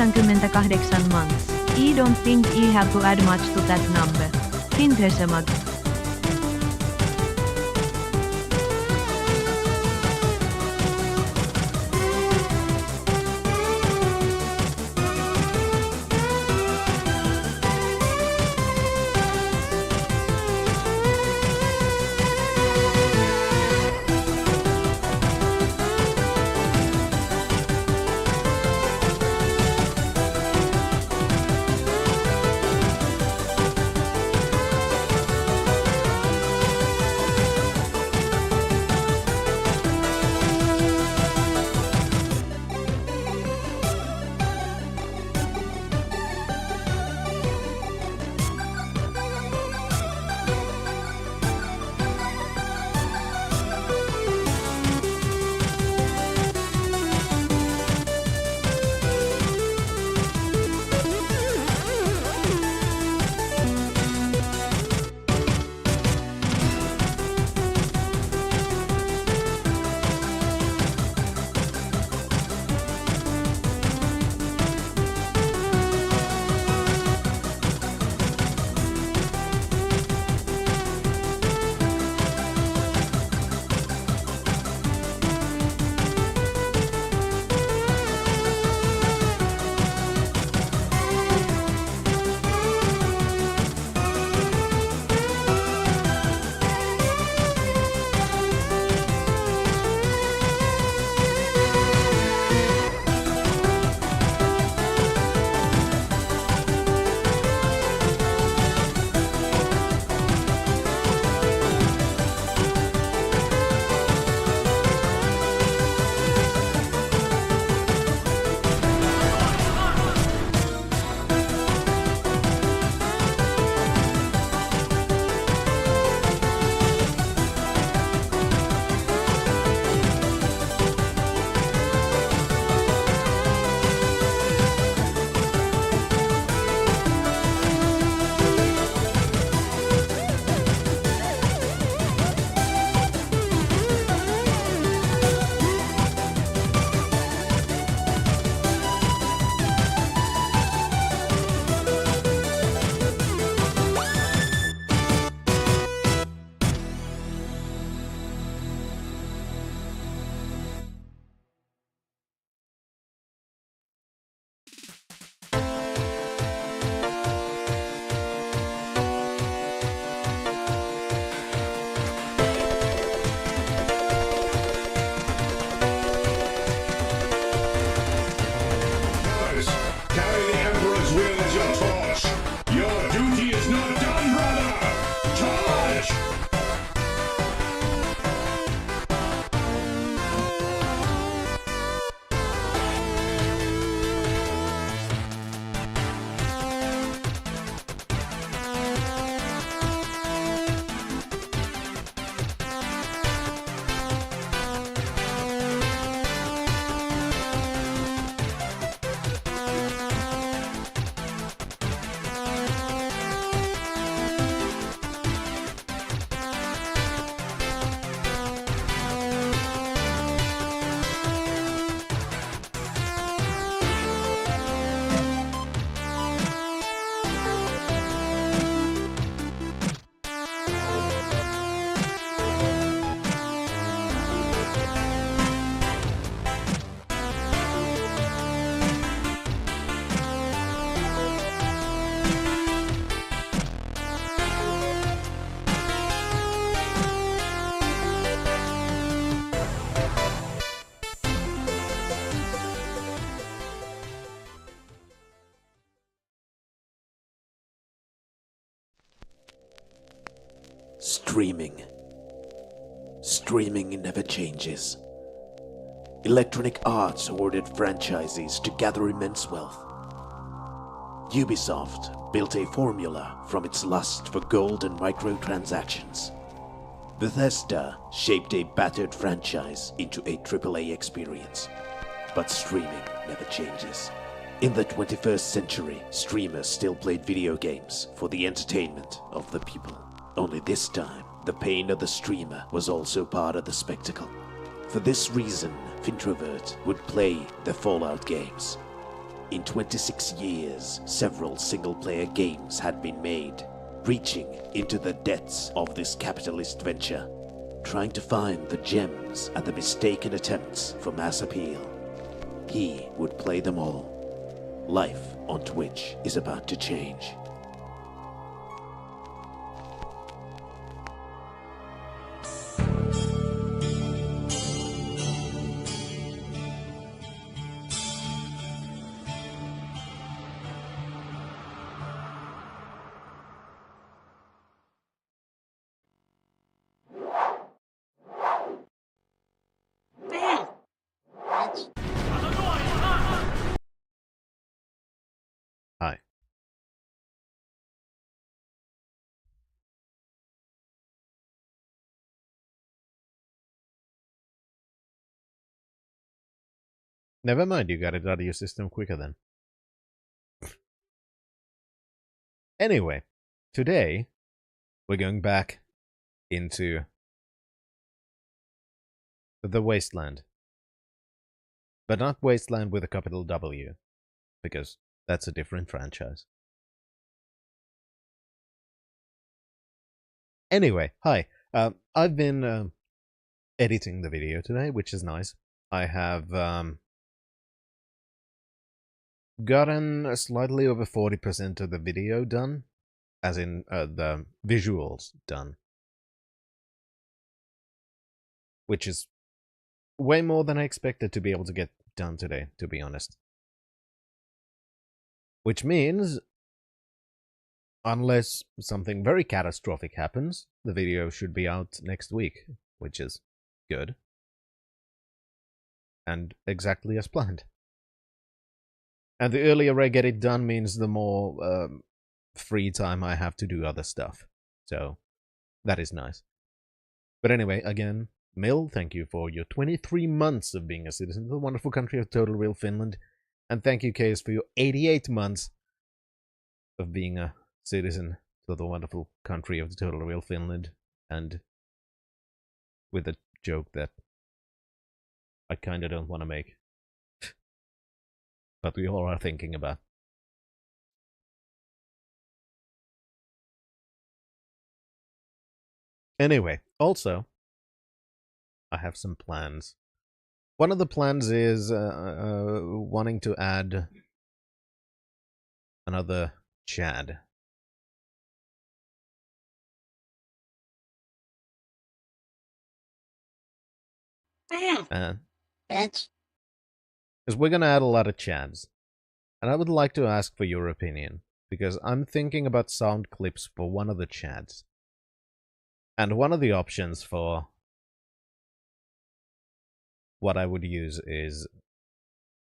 88 months. I don't think I have to add much to that number. Fintesemag. Streaming. Streaming never changes. Electronic Arts ordered franchises to gather immense wealth. Ubisoft built a formula from its lust for gold and microtransactions. Bethesda shaped a battered franchise into a AAA experience. But streaming never changes. In the 21st century, streamers still played video games for the entertainment of the people. Only this time, the pain of the streamer was also part of the spectacle. For this reason, Fintrovert would play the Fallout games. In 26 years, several single-player games had been made, reaching into the depths of this capitalist venture, trying to find the gems and the mistaken attempts for mass appeal. He would play them all. Life on Twitch is about to change. Hi. Never mind, you got it out of your system quicker then. Anyway, today we're going back into the Wasteland. But not Wasteland with a capital W, because that's a different franchise. Anyway, hi. I've been editing the video today, which is nice. I have gotten slightly over 40% of the video done, as in the visuals done. Which is way more than I expected to be able to get done today, to be honest. Which means, unless something very catastrophic happens, the video should be out next week, which is good. And exactly as planned. And the earlier I get it done means the more free time I have to do other stuff. So, that is nice. But anyway, again, Mill, thank you for your 23 months of being a citizen of the wonderful country of Total Real Finland. And thank you, Case, for your 88 months of being a citizen of the wonderful country of the Total Real Finland. And with a joke that I kinda don't want to make. But we all are thinking about. Anyway, also, I have some plans. One of the plans is wanting to add another Chad. Bitch. Because we're gonna add a lot of Chads. And I would like to ask for your opinion. Because I'm thinking about sound clips for one of the Chads. And one of the options for what I would use is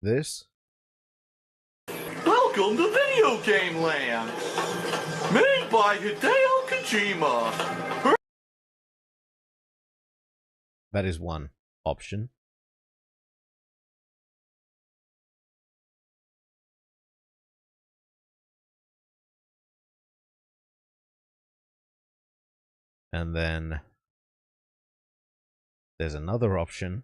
this. Welcome to Video Game Land! Made by Hideo Kojima! That is one option. And then there's another option.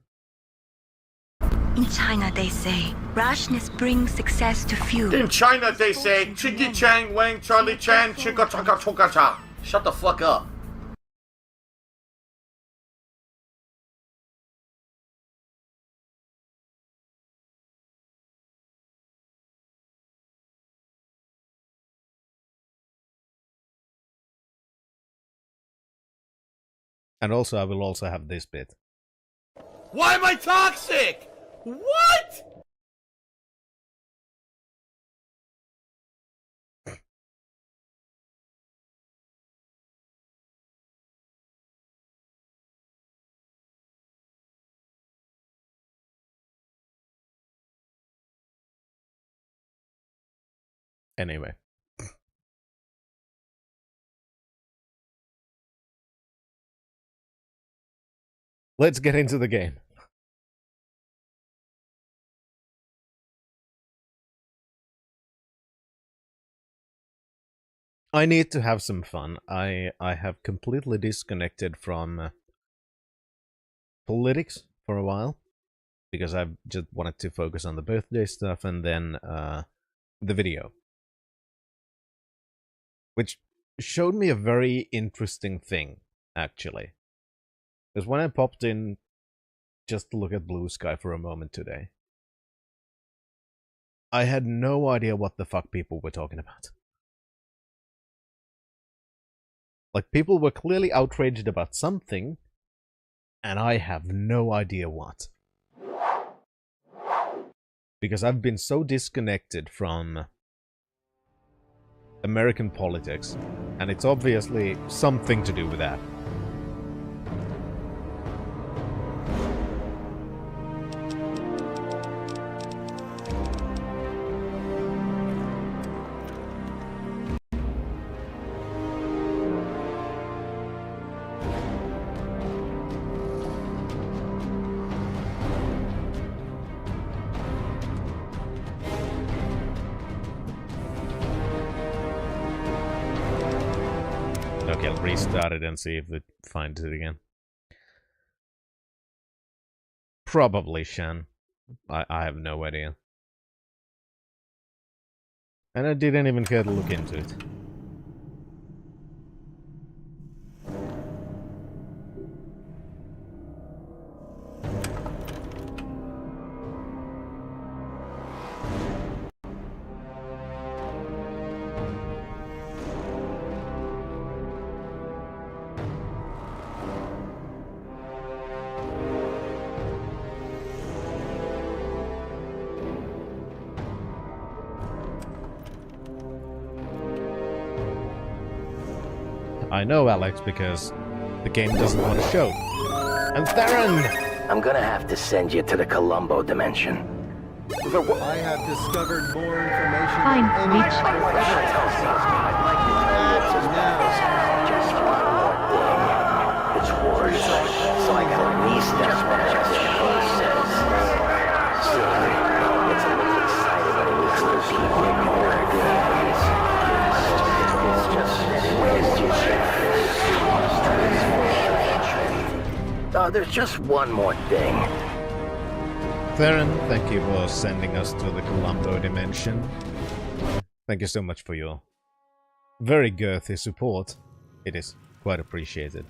In China, they say, rashness brings success to few. In China, they say, Chiggy Chang Wang Charlie Chan Chika Chaka Choka Cha. Shut the fuck up. And also, I will also have this bit. Why am I toxic? What? Anyway. Let's get into the game. I need to have some fun. I have completely disconnected from politics for a while because I've just wanted to focus on the birthday stuff, and then the video. Which showed me a very interesting thing, actually. Because when I popped in just to look at Blue Sky for a moment today, I had no idea what the fuck people were talking about. Like, people were clearly outraged about something, and I have no idea what. Because I've been so disconnected from American politics, and it's obviously something to do with that. Okay, I'll restart it and see if it finds it again. Probably Shan. I have no idea. And I didn't even care to look into it. I know, Alex, because the game doesn't want to show. And Theron! I'm gonna have to send you to the Columbo dimension. I have discovered more information Fine, than any Mitch. Just one more thing. It's wars. Psychonistas, he says. See, it's a little exciting when it was the people murdered. It's just there's just one more thing. Theron, thank you for sending us to the Columbo dimension. Thank you so much for your very girthy support. It is quite appreciated.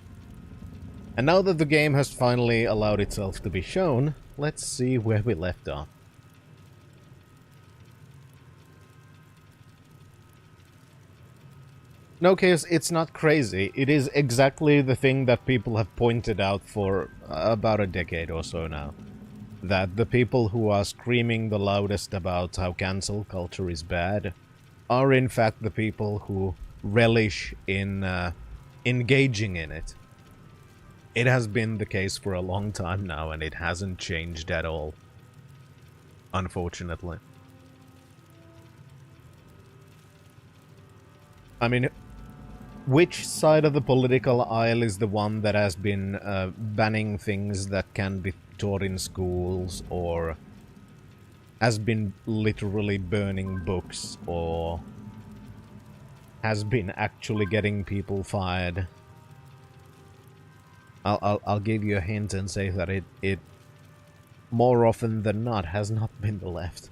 And now that the game has finally allowed itself to be shown, let's see where we left off. No, Chaos, it's not crazy. It is exactly the thing that people have pointed out for about a decade or so now. That the people who are screaming the loudest about how cancel culture is bad are in fact the people who relish in engaging in it. It has been the case for a long time now, and it hasn't changed at all. Unfortunately. I mean, which side of the political aisle is the one that has been banning things that can be taught in schools, or has been literally burning books, or has been actually getting people fired? I'll give you a hint and say that it more often than not has not been the left.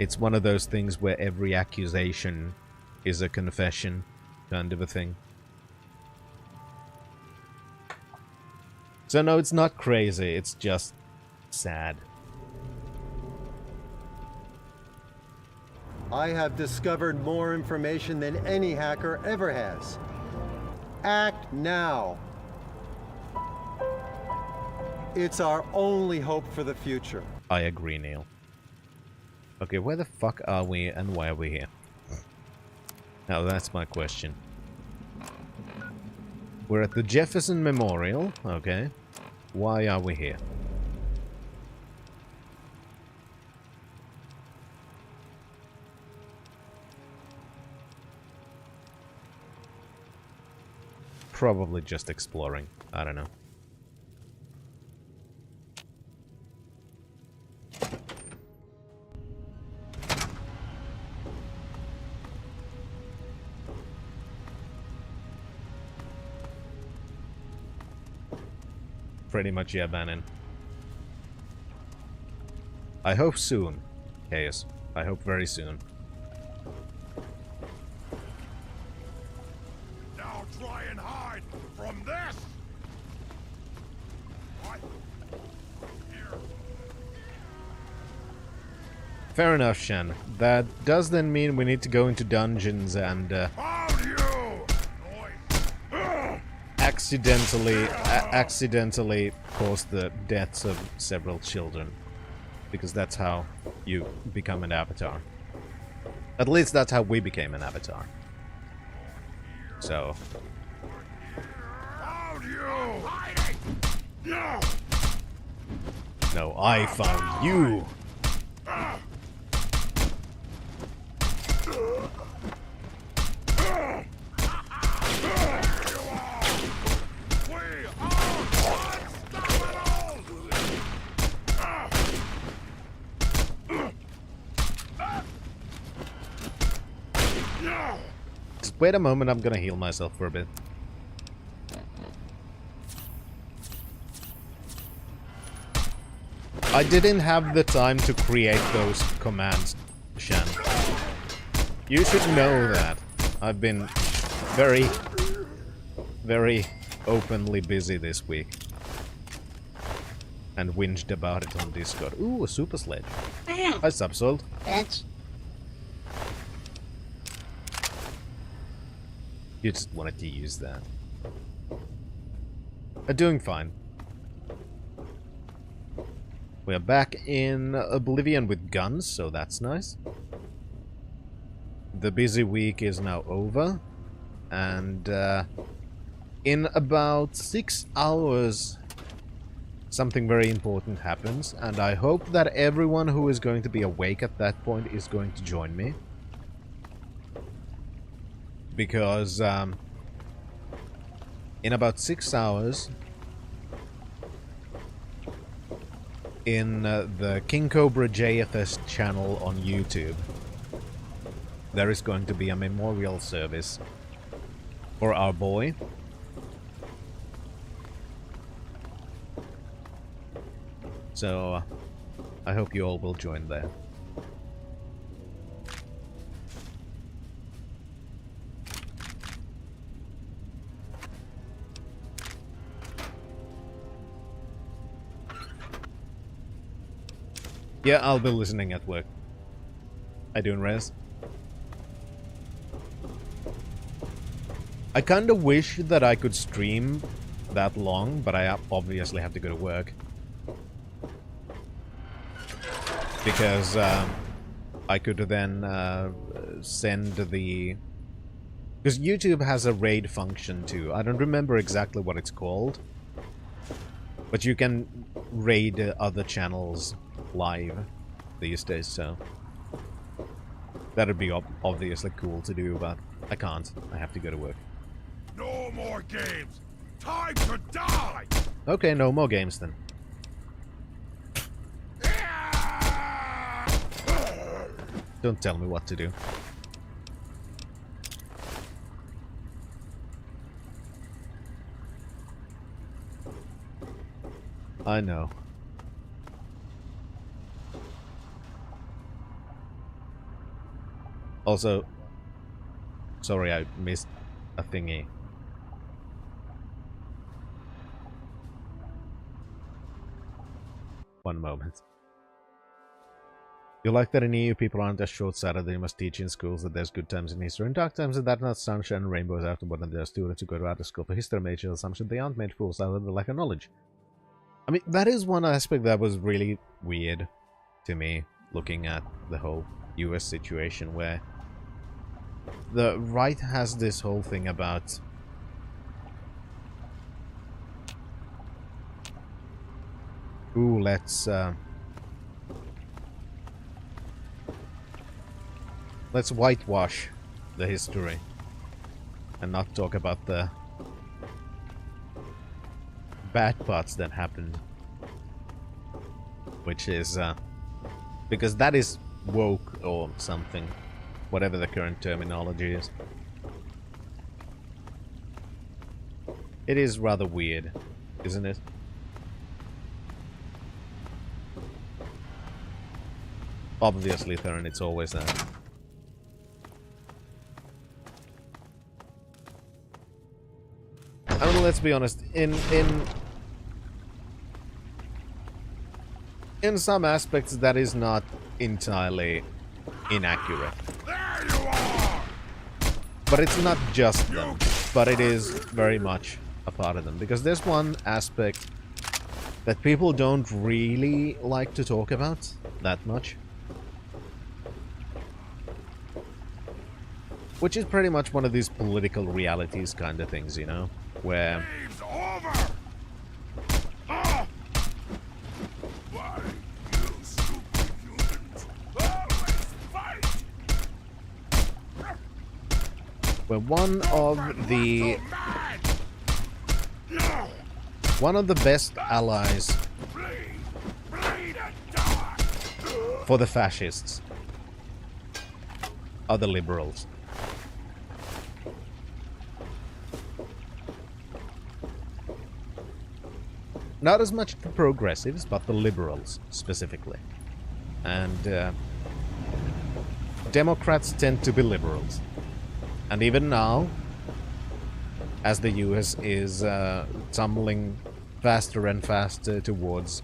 It's one of those things where every accusation is a confession, kind of a thing. So no, it's not crazy, it's just sad. I have discovered more information than any hacker ever has. Act now. It's our only hope for the future. I agree, Neil. Okay, where the fuck are we and why are we here? Now that's my question. We're at the Jefferson Memorial, okay. Why are we here? Probably just exploring. I don't know. Pretty much, yeah, Bannon. I hope soon, Chaos. I hope very soon. Now try and hide from this! What? Here. Fair enough, Shen. That does then mean we need to go into dungeons and Found you! accidentally cause the deaths of several children. Because that's how you become an avatar. At least that's how we became an avatar. So... Found you! Hiding! No! No, I found you! Just wait a moment, I'm gonna heal myself for a bit. I didn't have the time to create those commands, Shen. You should know that. I've been very openly busy this week. And whinged about it on Discord. Ooh, a super sledge. Hi, Subsold. You just wanted to use that. Doing fine. We are back in Oblivion with guns, so that's nice. The busy week is now over. And in about 6 hours, something very important happens. And I hope that everyone who is going to be awake at that point is going to join me. Because in about 6 hours, in the King Cobra JFS channel on YouTube, there is going to be a memorial service for our boy. So I hope you all will join there. Yeah, I'll be listening at work. I doing res? I kinda wish that I could stream that long, but I obviously have to go to work. Because I could then send the... Because YouTube has a raid function too. I don't remember exactly what it's called. But you can raid other channels live these days, so that'd be obviously cool to do, but I can't. I have to go to work. No more games! Time to die! Okay, no more games then. Don't tell me what to do. I know. Also, sorry I missed a thingy. One moment. You like that in EU people aren't as short-sighted, they must teach in schools that there's good times in history and dark times, and that not sunshine and rainbows afterward, and there's students who go to art school for history major assumption they aren't made fools out of the lack of knowledge. I mean, that is one aspect that was really weird to me, looking at the whole US situation, where the right has this whole thing about ooh, let's whitewash the history and not talk about the bad parts that happened, which is because that is woke or something, whatever the current terminology is. It is rather weird, isn't it? Obviously, Theron, it's always that. I mean, let's be honest, in some aspects that is not entirely inaccurate. There you are! But it's not just them, but it is very much a part of them. Because there's one aspect that people don't really like to talk about that much. Which is pretty much one of these political realities kind of things, you know? Where... Game's over! Ah! Why, you stupid humans always fight! where one of the... Mad! one of the best allies Bleed and die! for the fascists are the liberals. Not as much the progressives, but the liberals, specifically. And, Democrats tend to be liberals. And even now, as the US is, tumbling faster and faster towards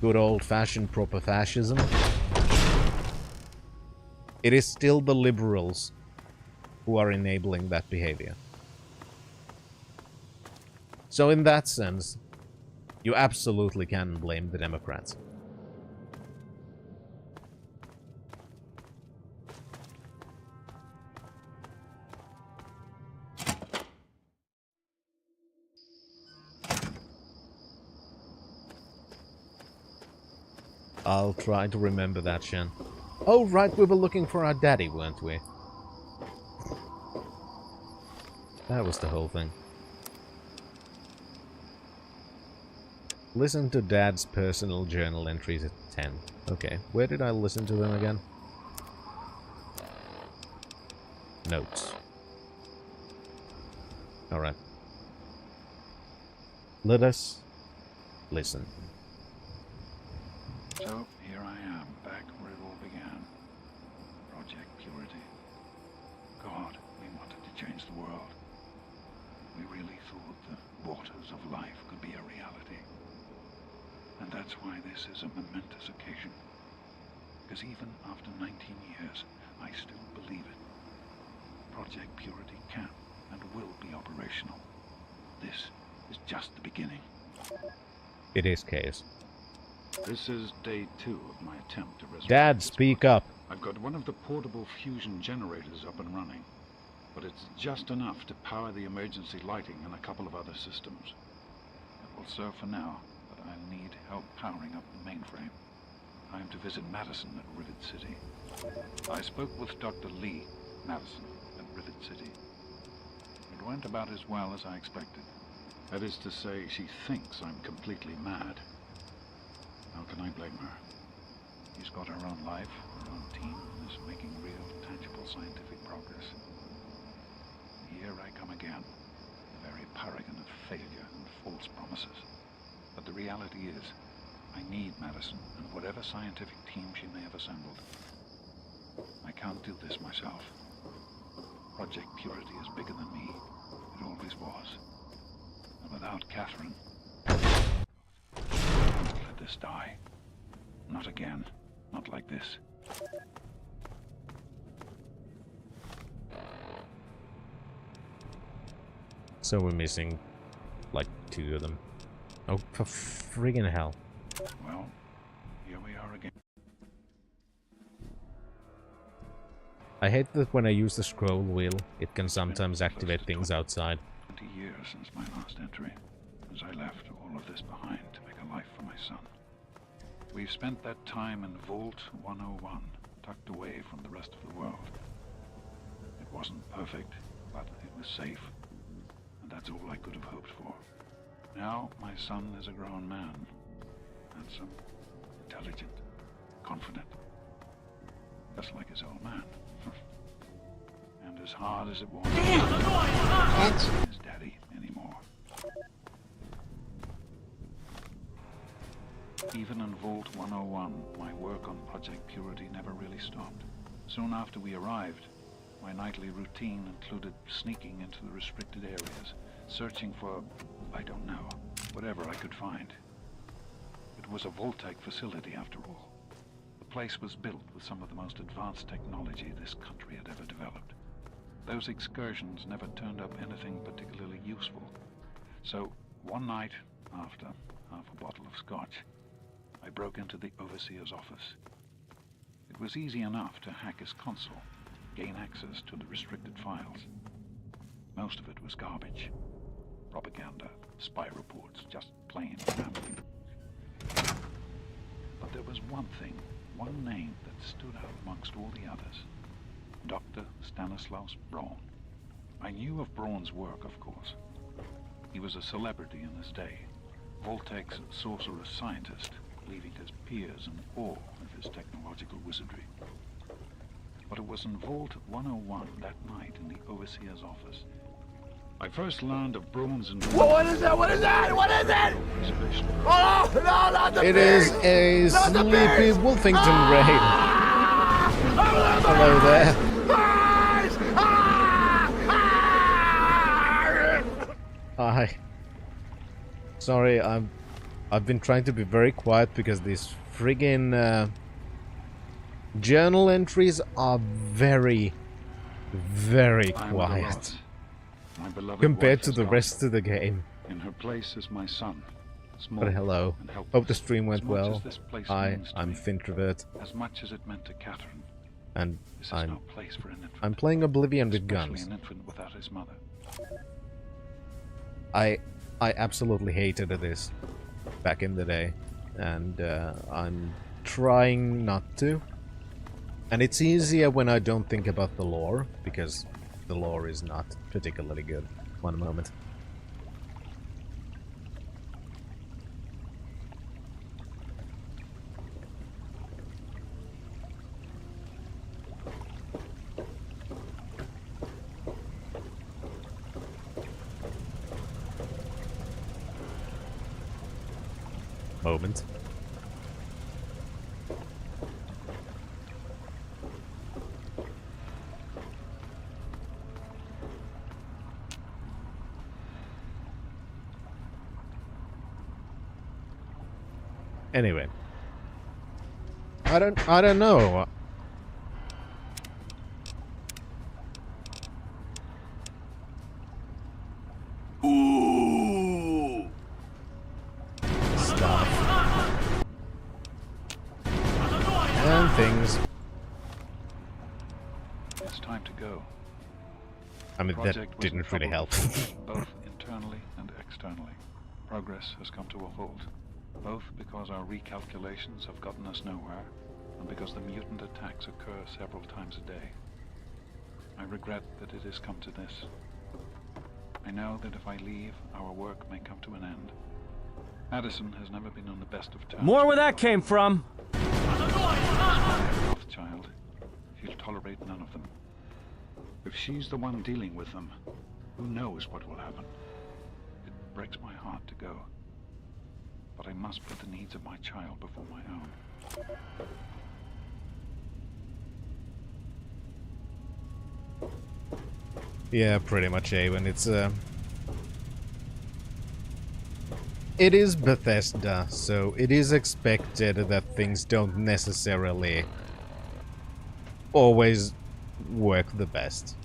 good old-fashioned proper fascism, it is still the liberals who are enabling that behavior. So in that sense, you absolutely can blame the Democrats. I'll try to remember that, Shen. Oh, right, we were looking for our daddy, weren't we? That was the whole thing. Listen to Dad's personal journal entries at 10. Okay, where did I listen to them again? Notes. Alright. Let us listen. So, here I am, back where it all began. Project Purity. God, we wanted to change the world. We really thought the waters of life could be a reality. And that's why this is a momentous occasion. Because even after 19 years, I still believe it. Project Purity can and will be operational. This is just the beginning. It is Case. This is day 2 of my attempt to resurrect. Dad, speak up. I've got one of the portable fusion generators up and running, but it's just enough to power the emergency lighting and a couple of other systems. It will serve for now, but I'll need help powering up the mainframe. I am to visit Madison at Rivet City. I spoke with Dr. Lee, Madison, at Rivet City. It went about as well as I expected. That is to say, she thinks I'm completely mad. How can I blame her? She's got her own life, her own team, and is making real, tangible scientific progress. Here I come again, the very paragon of failure and false promises. But the reality is, I need Madison and whatever scientific team she may have assembled. I can't do this myself. Project Purity is bigger than me. It always was. And without Catherine, let this die. Not again. Not like this. So we're missing, like, 2 of them. Oh, for friggin' hell. Well, here we are again. I hate that when I use the scroll wheel, it can sometimes activate things outside. 20 years since my last entry, as I left all of this behind to make a life for my son. We've spent that time in Vault 101, tucked away from the rest of the world. It wasn't perfect, but it was safe, and that's all I could have hoped for. Now, my son is a grown man. Handsome, intelligent, confident. Just like his old man. And as hard as it was, his daddy anymore. Even in Vault 101, my work on Project Purity never really stopped. Soon after we arrived, my nightly routine included sneaking into the restricted areas, searching for, I don't know, whatever I could find. It was a Vault-Tec facility after all. The place was built with some of the most advanced technology this country had ever developed. Those excursions never turned up anything particularly useful. So, one night, after half a bottle of scotch, I broke into the Overseer's office. It was easy enough to hack his console, gain access to the restricted files. Most of it was garbage. Propaganda, spy reports, just plain rambling. But there was one thing, one name that stood out amongst all the others. Dr. Stanislaus Braun. I knew of Braun's work, of course. He was a celebrity in his day, Vault-Tec's sorcerous scientist, leaving his peers in awe of his technological wizardry. But it was in Vault 101 that night in the Overseer's office I first learned of Braun's involvement. What is that? What is that? What is it? Oh, no, not the It is a Not the sleepy bears! Wolfington raid. Ah! Hello there. Bears! Ah! Ah! Hi. Sorry, I've been trying to be very quiet because these friggin' journal entries are very, very I was quiet alone. My beloved compared wife to is the gone. rest of the game. In her place is my son. Small But hello. and helpless. Hope the stream went As much well. as this place Hi, means to I'm me, Fintrovert, as much as it meant to Catherine, and this is I'm no place for an infant. I'm playing Oblivion with Especially guns. an infant without his mother. I absolutely hated this back in the day, and I'm trying not to. And it's easier when I don't think about the lore, because the lore is not particularly good. One moment. Moment. Anyway, I don't know. Ooh! Stuff and things. It's time to go. I mean, that Project was in didn't really trouble, help. both internally and externally. Progress has come to a halt, both because our recalculations have gotten us nowhere, and because the mutant attacks occur several times a day. I regret that it has come to this. I know that if I leave, our work may come to an end. Addison has never been on the best of terms. More where that came from. Child, she'll tolerate none of them. If she's the one dealing with them, who knows what will happen? It breaks my heart to go. But I must put the needs of my child before my own. Yeah, pretty much, Awen. It is Bethesda, so it is expected that things don't necessarily always work the best.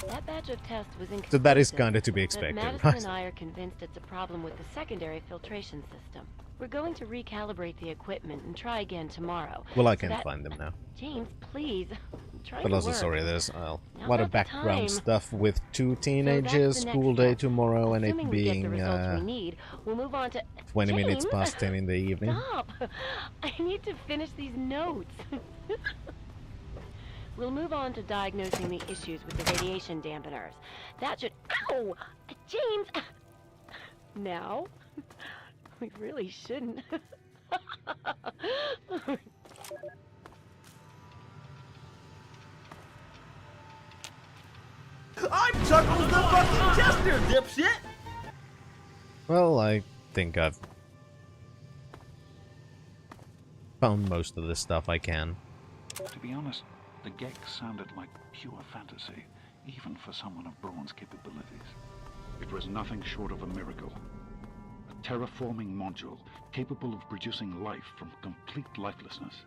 That batch of tests was So that is inconclusive, kinda to be but expected, Madison right? and I are convinced it's a problem with the secondary filtration system. We're going to recalibrate the equipment and try again tomorrow. Well, I So can that- find them now. James, please. Try But to also, work. sorry, there's a Now's lot not of the background time. stuff with two So teenagers, that's the school next day step. tomorrow, and Assuming it we get being the results we need, we'll move on to 20 minutes James, past 10 in the evening. Stop! I need to finish these notes. We'll move on to diagnosing the issues with the radiation dampeners. That should... Ow! James! Now? We really shouldn't. I'm Chuckles the fucking Jester, dipshit! Well, I think I've found most of the stuff I can. To be honest, the Gex sounded like pure fantasy, even for someone of Braun's capabilities. It was nothing short of a miracle. A terraforming module capable of producing life from complete lifelessness.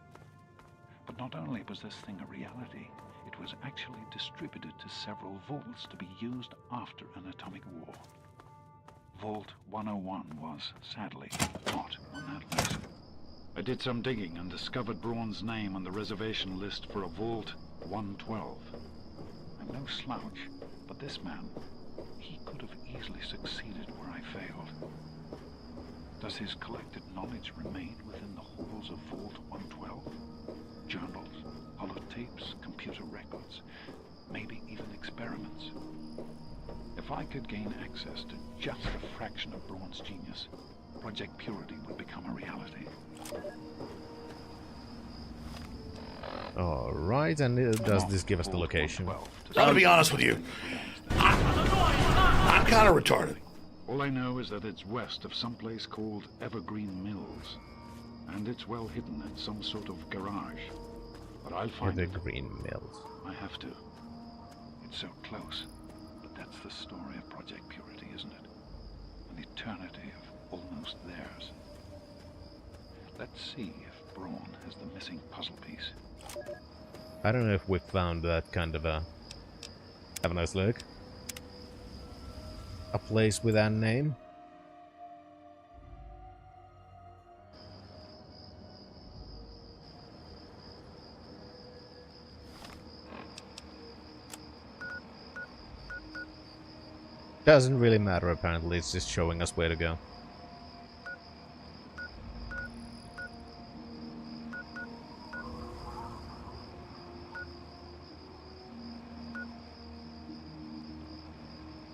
But not only was this thing a reality, it was actually distributed to several vaults to be used after an atomic war. Vault 101 was, sadly, not on that list. I did some digging and discovered Braun's name on the reservation list for a Vault 112. I'm no slouch, but this man, he could have easily succeeded where I failed. Does his collected knowledge remain within the halls of Vault 112? Journals, holotapes, computer records, maybe even experiments. If I could gain access to just a fraction of Braun's genius, Project Purity would become a reality. Alright, and does this give us the location? I'm gonna be honest with you. I'm kind of retarded. All I know is that it's west of some place called Evergreen Mills. And it's well hidden in some sort of garage. But I'll find it. Evergreen Mills. I have to. It's so close. But that's the story of Project Purity, isn't it? An eternity of almost theirs. Let's see if Braun has the missing puzzle piece. I don't know if we found that kind of a... Have a nice look. A place with that name. Doesn't really matter apparently, it's just showing us where to go.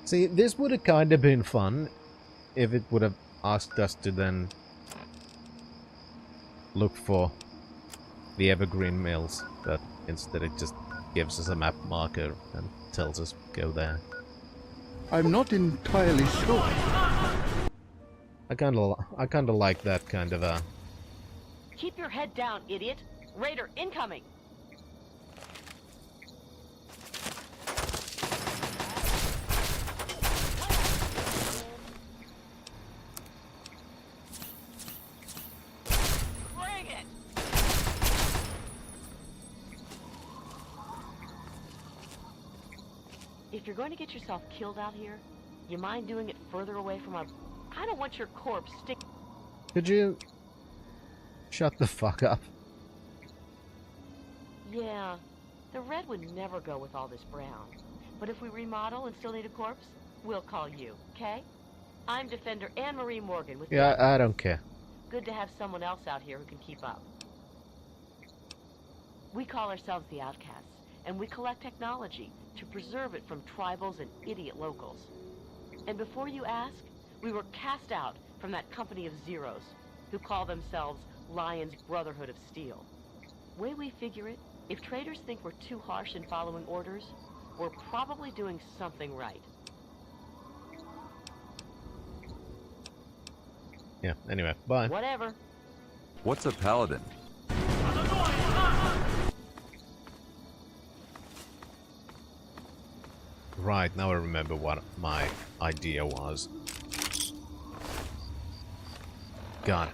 See, this would have kind of been fun if it would have asked us to then look for the Evergreen Mills, but instead it just gives us a map marker and tells us go there. I'm not entirely sure. I kinda like that kind of a... Keep your head down, idiot. Raider incoming. Bring it. If you're going to get yourself killed out here, you mind doing it further away from our... I don't want your corpse stick... Could you... shut the fuck up? Yeah, the red would never go with all this brown. But if we remodel and still need a corpse, we'll call you, okay? I'm Defender Anne-Marie Morgan with... Yeah, I don't care. Good to have someone else out here who can keep up. We call ourselves the Outcasts, and we collect technology to preserve it from tribals and idiot locals. And before you ask, we were cast out from that company of zeros, who call themselves Lion's Brotherhood of Steel. Way we figure it, if traders think we're too harsh in following orders, we're probably doing something right. Yeah, anyway, bye. Whatever. What's a paladin? Right, now I remember what my idea was. God.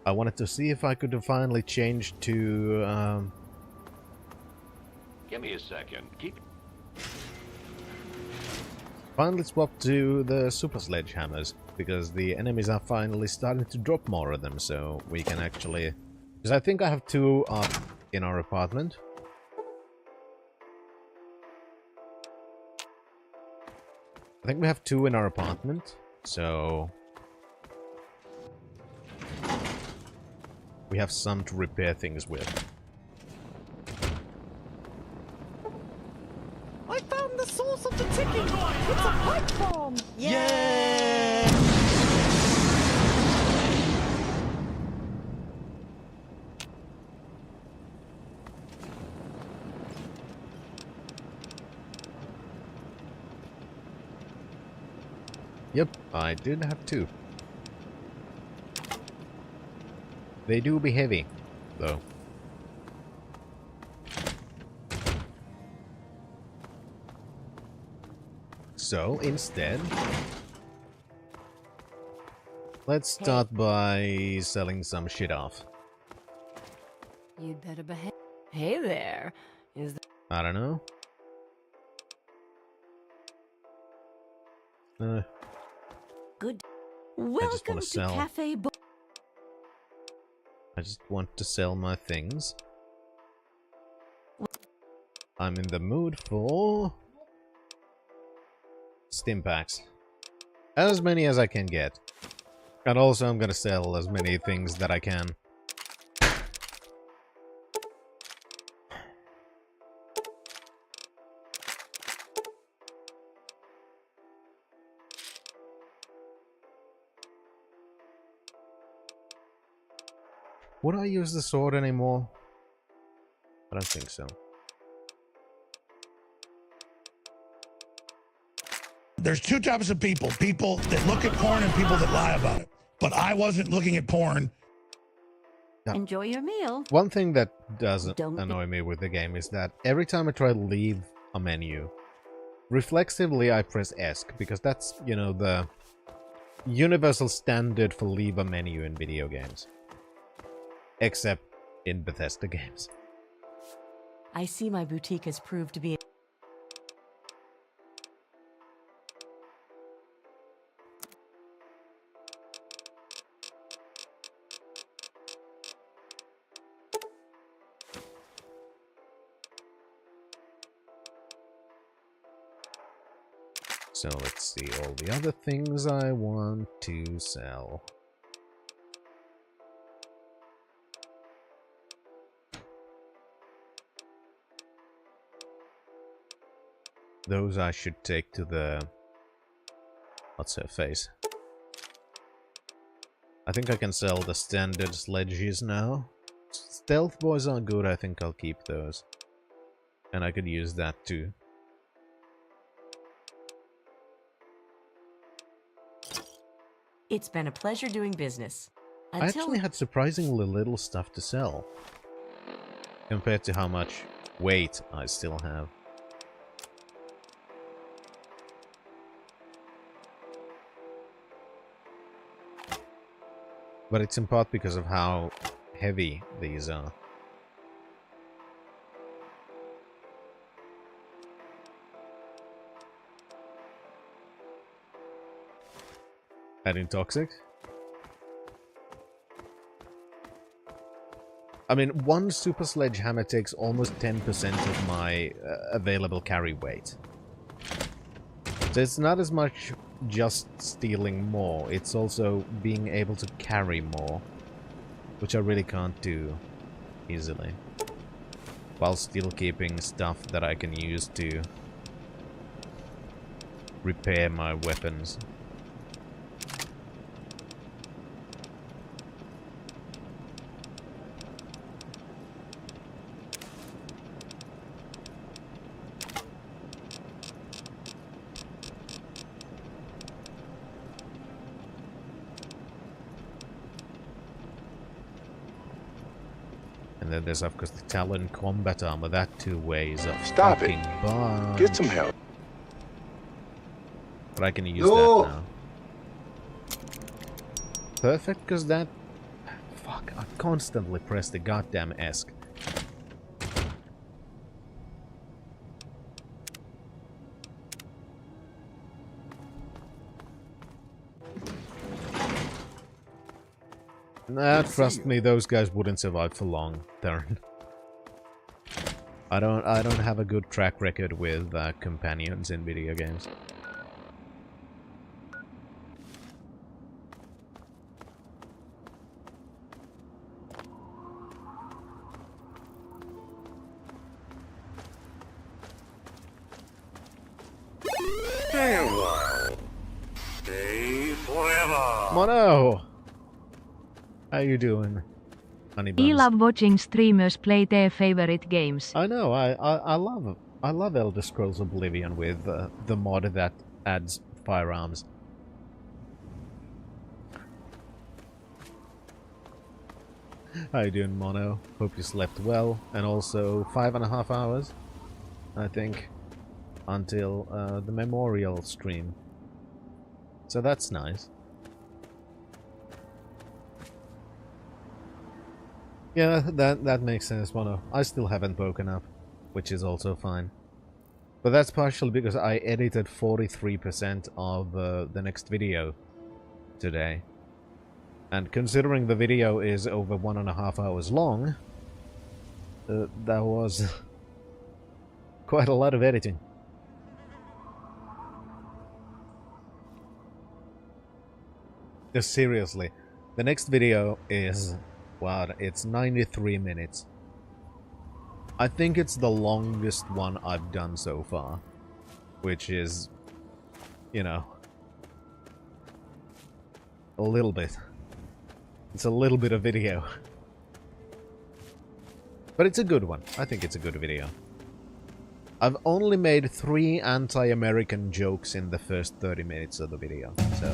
I wanted to see if I could finally change to, Give me a second. finally swap to the super sledgehammers, because the enemies are finally starting to drop more of them, so we can actually... Because I think I have 2 up in our apartment. I think we have 2 in our apartment, so... we have some to repair things with. I found the source of the ticking! It's a pipe bomb! Yeah! Yep, I did have 2. They do be heavy, though. So, instead, let's start by selling some shit off. You'd better behave. Hey there. Is that... I don't know. Good. I just Welcome want to to sell. Cafe Bo. I just want to sell my things. I'm in the mood for stim packs. As many as I can get. And also I'm gonna sell as many things that I can. Would I use the sword anymore? I don't think so. There's 2 types of people. People that look at porn and people that lie about it. But I wasn't looking at porn. Enjoy your meal. One thing that does Don't annoy me with the game is that every time I try to leave a menu, reflexively I press ESC, because that's, you know, the universal standard for leave a menu in video games. Except in Bethesda games. I see my boutique has proved to be... So let's see all the other things I want to sell. Those I should take to the... what's her face? I think I can sell the standard sledges now. Stealth boys are good, I think I'll keep those. And I could use that too. It's been a pleasure doing business. I actually had surprisingly little stuff to sell. Compared to how much weight I still have. But it's in part because of how heavy these are. Adding toxic? I mean, one super sledgehammer takes almost 10% of my available carry weight. So it's not as much just stealing more, it's also being able to carry more. Which I really can't do easily. While still keeping stuff that I can use to repair my weapons. And then there's of course the Talon combat armor, that too weighs a fucking bunch. Get some help. But I can use that now. Perfect, because that... fuck, I constantly press the goddamn ESC. Nah, trust me, those guys wouldn't survive for long, Theron. I don't have a good track record with companions in video games. Stay forever. Mono! How you doing, honey buns? I love watching streamers play their favorite games. I know, I love Elder Scrolls Oblivion with the mod that adds firearms. How you doing, Mono? Hope you slept well. And also 5.5 hours, I think, until the memorial stream. So that's nice. Yeah, that makes sense, Mono. I still haven't woken up, which is also fine. But that's partially because I edited 43% of the next video today. And considering the video is over 1.5 hours long, that was quite a lot of editing. Just seriously, the next video is, wow, it's 93 minutes. I think it's the longest one I've done so far, which is, you know, a little bit. It's a little bit of video. But it's a good one. I think it's a good video. I've only made 3 anti-American jokes in the first 30 minutes of the video, so...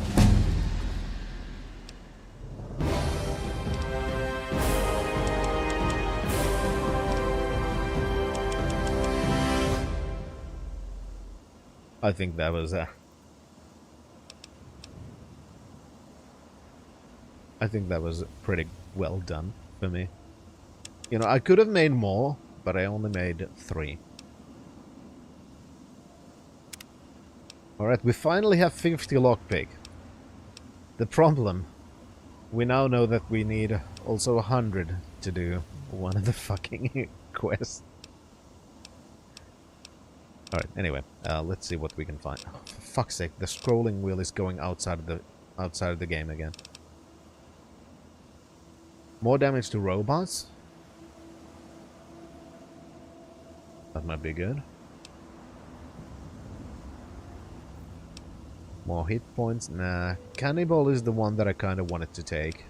I think that was I think that was pretty well done for me. You know, I could have made more, but I only made 3. Alright, we finally have 50 lockpick. The problem, we now know that we need also 100 to do one of the fucking quests. Alright, anyway, let's see what we can find. Oh, for fuck's sake, the scrolling wheel is going outside of the game again. More damage to robots? That might be good. More hit points? Nah. Cannibal is the one that I kind of wanted to take.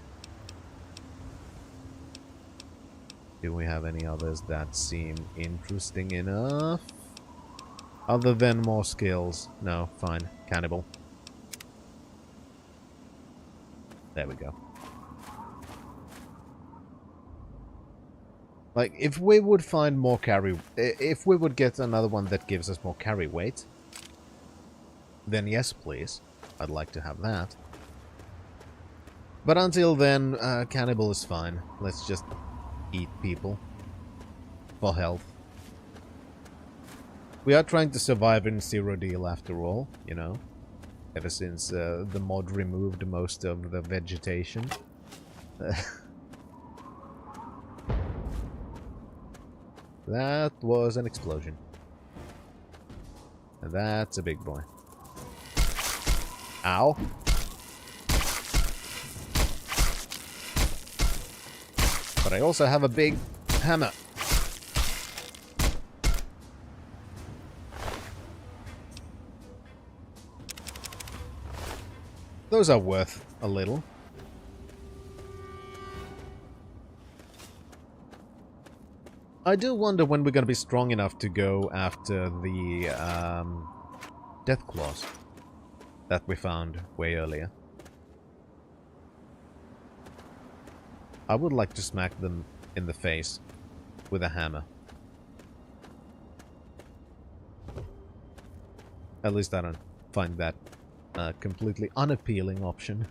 Do we have any others that seem interesting enough? Other than more skills. No, fine. Cannibal. There we go. Like, if we would find more carry... If we would get another one that gives us more carry weight, then yes, please. I'd like to have that. But until then, cannibal is fine. Let's just eat people. For health. We are trying to survive in Zero Deal after all, you know. Ever since the mod removed most of the vegetation. That was an explosion. And that's a big boy. Ow. But I also have a big hammer. Those are worth a little. I do wonder when we're gonna be strong enough to go after the death claws that we found way earlier. I would like to smack them in the face with a hammer. At least I don't find that a completely unappealing option.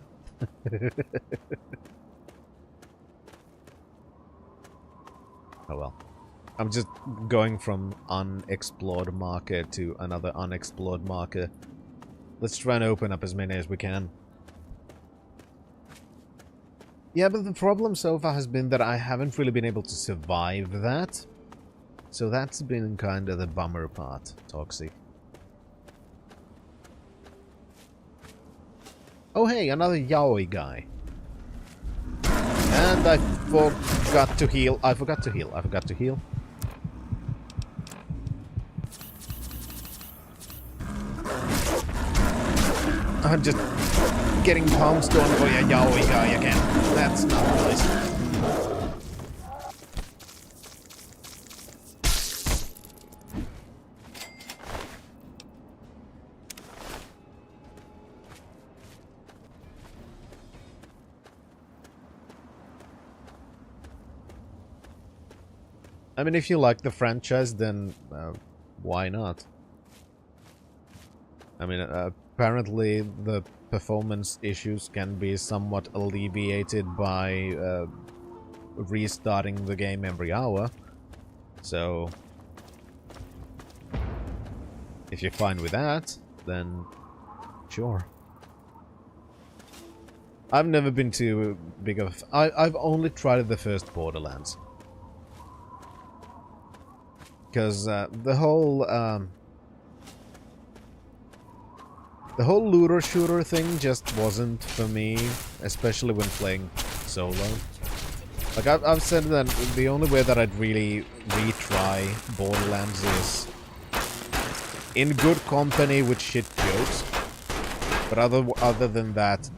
Oh well. I'm just going from unexplored marker to another unexplored marker. Let's try and open up as many as we can. Yeah, but the problem so far has been that I haven't really been able to survive that. So that's been kind of the bummer part, Toxic. Oh hey, another yaoi guy. And I forgot to heal. I forgot to heal. I'm just getting palm storm for your yaoi guy again. That's not nice. I mean, if you like the franchise, then why not? I mean, apparently the performance issues can be somewhat alleviated by restarting the game every hour. So, if you're fine with that, then sure. I've never been too big of... I've only tried the first Borderlands. Because the whole looter-shooter thing just wasn't for me, especially when playing solo. Like, I've said that the only way that I'd really retry Borderlands is in good company with shit jokes. But other than that,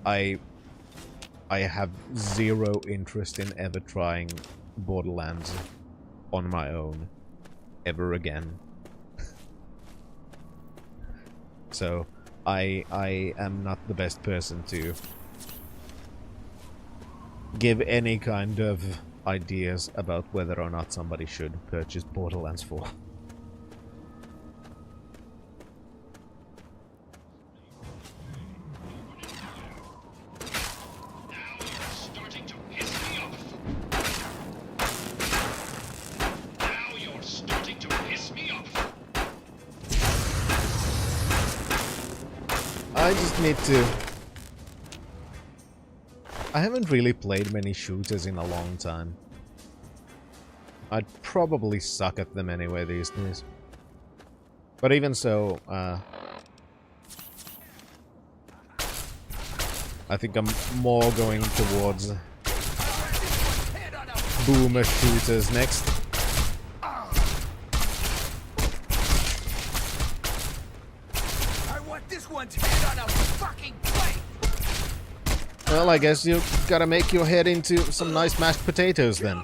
I have zero interest in ever trying Borderlands on my own ever again. So I am not the best person to give any kind of ideas about whether or not somebody should purchase Borderlands 4. I just need to... I haven't really played many shooters in a long time. I'd probably suck at them anyway these days. But even so, I think I'm more going towards boomer shooters next. Well, I guess you gotta make your head into some nice mashed potatoes then.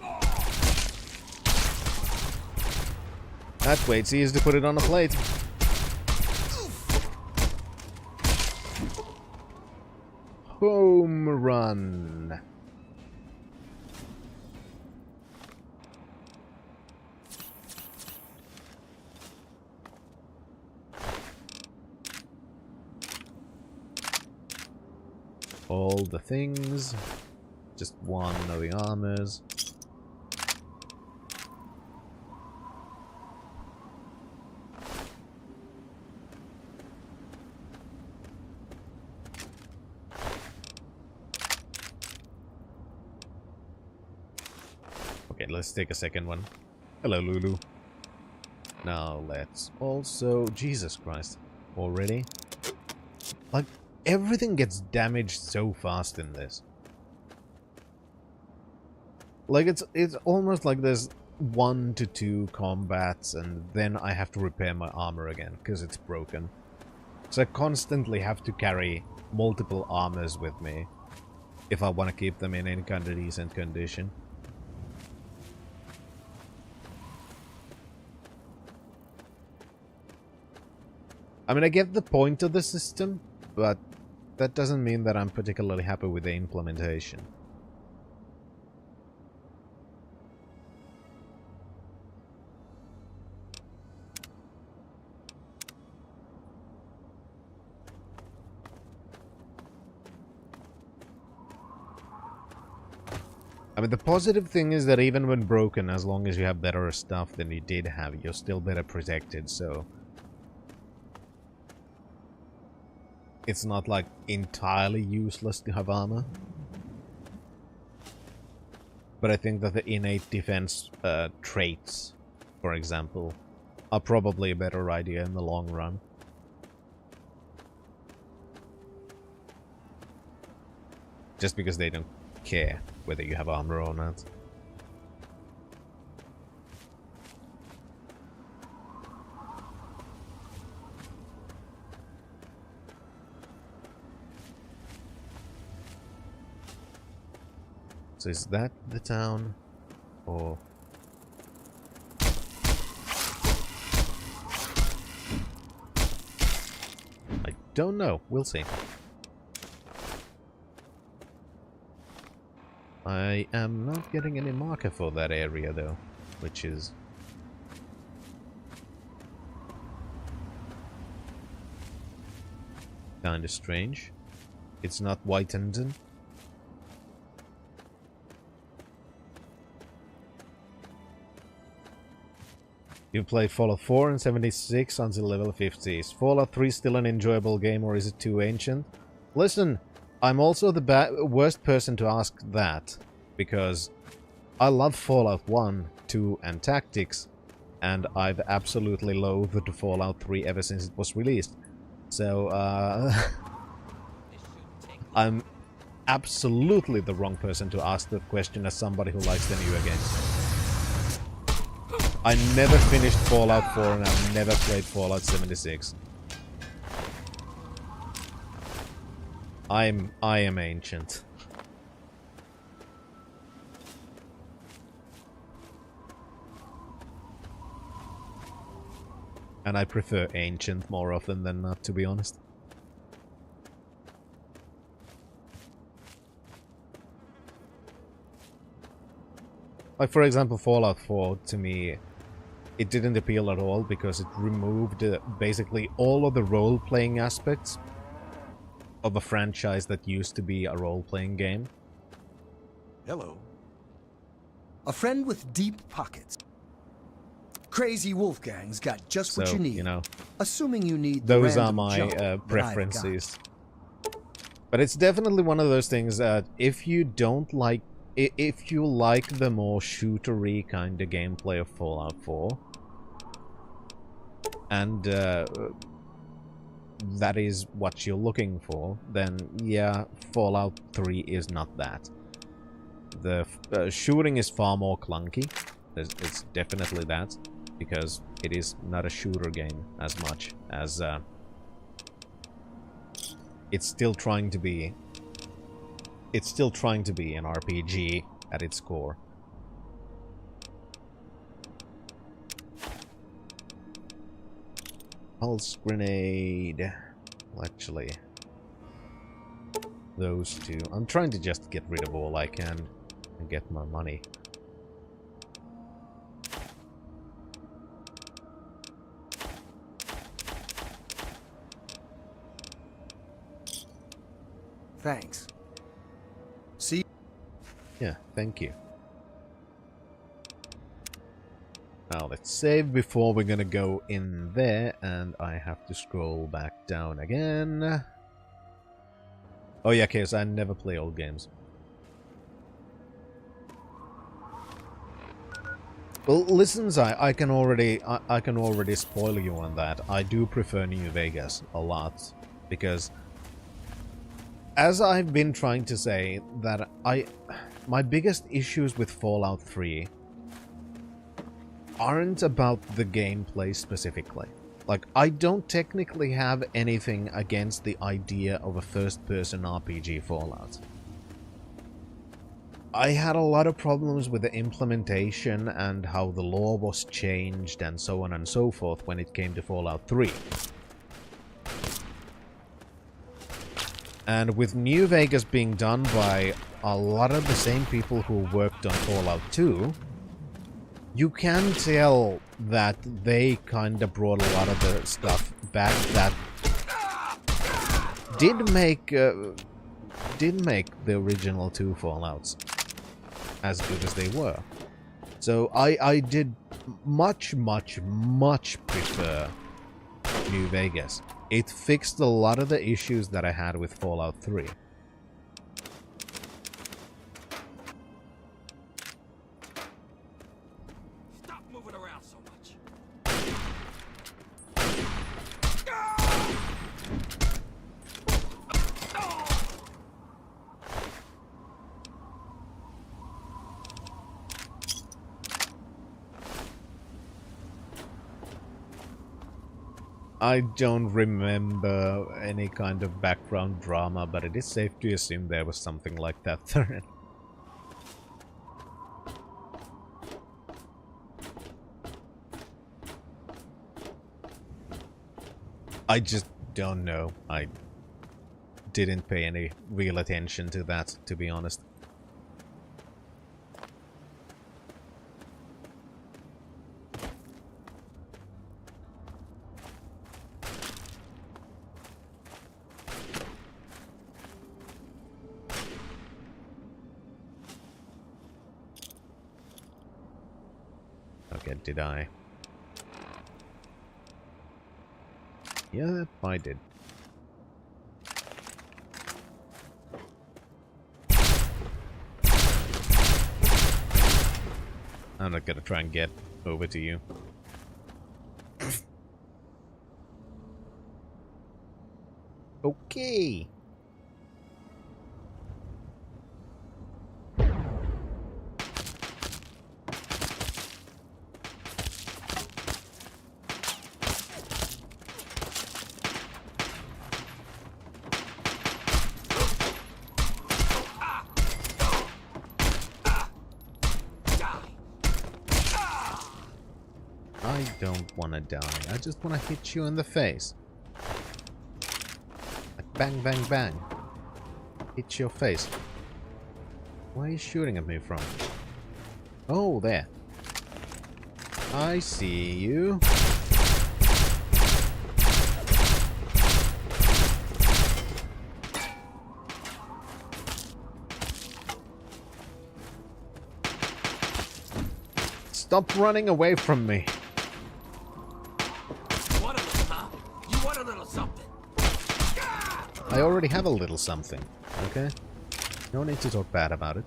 That way it's easy to put it on a plate. Home run. All the things. Just one of the armors. Okay, let's take a second one. Hello, Lulu. Now let's also... Jesus Christ. Already? Like, everything gets damaged so fast in this. Like, it's almost like there's 1 to 2 combats and then I have to repair my armor again, because it's broken. So I constantly have to carry multiple armors with me if I want to keep them in any kind of decent condition. I mean, I get the point of the system, but that doesn't mean that I'm particularly happy with the implementation. I mean, the positive thing is that even when broken, as long as you have better stuff than you did have, you're still better protected, so... It's not, like, entirely useless to have armor. But I think that the innate defense traits, for example, are probably a better idea in the long run. Just because they don't care whether you have armor or not. So is that the town? Or... I don't know. We'll see. I am not getting any marker for that area, though. which is kinda strange. It's not Whitenden. You played Fallout 4 and 76 until level 50. Is Fallout 3 still an enjoyable game, or is it too ancient? Listen, I'm also the worst person to ask that, because I love Fallout 1, 2 and Tactics, and I've absolutely loathed Fallout 3 ever since it was released. So, I'm absolutely the wrong person to ask that question as somebody who likes the newer games. I never finished Fallout 4 and I've never played Fallout 76. I am ancient. And I prefer ancient more often than not, to be honest. Like, for example, Fallout 4, to me, it didn't appeal at all because it removed basically all of the role-playing aspects of a franchise that used to be a role-playing game. Hello. A friend with deep pockets. Crazy Wolfgang's got just what So, you need. you know, Assuming you need those the are random my junk that I've got. preferences. But it's definitely one of those things that if you don't like, if you like the more shootery kind of gameplay of Fallout 4, and that is what you're looking for, then yeah, Fallout 3 is not that. The shooting is far more clunky. It's definitely that, because it is not a shooter game as much as it's still trying to be. It's still trying to be an RPG at its core. Pulse grenade. Well, actually, those two. I'm trying to just get rid of all I can and get my money. Thanks. See? Yeah, thank you. Now let's save before we're gonna go in there, and I have to scroll back down again. Oh yeah, because I never play old games. Well, listen, I can already spoil you on that. I do prefer New Vegas a lot, because as I've been trying to say, that my biggest issues with Fallout 3 aren't about the gameplay specifically. Like, I don't technically have anything against the idea of a first-person RPG Fallout. I had a lot of problems with the implementation and how the lore was changed and so on and so forth when it came to Fallout 3. And with New Vegas being done by a lot of the same people who worked on Fallout 2, you can tell that they kind of brought a lot of the stuff back that did make the original 2 Fallouts as good as they were. So I did much prefer New Vegas. It fixed a lot of the issues that I had with Fallout 3. Stop moving around so much. I don't remember any kind of background drama, but it is safe to assume there was something like that there. I just don't know. I didn't pay any real attention to that, to be honest. forget, did I? Yeah, I did. I'm not gonna try and get over to you. Okay. I don't want to die. I just want to hit you in the face. Like bang, bang, bang. Hit your face. Where are you shooting at me from? Oh, there. I see you. Stop running away from me. I already have a little something, okay? No need to talk bad about it.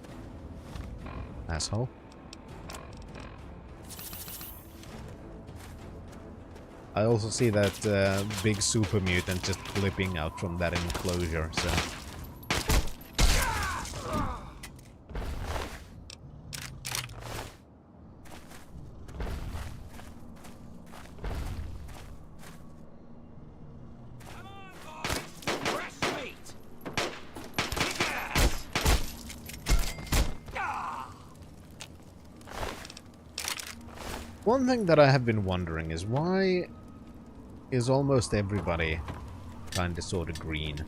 Asshole. I also see that big super mutant just flipping out from that enclosure, so... One thing that I have been wondering is why is almost everybody kinda sorta green?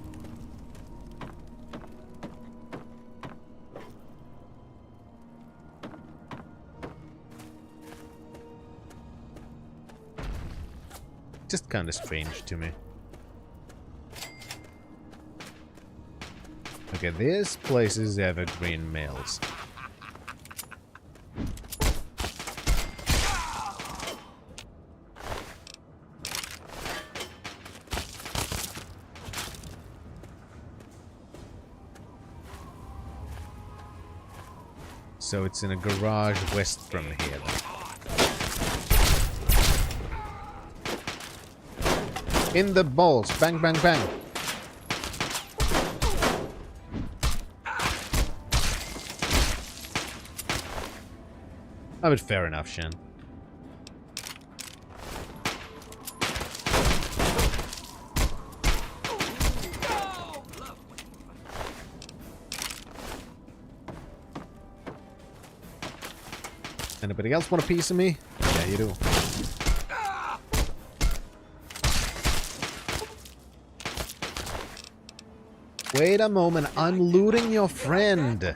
Just kinda strange to me. Okay, this place is Evergreen Mills. So it's in a garage west from here. In the balls. Bang, bang, bang. Oh, but fair enough, Shen. Anybody else want a piece of me? Yeah, you do. Wait a moment, I'm looting your friend.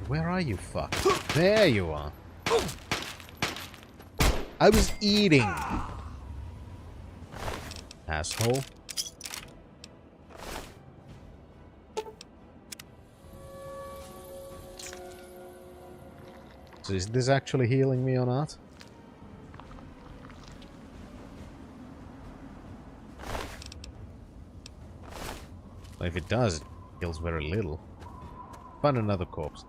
Where are you, fuck? There you are. I was eating. Asshole. So is this actually healing me or not? Well, if it does, it heals very little. Find another corpse.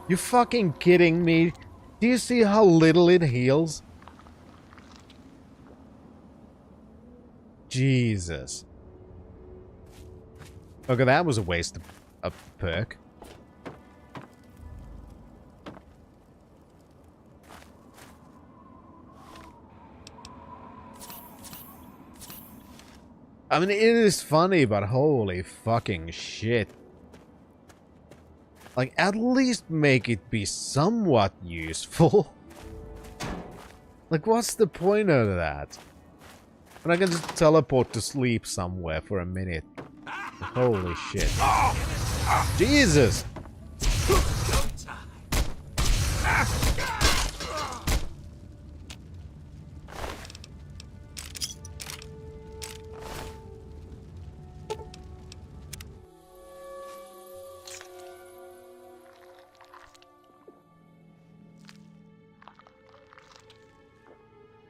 You fucking kidding me? Do you see how little it heals? Jesus. Okay, that was a waste of a perk. I mean, it is funny, but holy fucking shit. Like, at least make it be somewhat useful. Like, what's the point of that? When I can just teleport to sleep somewhere for a minute. Holy shit. Jesus!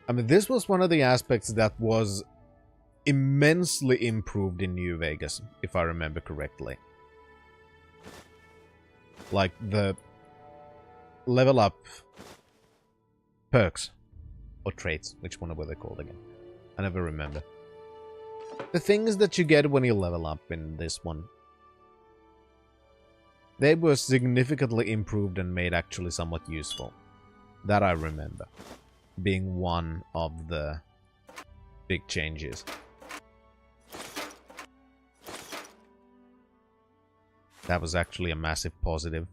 I mean, this was one of the aspects that was immensely improved in New Vegas, if I remember correctly. Like the level up perks or traits, which one were they called again? I never remember. The things that you get when you level up in this one, they were significantly improved and made actually somewhat useful. That I remember being one of the big changes. That was actually a massive positive.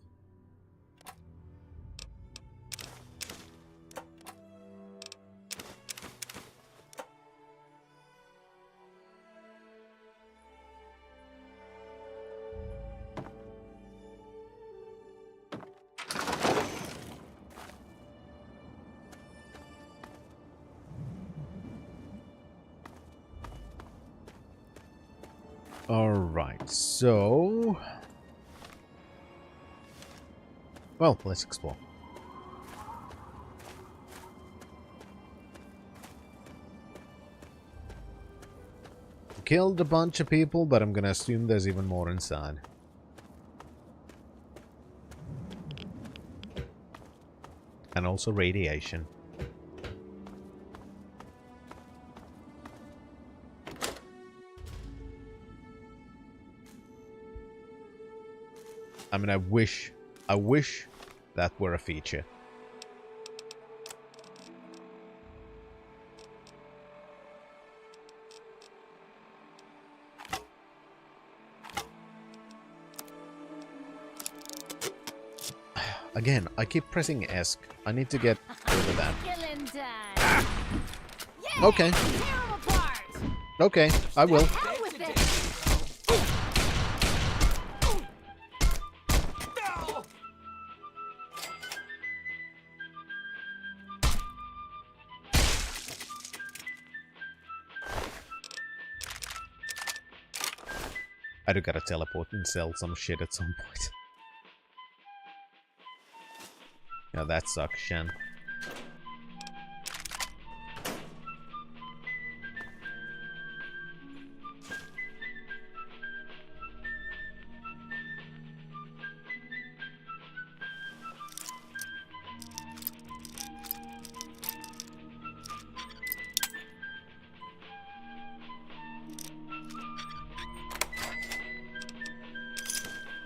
Alright, so... well, let's explore. Killed a bunch of people, but I'm gonna assume there's even more inside. And also radiation. I mean, I wish that were a feature. Again, I keep pressing ESC. I need to get over that. Okay. Okay, I will. I do gotta teleport and sell some shit at some point. Yeah, that sucks, Shen.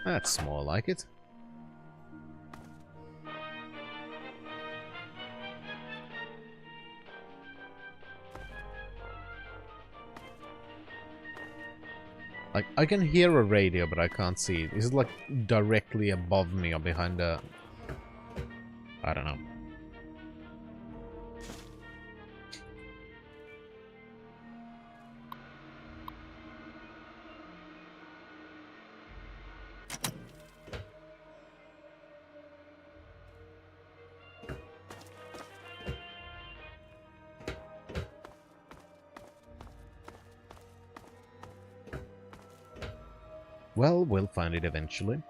That's more like it. Like, I can hear a radio, but I can't see it. Is it like directly above me or behind a... I don't know. Well, we'll find it eventually.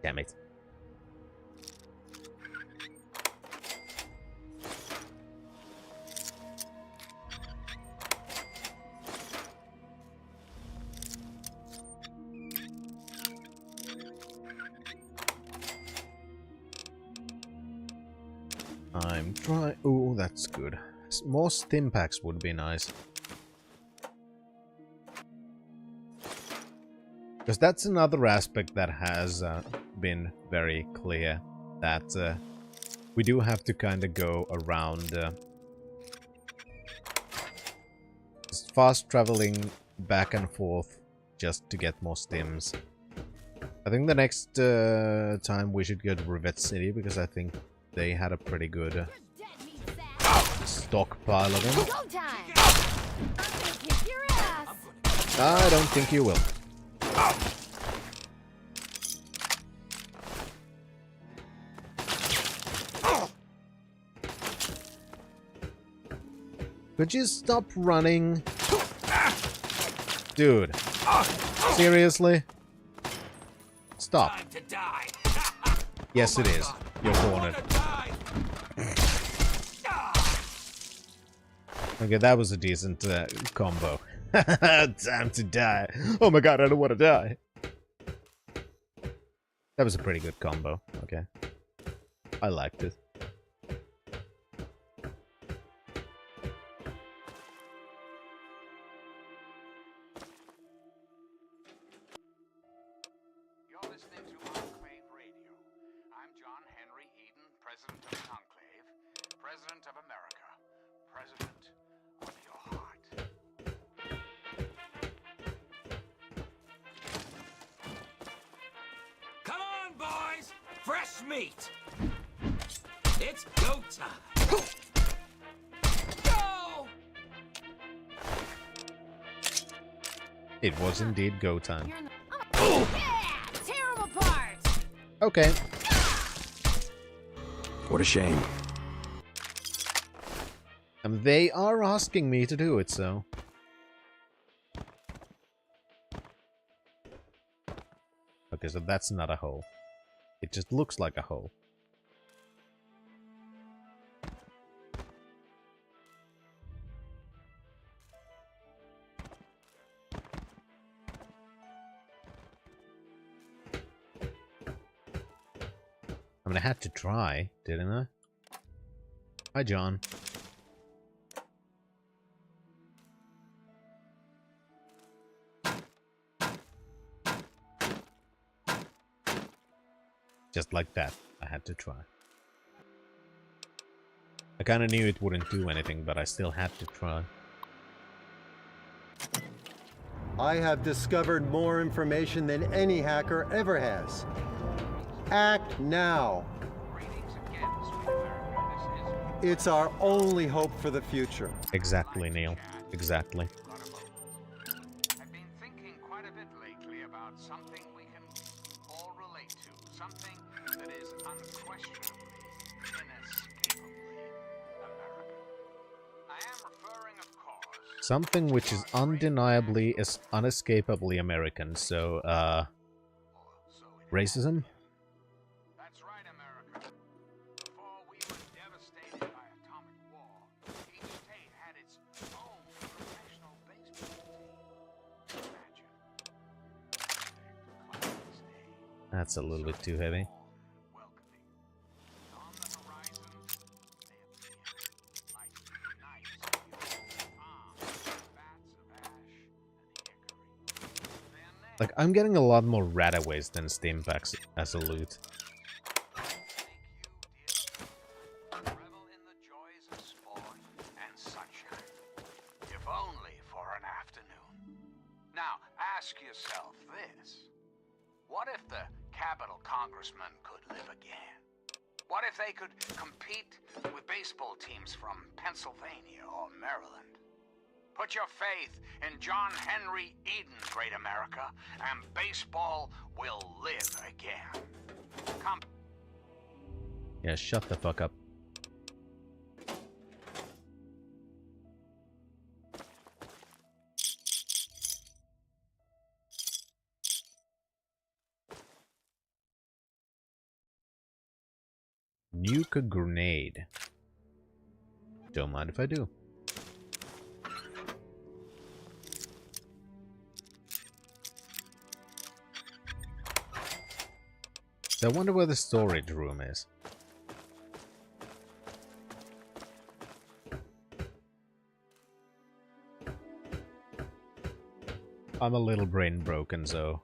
Damn it. I'm trying... oh, that's good. More stim packs would be nice. Because that's another aspect that has been very clear. That we do have to kind of go around... just fast traveling back and forth just to get more stims. I think the next time we should go to Rivet City, because I think they had a pretty good stockpile of them. I don't think you will. Could you stop running? Dude. Seriously? Stop. Yes, it is. You're cornered. Okay, that was a decent combo. Time to die. Oh my god, I don't want to die. That was a pretty good combo. Okay. I liked it. You're listening to Enclave Radio. I'm John Henry Eden, President of Enclave, President of America, President of your heart. Come on, boys! Fresh meat! It's go time! Go! It was indeed go time. Yeah! Tear 'em apart! Okay. What a shame. And they are asking me to do it, so... Okay, so that's not a hole. It just looks like a hole. I mean, I had to try, didn't I? Hi, John. Just like that, I had to try. I kinda knew it wouldn't do anything, but I still had to try. I have discovered more information than any hacker ever has. Act now. It's our only hope for the future. Exactly, Neil. Exactly. I've been thinking quite a bit lately about something we can all relate to. Something that is unquestionably, inescapably American. I am referring, of course... Something which is undeniably, is unescapably American, so, racism? That's right, America. Before we were devastated by atomic war, each state had its own professional baseball team. Imagine. That's a little bit too heavy. Like, I'm getting a lot more rataways than stim packs as a loot. If only for an afternoon. Now, ask yourself this. What if the Capitol Congressmen could live again? What if they could compete with baseball teams from Pennsylvania or Maryland? Put your faith in John Henry Eden, great America, and baseball will live again. Come. Yeah, shut the fuck up. Nuke a grenade. Don't mind if I do. So I wonder where the storage room is. I'm a little brain broken, so...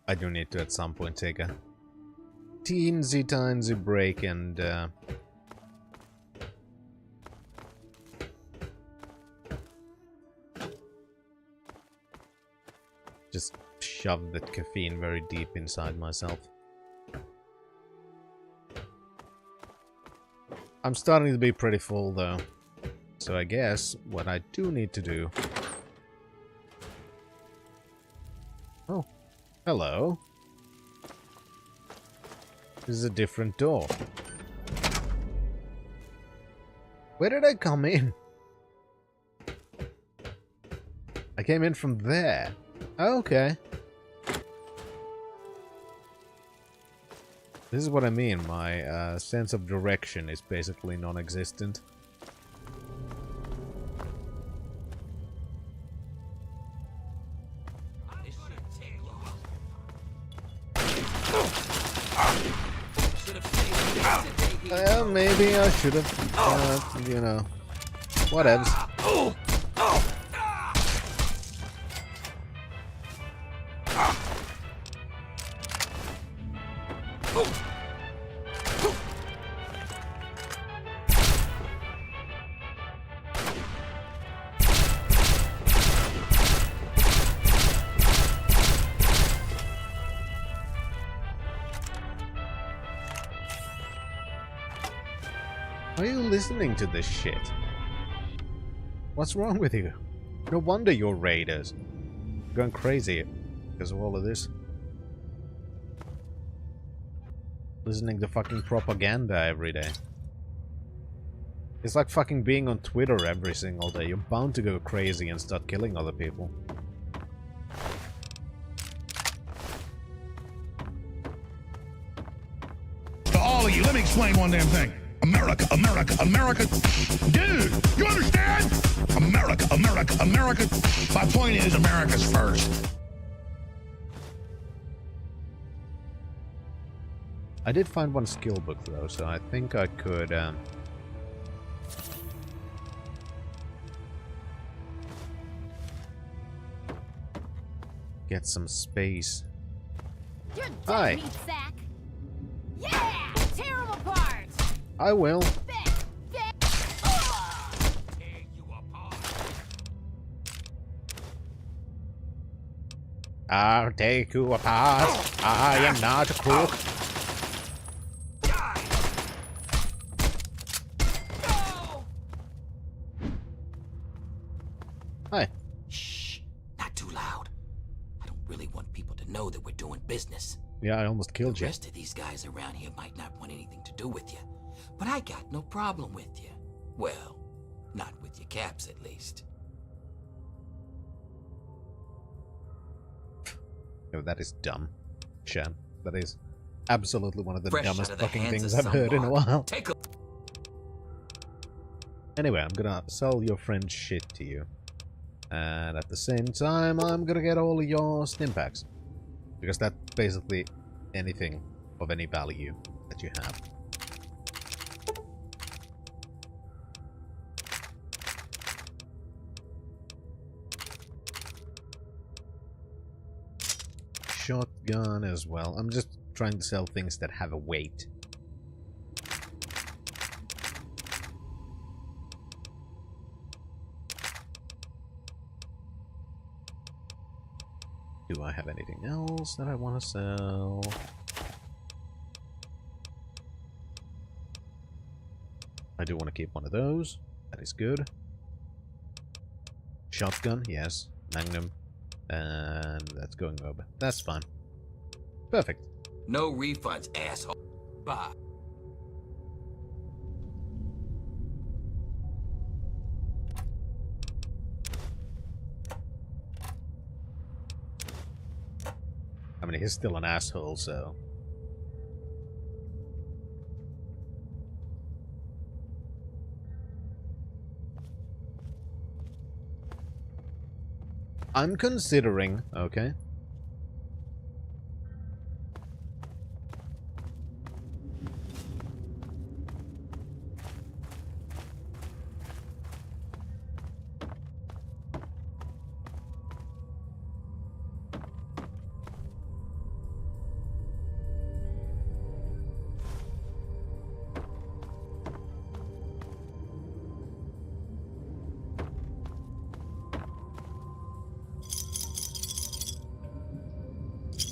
I do need to at some point take a teensy tiny break and just shove that caffeine very deep inside myself. I'm starting to be pretty full though, so I guess what I do need to do... Oh, hello. This is a different door. Where did I come in? I came in from there. Okay. This is what I mean. My sense of direction is basically non-existent. Well, maybe I should have, you know, whatevs. Are you listening to this shit? What's wrong with you? No wonder you're raiders. You're going crazy because of all of this. Listening to fucking propaganda every day. It's like fucking being on Twitter every single day. You're bound to go crazy and start killing other people. To all of you, let me explain one damn thing. America, America, America. Dude, you understand? America, America, America. My point is, America's first. I did find one skill book though, so I think I could get some space. You're dead, Hi. meat sack. Yeah! Tear 'em apart! I will. I'll take you apart. I am not a crook. Hi. Shh, not too loud. I don't really want people to know that we're doing business. Yeah, I almost killed The you. rest of these guys around here might not want anything to do with you, but I got no problem with you. Well, not with your caps at least. No, that is dumb, Shan. That is absolutely one of the Fresh dumbest out of the fucking hands things of I've heard in a someone. while. Take a Anyway, I'm gonna sell your friend's shit to you. And at the same time, I'm gonna get all of your stim packs. Because that's basically anything of any value that you have. Shotgun as well. I'm just trying to sell things that have a weight. Do I have anything else that I want to sell? I do want to keep one of those. That is good. Shotgun, yes. Magnum. And that's going over. That's fine. Perfect. no refunds, asshole. Bye. I mean, he's still an asshole, so... I'm considering, okay?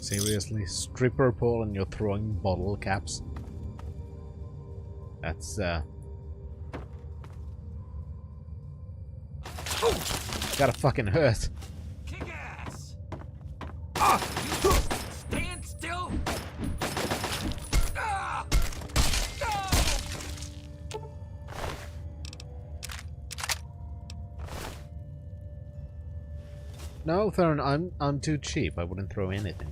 Seriously? Stripper pole and you're throwing bottle caps? That's, gotta fucking hurt. Kick ass! Stand still! No, Thurn, I'm too cheap. I wouldn't throw anything.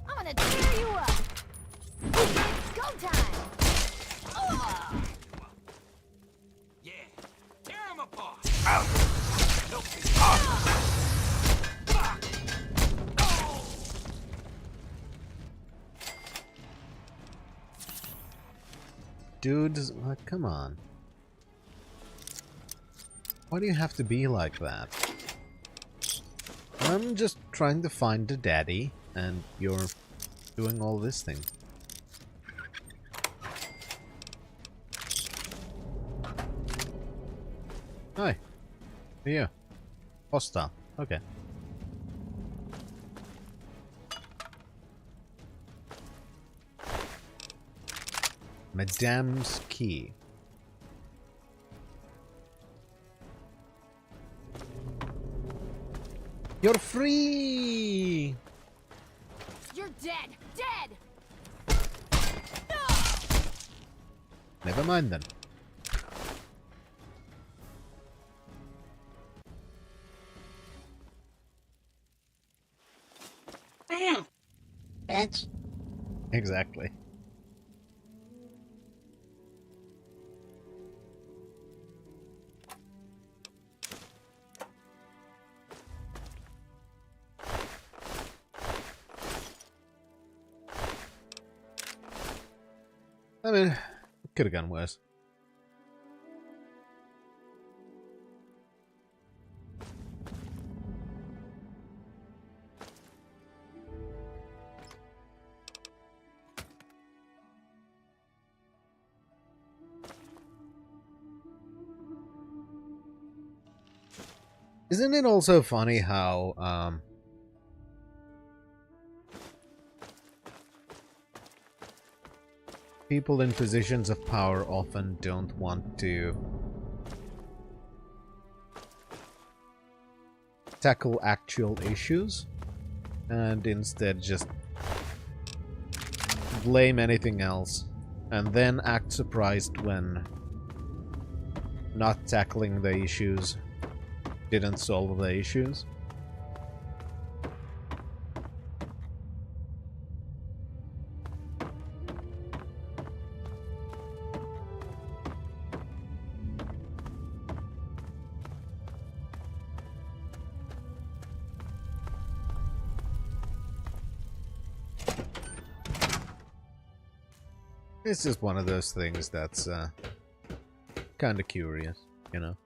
I'm gonna tear you up. It's go time. Yeah, tear him apart! Dudes, come on. Why do you have to be like that? I'm just trying to find a daddy, and you're doing all this thing. Hi. Who are you? Hostile. Okay. Madame's key. You're free! You're dead. Dead. Never mind then. Bam. Bitch. Exactly. I mean, it could have gone worse. Isn't it also funny how, people in positions of power often don't want to tackle actual issues and instead just blame anything else and then act surprised when not tackling the issues didn't solve the issues. It's just one of those things that's kind of curious, you know.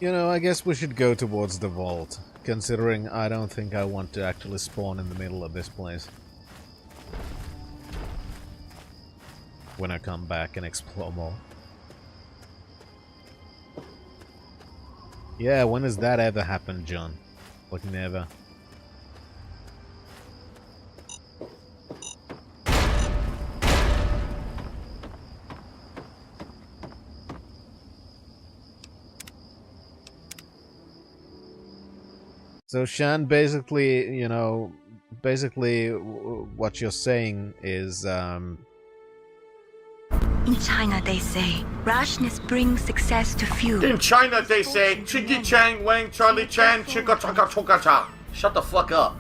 You know, I guess we should go towards the vault, considering I don't think I want to actually spawn in the middle of this place. When I come back and explore more. Yeah, when has that ever happened, John? Like, never. So Shan, basically, you know, what you're saying is, In China, they say, rashness brings success to few. In China, they say, Chiggy Chang Wang Charlie Chan Chika Chaka Choka Cha. Shut the fuck up.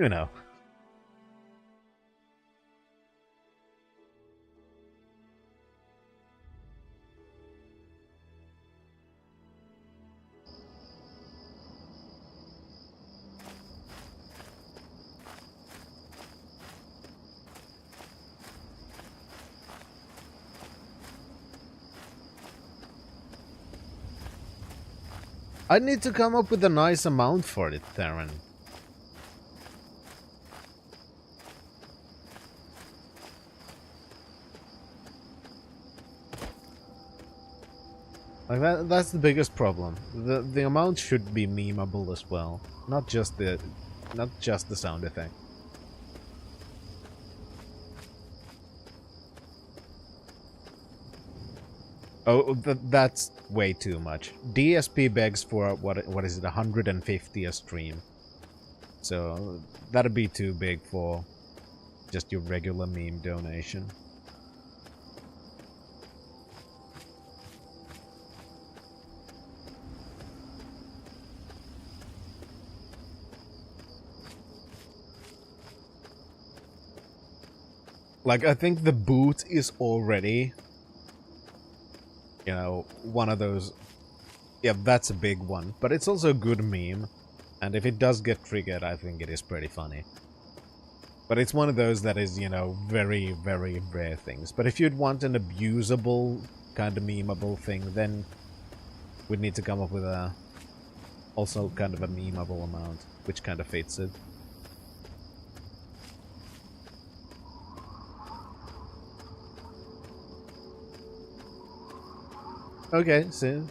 you know. I need to come up with a nice amount for it, Theron. Like that's the biggest problem. The amount should be memeable as well, not just the sound effect. Oh, that's way too much. DSP begs for what is it, 150 a stream. So that'd be too big for just your regular meme donation. Like, I think the boot is already, you know, one of those... Yeah, that's a big one. But it's also a good meme. And if it does get triggered, I think it is pretty funny. But it's one of those that is, you know, very, very rare things. But if you'd want an abusable, kind of memeable thing, then we'd need to come up with a... also kind of a memeable amount, which kind of fits it. Okay, so...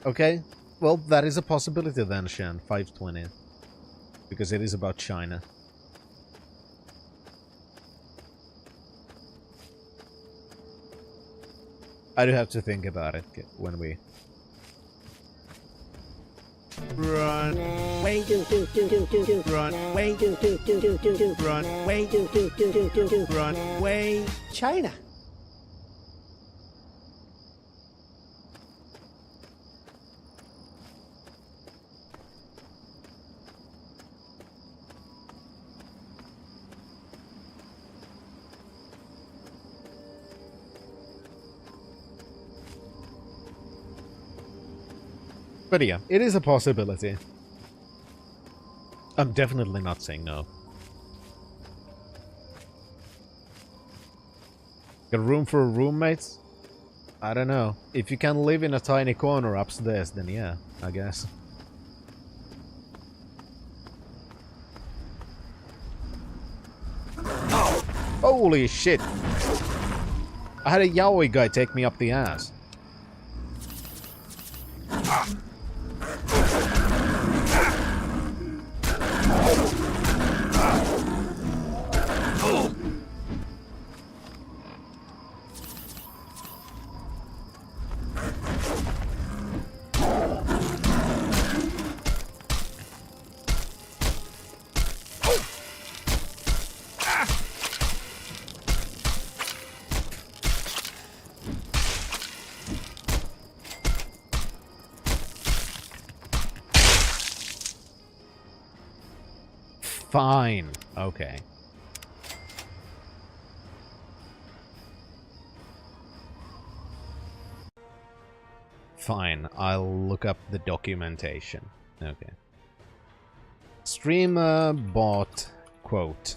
Okay, well, that is a possibility then, Shan. 520. Because it is about China. I do have to think about it when we... Run away, run away, run away, run away, China. But yeah, it is a possibility. I'm definitely not saying no. Got room for roommates? I don't know. If you can live in a tiny corner upstairs, then yeah, I guess. Holy shit! I had a yaoi guy take me up the ass. Fine. Okay. Fine. I'll look up the documentation. Okay. Streamer bot quote.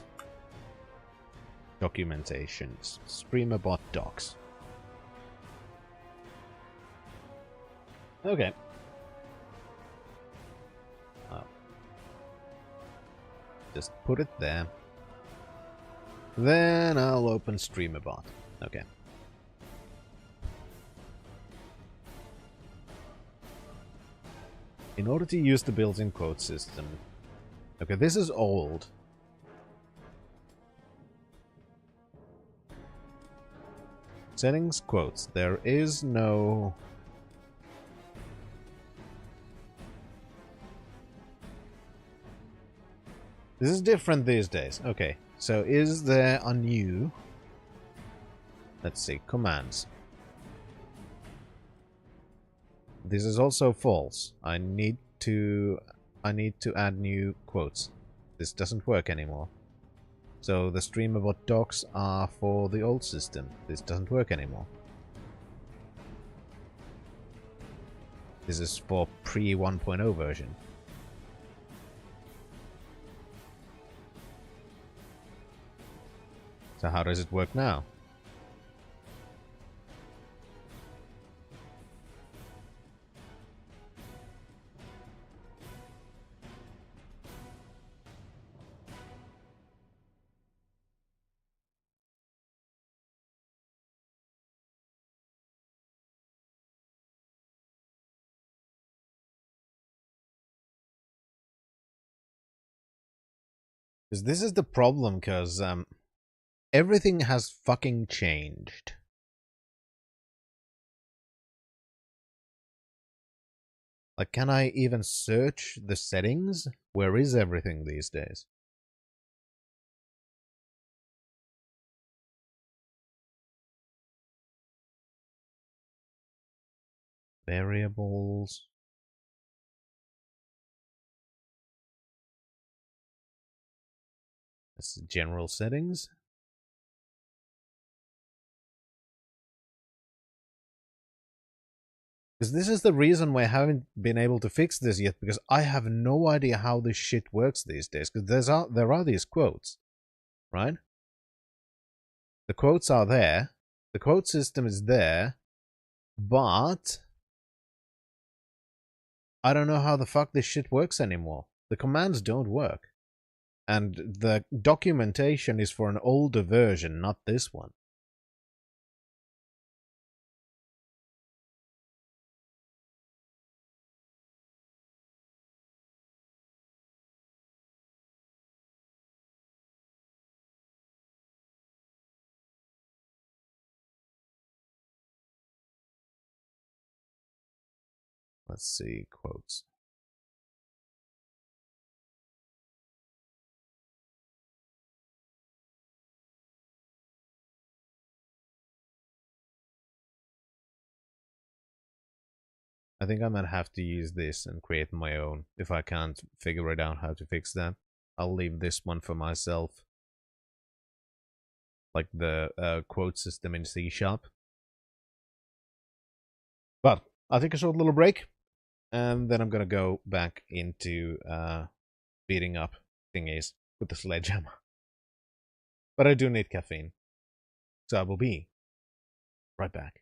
Documentations. Streamer bot docs. Okay. Just put it there. Then I'll open StreamerBot. Okay. In order to use the built-in quote system... Okay, this is old. Settings, quotes. There is no... This is different these days. Okay, so is there a new... Let's see, commands. This is also false. I need to add new quotes. This doesn't work anymore. So the StreamerBot docs are for the old system. This doesn't work anymore. This is for pre-1.0 version. So how does it work now? Because this is the problem, because everything has fucking changed. Like, can I even search the settings? Where is everything these days? Variables. This is general settings. Because this is the reason why I haven't been able to fix this yet, because I have no idea how this shit works these days. Because there are these quotes, right? The quotes are there. The quote system is there, but I don't know how the fuck this shit works anymore. The commands don't work. And the documentation is for an older version, not this one. Let's see, quotes. I think I might have to use this and create my own if I can't figure it out how to fix that. I'll leave this one for myself. Like the quote system in C#. But I'll take a short little break, and then I'm gonna go back into beating up thingies with the sledgehammer. But I do need caffeine, so I will be right back.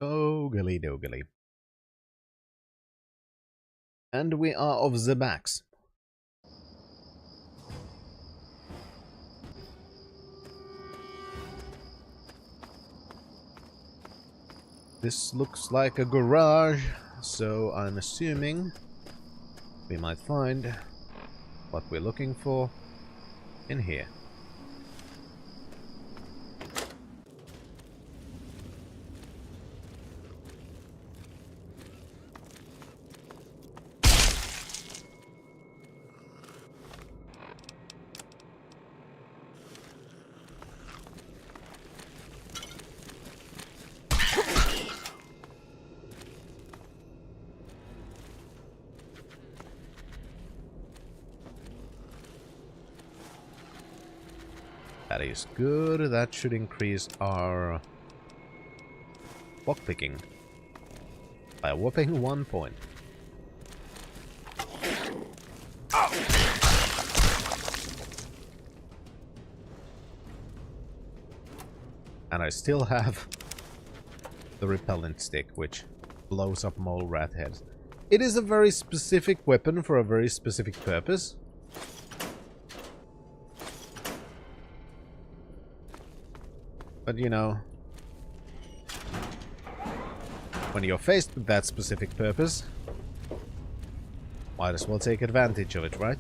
Ogly dogly. And we are off the backs. This looks like a garage, so I'm assuming we might find what we're looking for in here. That is good. That should increase our lockpicking by a whopping 1 point. And I still have the repellent stick, which blows up mole rat heads. It is a very specific weapon for a very specific purpose. But you know, when you're faced with that specific purpose, might as well take advantage of it, right?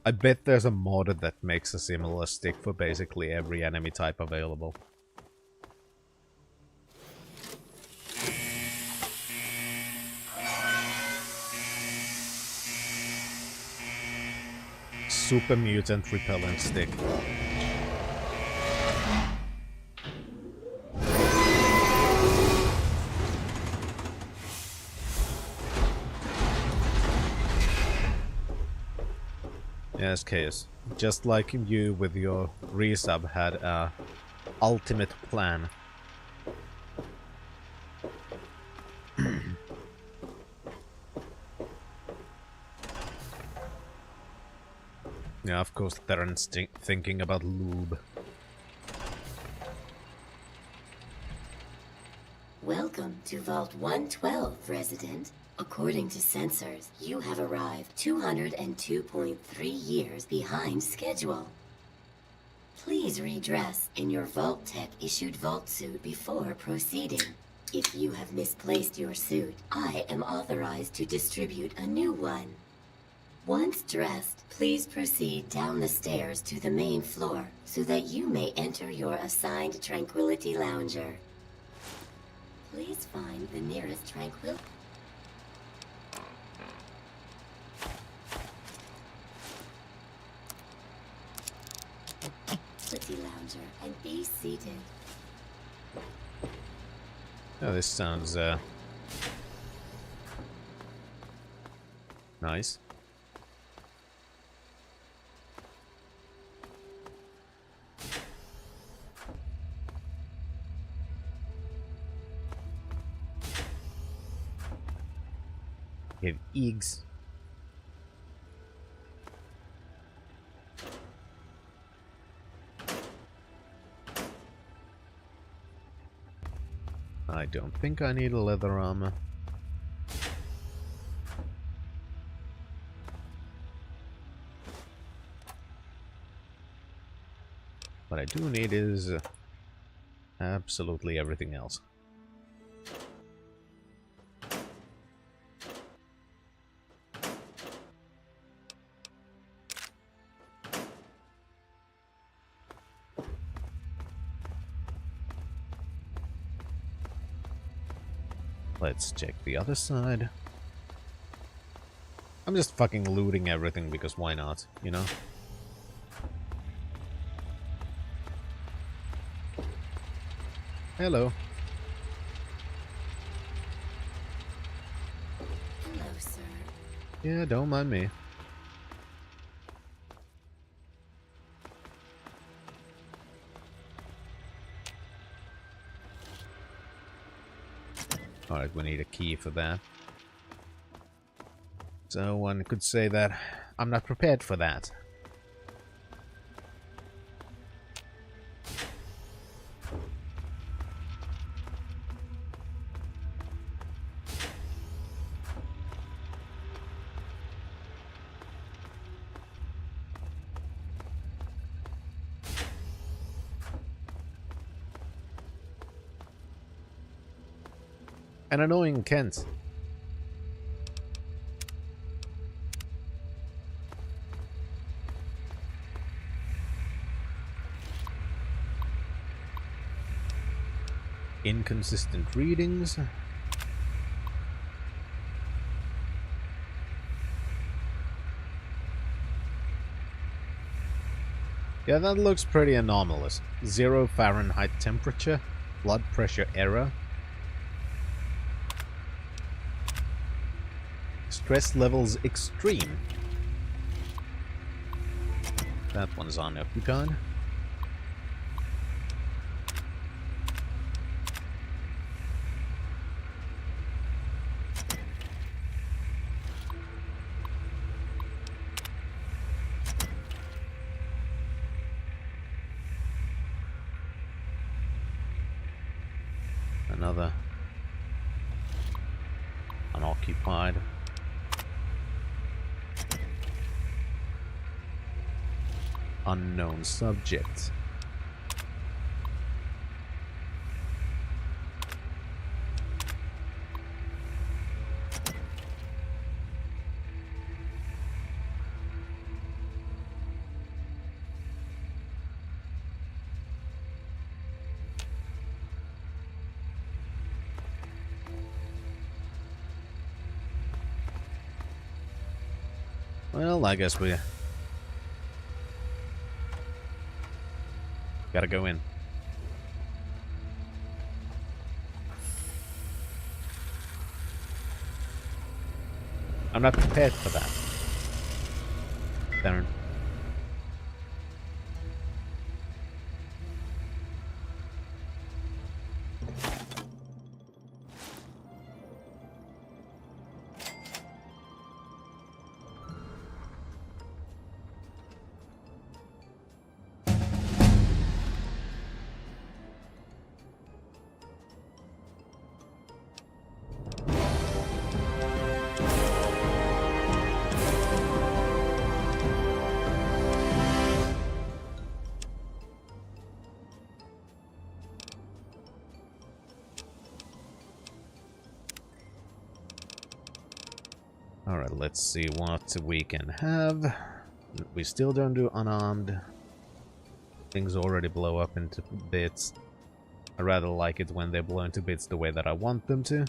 I bet there's a mod that makes a similar stick for basically every enemy type available. Super mutant repellent stick. Yes, Chaos. Just like you with your resub had a ultimate plan. Yeah, of course, Theron's thinking about lube. Welcome to Vault 112, resident. According to sensors, you have arrived 202.3 years behind schedule. Please redress in your Vault Tech issued Vault suit before proceeding. If you have misplaced your suit, I am authorized to distribute a new one. Once dressed, please proceed down the stairs to the main floor so that you may enter your assigned Tranquility Lounger. Please find the nearest Tranquility Lounger and be seated. Oh, this sounds nice. We have eggs. I don't think I need a leather armor. What I do need is absolutely everything else. Let's check the other side. I'm just fucking looting everything because why not, you know? Hello. Hello, sir. Yeah, don't mind me. Alright, we need a key for that. So one could say that I'm not prepared for that. An annoying Kent. Inconsistent readings. Yeah, that looks pretty anomalous. 0 Fahrenheit temperature, blood pressure error. Stress levels extreme. That one's unoccupied. Another unoccupied. Unknown subject. Well, I guess we gotta go in. I'm not prepared for that. Darn. Alright, let's see what we can have. We still don't do unarmed. Things already blow up into bits. I rather like it when they blow into bits the way that I want them to.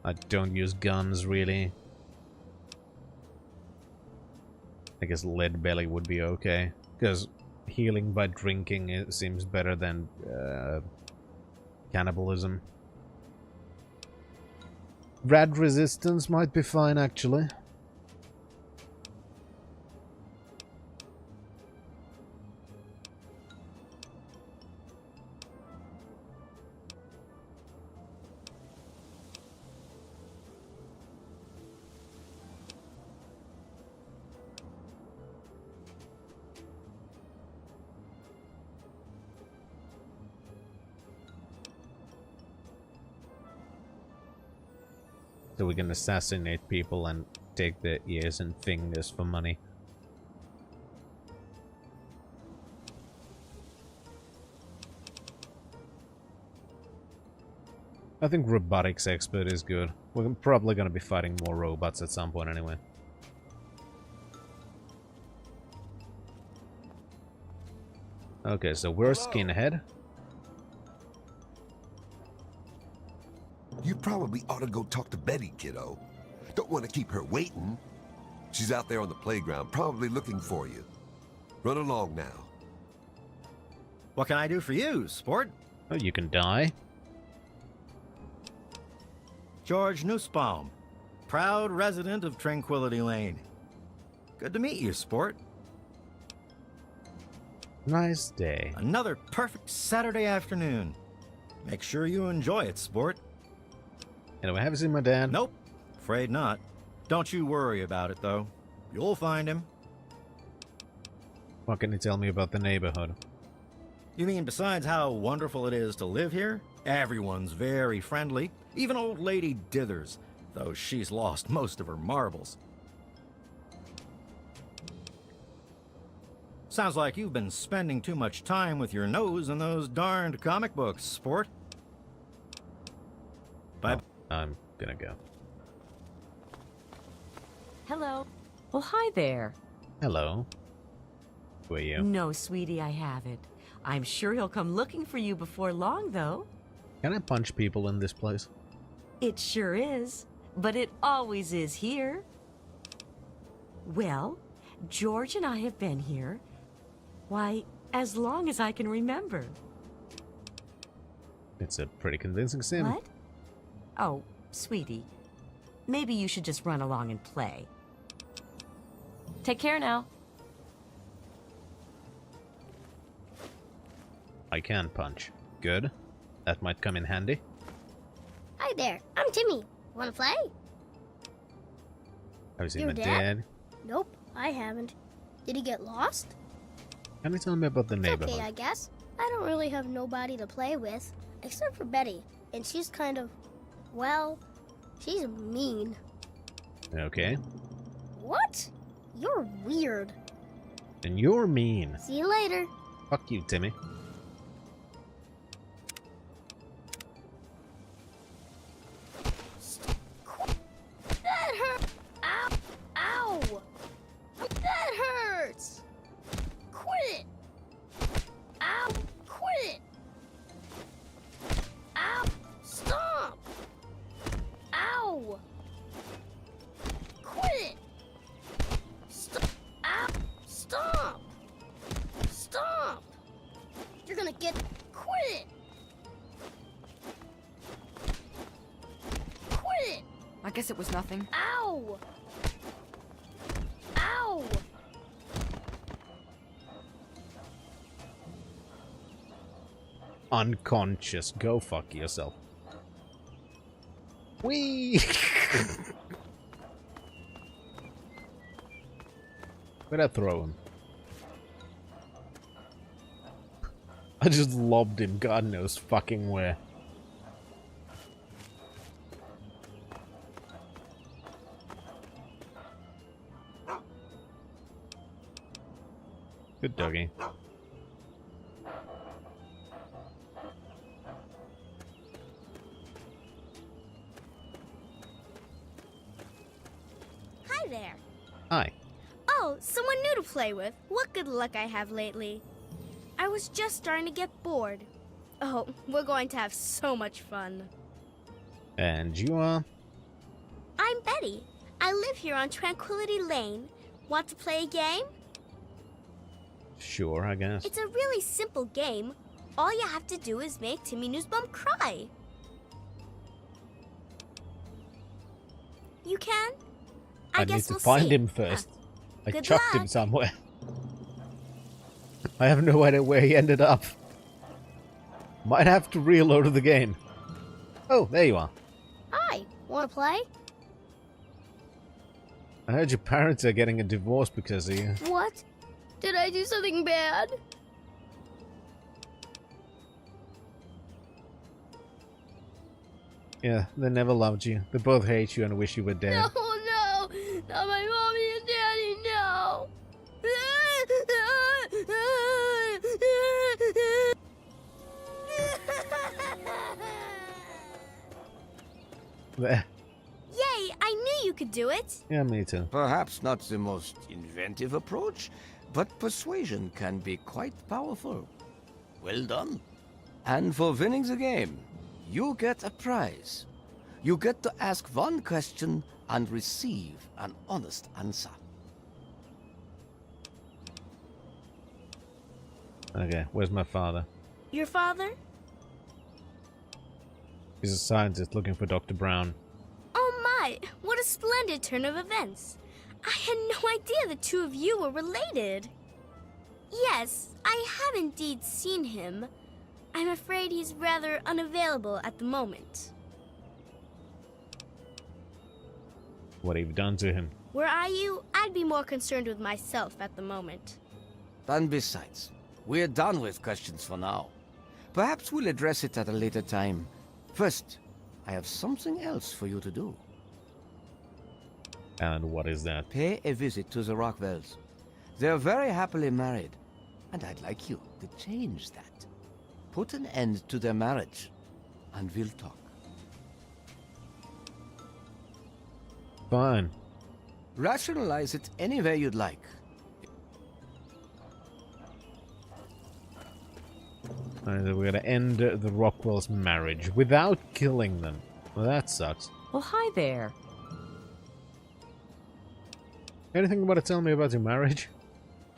I don't use guns, really. I guess lead belly would be okay. Because healing by drinking, it seems better than cannibalism. Rad resistance might be fine, actually. So we can assassinate people and take their ears and fingers for money. I think robotics expert is good. We're probably gonna be fighting more robots at some point anyway. Okay, so we're skinhead. You probably ought to go talk to Betty, kiddo. Don't want to keep her waiting. She's out there on the playground, probably looking for you. Run along now. What can I do for you, sport? Oh, you can die. George Nussbaum, proud resident of Tranquility Lane. Good to meet you, sport. Nice day. Another perfect Saturday afternoon. Make sure you enjoy it, sport. Anyway, have you seen my dad? Nope. Afraid not. Don't you worry about it, though. You'll find him. What can you tell me about the neighborhood? You mean besides how wonderful it is to live here? Everyone's very friendly. Even old lady Dithers, though she's lost most of her marbles. Sounds like you've been spending too much time with your nose in those darned comic books, sport. Bye. Oh, I'm gonna go. Hello. Well, hi there. Hello. Who are you? No, sweetie, I haven't. I'm sure he'll come looking for you before long, though. Can I punch people in this place? It sure is. But it always is here. Well, George and I have been here, why, as long as I can remember. It's a pretty convincing sim. What? Oh, sweetie. Maybe you should just run along and play. Take care now. I can punch. Good. That might come in handy. Hi there, I'm Timmy. Wanna play? Have you seen Your my dad? dad? Nope, I haven't. Did he get lost? Can you tell me about the It's neighborhood? okay, I guess. I don't really have nobody to play with, except for Betty. And she's kind of, well, she's mean. Okay. What? You're weird. And you're mean. See you later. Fuck you, Timmy. That hurt. Ow. Ow. That hurts. Quit it. Ow. Quit it. Ow. Stop. Ow. Quit it. Stop. Ow. Stop. Stop. You're gonna get. Quit it. Quit it. I guess it was nothing. Ow. Ow. Unconscious. Go fuck yourself. Whee! Where'd I throw him? I just lobbed him, God knows fucking where. Good doggy. Hi there. Hi. Oh, someone new to play with. What good luck I have lately. I was just starting to get bored. Oh, we're going to have so much fun. And you are? I'm Betty. I live here on Tranquility Lane. Want to play a game? Sure, I guess. It's a really simple game. All you have to do is make Timmy Newsbum cry. You can? I need guess to we'll find see. him first. I Good chucked him luck. somewhere. I have no idea where he ended up. Might have to reload the game. Oh, there you are. Hi, want to play? I heard your parents are getting a divorce because of you. What? Did I do something bad? Yeah, they never loved you. They both hate you and wish you were dead. No, no! Not my mommy and daddy, no! There. Yay! I knew you could do it! Yeah, me too. Perhaps not the most inventive approach, but persuasion can be quite powerful. Well done. And for winning the game, you get a prize. You get to ask one question and receive an honest answer. Okay, where's my father? Your father? He's a scientist looking for Dr. Brown. Oh my! What a splendid turn of events! I had no idea the two of you were related. Yes, I have indeed seen him. I'm afraid he's rather unavailable at the moment. What have you done to him? Were I you, I'd be more concerned with myself at the moment. And besides, we're done with questions for now. Perhaps we'll address it at a later time. First, I have something else for you to do. And what is that? Pay a visit to the Rockwells. They're very happily married, and I'd like you to change that. Put an end to their marriage, and we'll talk. Fine. Rationalize it any way you'd like. We're gonna end the Rockwell's marriage without killing them. Well, that sucks. Well, hi there. Anything you want to tell me about your marriage?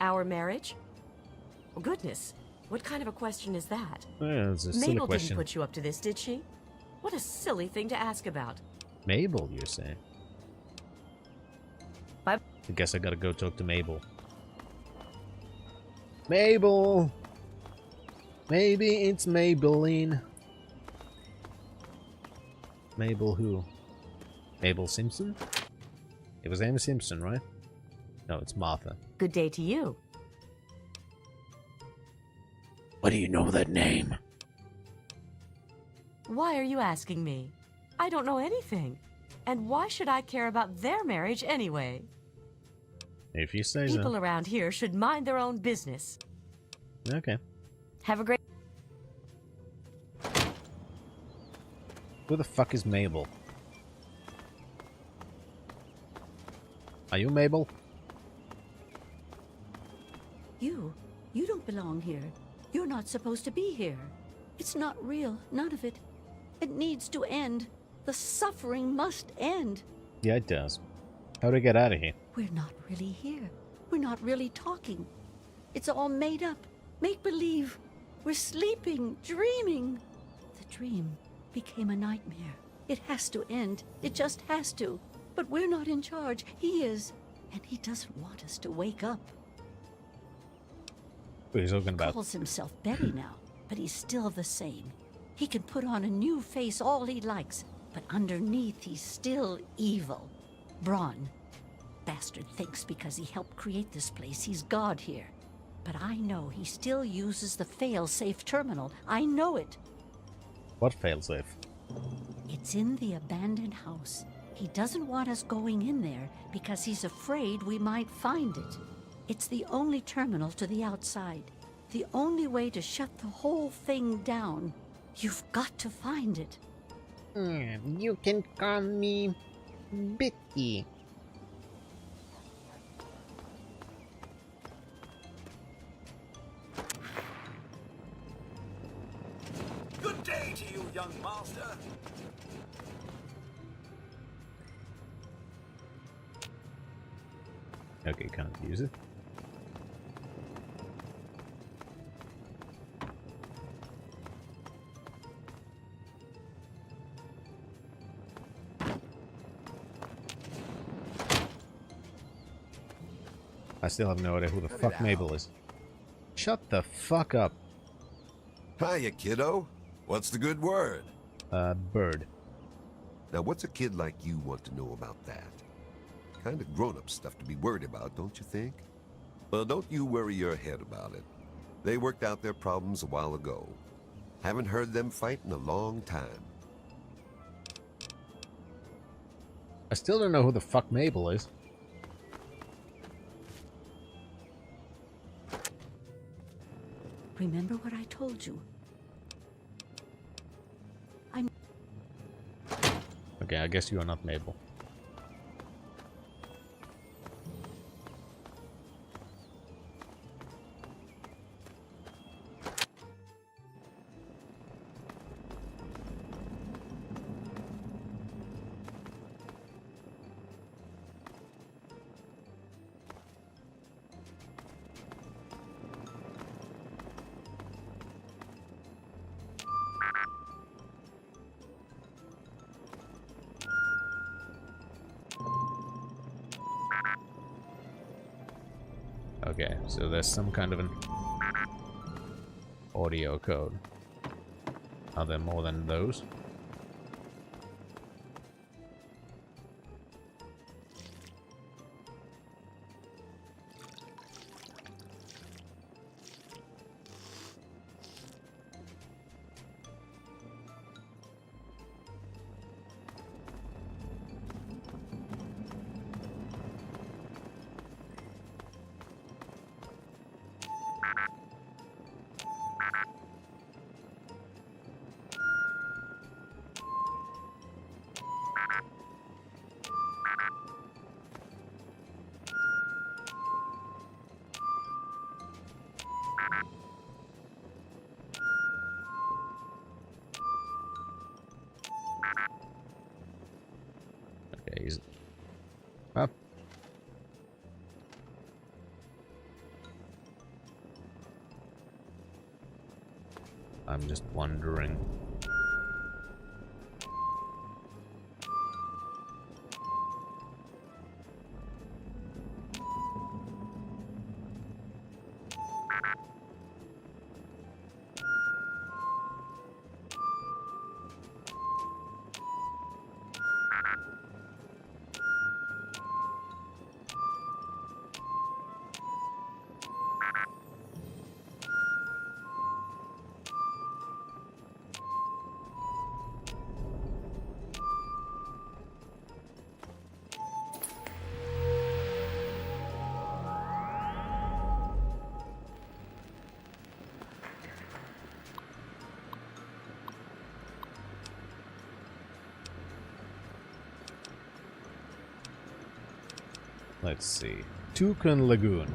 Our marriage? Oh, goodness. What kind of a question is that? Yeah, it's a silly Mabel question. didn't put you up to this, did she? What a silly thing to ask about. Mabel, you say? Bye. I guess I gotta go talk to Mabel. Mabel! Maybe it's Maybelline. Mabel who? Mabel Simpson? It was Amy Simpson, right? No, it's Martha. Good day to you. Why do you know that name? Why are you asking me? I don't know anything. And why should I care about their marriage anyway? If you say People so. around here should mind their own business. Okay. Have a great... Who the fuck is Mabel? Are you Mabel? You don't belong here. You're not supposed to be here. It's not real, none of it. It needs to end. The suffering must end. Yeah, it does. How do I get out of here? We're not really here. We're not really talking. It's all made up. Make-believe. We're sleeping, dreaming. The dream became a nightmare. It has to end. It just has to. But we're not in charge. He is. And he doesn't want us to wake up. What are you talking He about? calls himself Betty now, but he's still the same. He can put on a new face all he likes, but underneath he's still evil. Braun. Bastard thinks because he helped create this place, he's God here. But I know he still uses the fail-safe terminal. I know it. What failsafe? It's in the abandoned house. He doesn't want us going in there because he's afraid we might find it. It's the only terminal to the outside. The only way to shut the whole thing down. You've got to find it. You can call me Betty. Good day to you, young master. Okay, can't use it. I still have no idea who the fuck Mabel is. Shut the fuck up. Hiya, kiddo. What's the good word? Bird. Now, what's a kid like you want to know about that? Kind of grown-up stuff to be worried about, don't you think? Well, don't you worry your head about it. They worked out their problems a while ago. Haven't heard them fight in a long time. I still don't know who the fuck Mabel is. Remember what I told you. Okay, I guess you are not Mabel. Okay, so there's some kind of an audio code. Are there more than those? Okay, he's up. I'm just wondering. Let's see. Toucan Lagoon.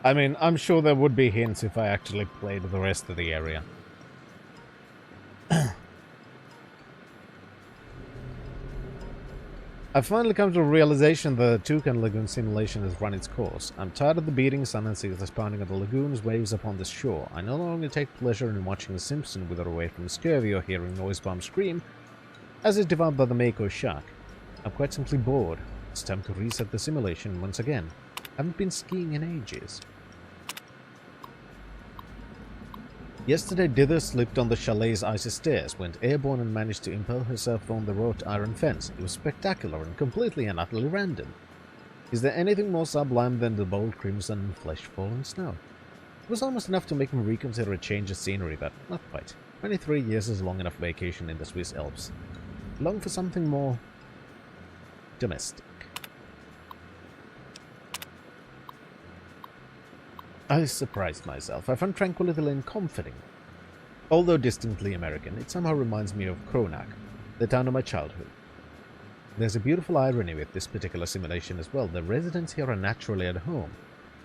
I mean, I'm sure there would be hints if I actually played the rest of the area. I've finally come to a realization that the Toucan Lagoon simulation has run its course. I'm tired of the beating sun and ceaseless pounding of the lagoon's waves upon the shore. I no longer take pleasure in watching The Simpsons wither away from scurvy or hearing noise bomb scream, as is devoured by the Mako shark. I'm quite simply bored. It's time to reset the simulation once again. I haven't been skiing in ages. Yesterday, Dither slipped on the chalet's icy stairs, went airborne and managed to impale herself on the wrought iron fence. It was spectacular and completely and utterly random. Is there anything more sublime than the bold crimson and flesh-fallen snow? It was almost enough to make me reconsider a change of scenery, but not quite. 23 years is long enough vacation in the Swiss Alps. Long for something more domestic. I surprised myself. I found tranquility and comforting. Although distinctly American, it somehow reminds me of Kronach, the town of my childhood. There's a beautiful irony with this particular simulation as well. The residents here are naturally at home,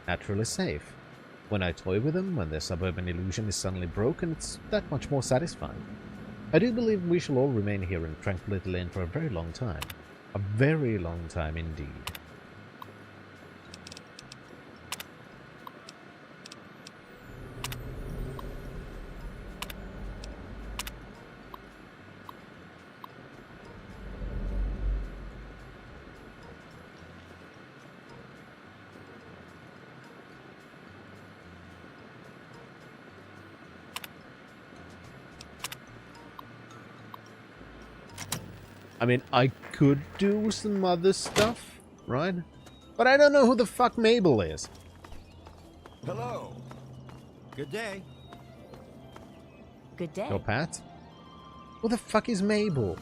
naturally safe. When I toy with them, when their suburban illusion is suddenly broken, it's that much more satisfying. I do believe we shall all remain here in Tranquility Lane for a very long time. A very long time indeed. I mean, I could do some other stuff, right? But I don't know who the fuck Mabel is. Hello. Good day. Good day. Yo, Pat? Who the fuck is Mabel?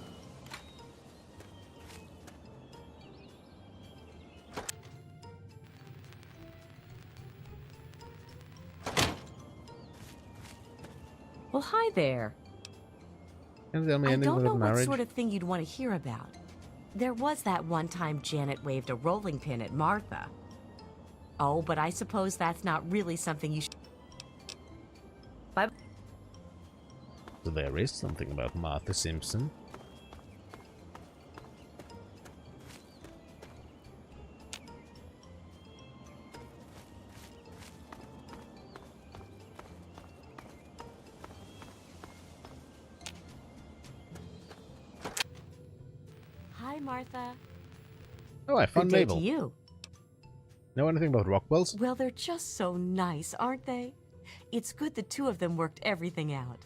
Well, hi there. Can you tell me I anything don't know about what marriage? sort of thing you'd want to hear about. There was that one time Janet waved a rolling pin at Martha. Oh, but I suppose that's not really something you should... Bye. So there is something about Martha Simpson. Hi, Martha. Oh, I found Good day Mabel. to you. Know anything about Rockwells? Well, they're just so nice, aren't they? It's good the two of them worked everything out.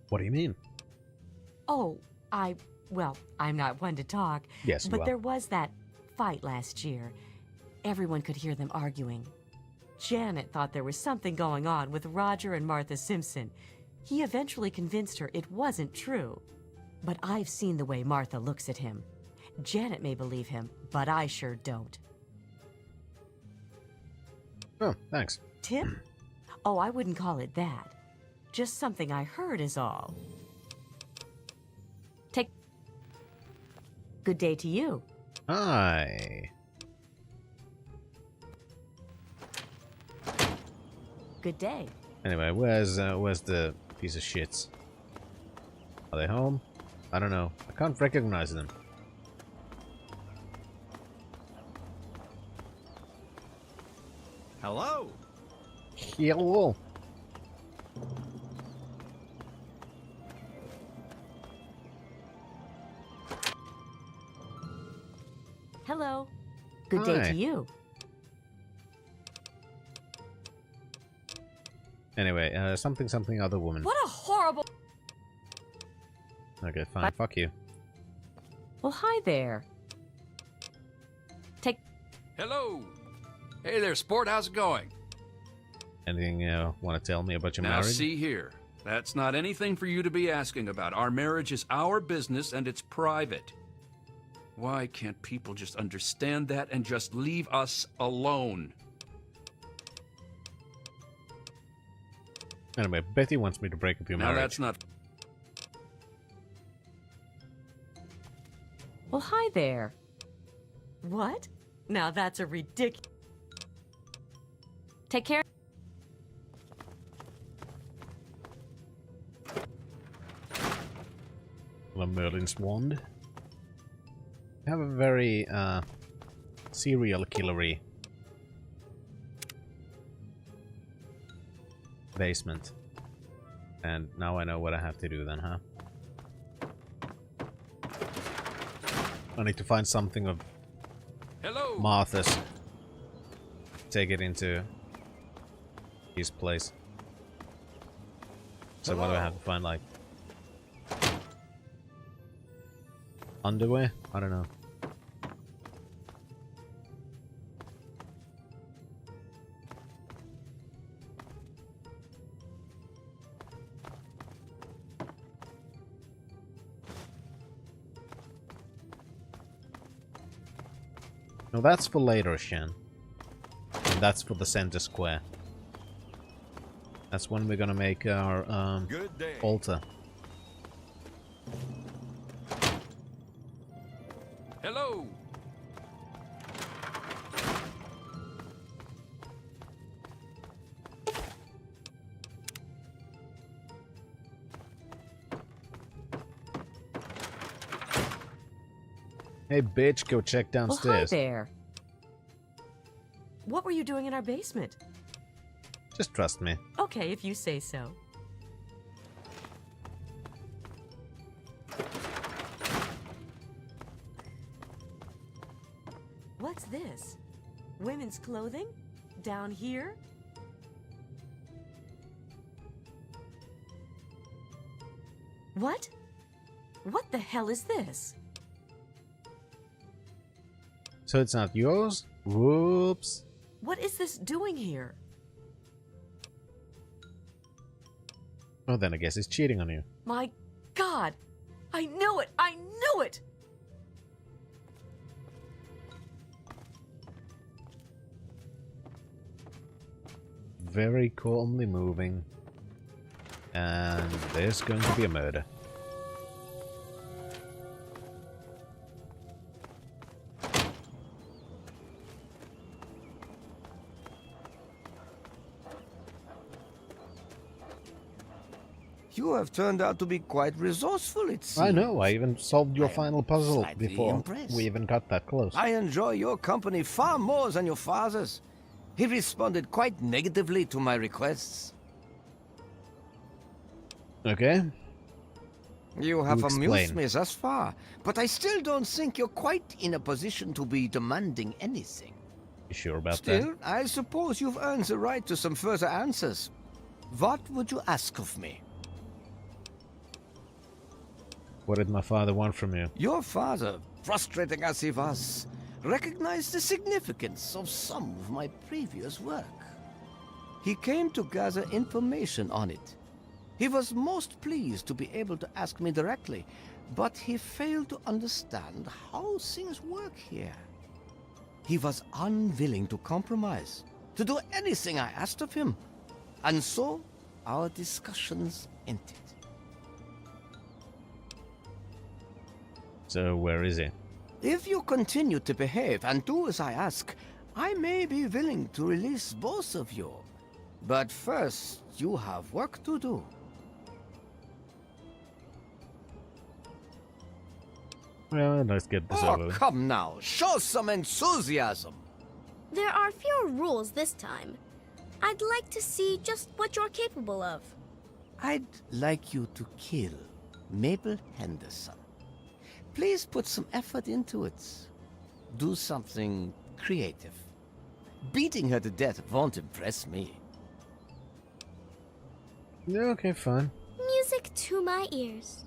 What do you mean? Oh, well, I'm not one to talk. Yes, you but are. there was that fight last year. Everyone could hear them arguing. Janet thought there was something going on with Roger and Martha Simpson. He eventually convinced her it wasn't true. But I've seen the way Martha looks at him. Janet may believe him, but I sure don't. Oh, thanks. Tip? Oh, I wouldn't call it that. Just something I heard is all. Take... Good day to you. Hi. Good day. Anyway, where's the piece of shits? Are they home? I don't know. I can't recognize them. Hello. Hello. Hello. Good day Hi. to you. Anyway, something other woman. What a horrible... Okay, fine. Fuck you. Well, hi there. Take... Hello. Hey there, sport. How's it going? Anything you want to tell me about your Now, marriage? see here. That's not anything for you to be asking about. Our marriage is our business and it's private. Why can't people just understand that and just leave us alone? Anyway, Betty wants me to break up your Now, marriage. that's not... Well, hi there. What? Now that's a ridiculous... Take care. The Merlin's wand. I have a very serial killery basement. And now I know what I have to do then, huh? I need to find something of Hello. Martha's. Take it into his place. So what do I have to find, like underwear? I don't know. No, that's for later, Shen. And that's for the center square. That's when we're gonna make our Good day. altar. Hello. Hey, bitch, go check Well, hi downstairs. there. What were you doing in our basement? Just trust me. Okay, if you say so. What's this? Women's clothing? Down here? What? What the hell is this? So it's not yours? Whoops. What is this doing here? Oh, then I guess he's cheating on you. My God! I knew it! I knew it! Very calmly moving. And there's going to be a murder. You have turned out to be quite resourceful, it seems. I know, I even solved your final puzzle slightly before impressed. we even got that close. I enjoy your company far more than your father's. He responded quite negatively to my requests. Okay. You have You amused explain. me thus far, but I still don't think you're quite in a position to be demanding anything. You sure about Still, I suppose you've earned the right to some further answers. What would you ask of me? What did my father want from you? Your father, frustrating as he was, recognized the significance of some of my previous work. He came to gather information on it. He was most pleased to be able to ask me directly, but he failed to understand how things work here. He was unwilling to compromise, to do anything I asked of him. And so, our discussions ended. So, where is he? If you continue to behave and do as I ask, I may be willing to release both of you. But first, you have work to do. Well, let's get this over Oh, with. come now. Show some enthusiasm. There are fewer rules this time. I'd like to see just what you're capable of. I'd like you to kill Mabel Henderson. Please put some effort into it. Do something creative. Beating her to death won't impress me. Yeah, okay, fine. Music to my ears.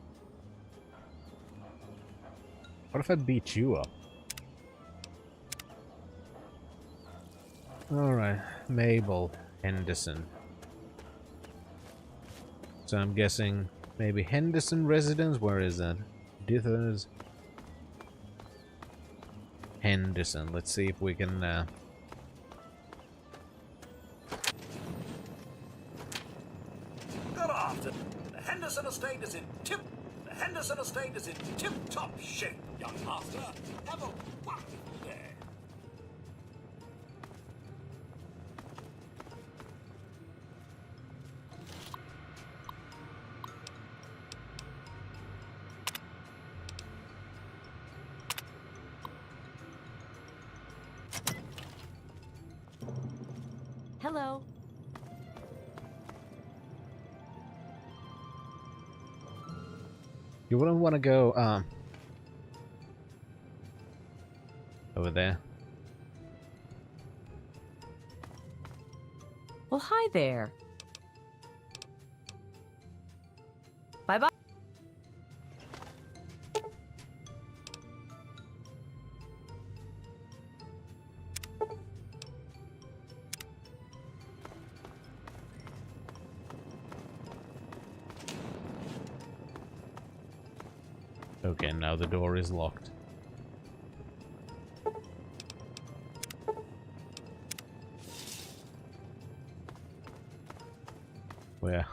What if I beat you up? Alright, Mabel Henderson. So I'm guessing maybe Henderson residence? Where is that? Dithers. Henderson. Let's see if we can Good afternoon. The Henderson estate is in tip-top shape, young master. Have a wonderful day. Hello. You wouldn't want to go over there. Well, hi there. Bye-bye. Okay, now the door is locked. Where?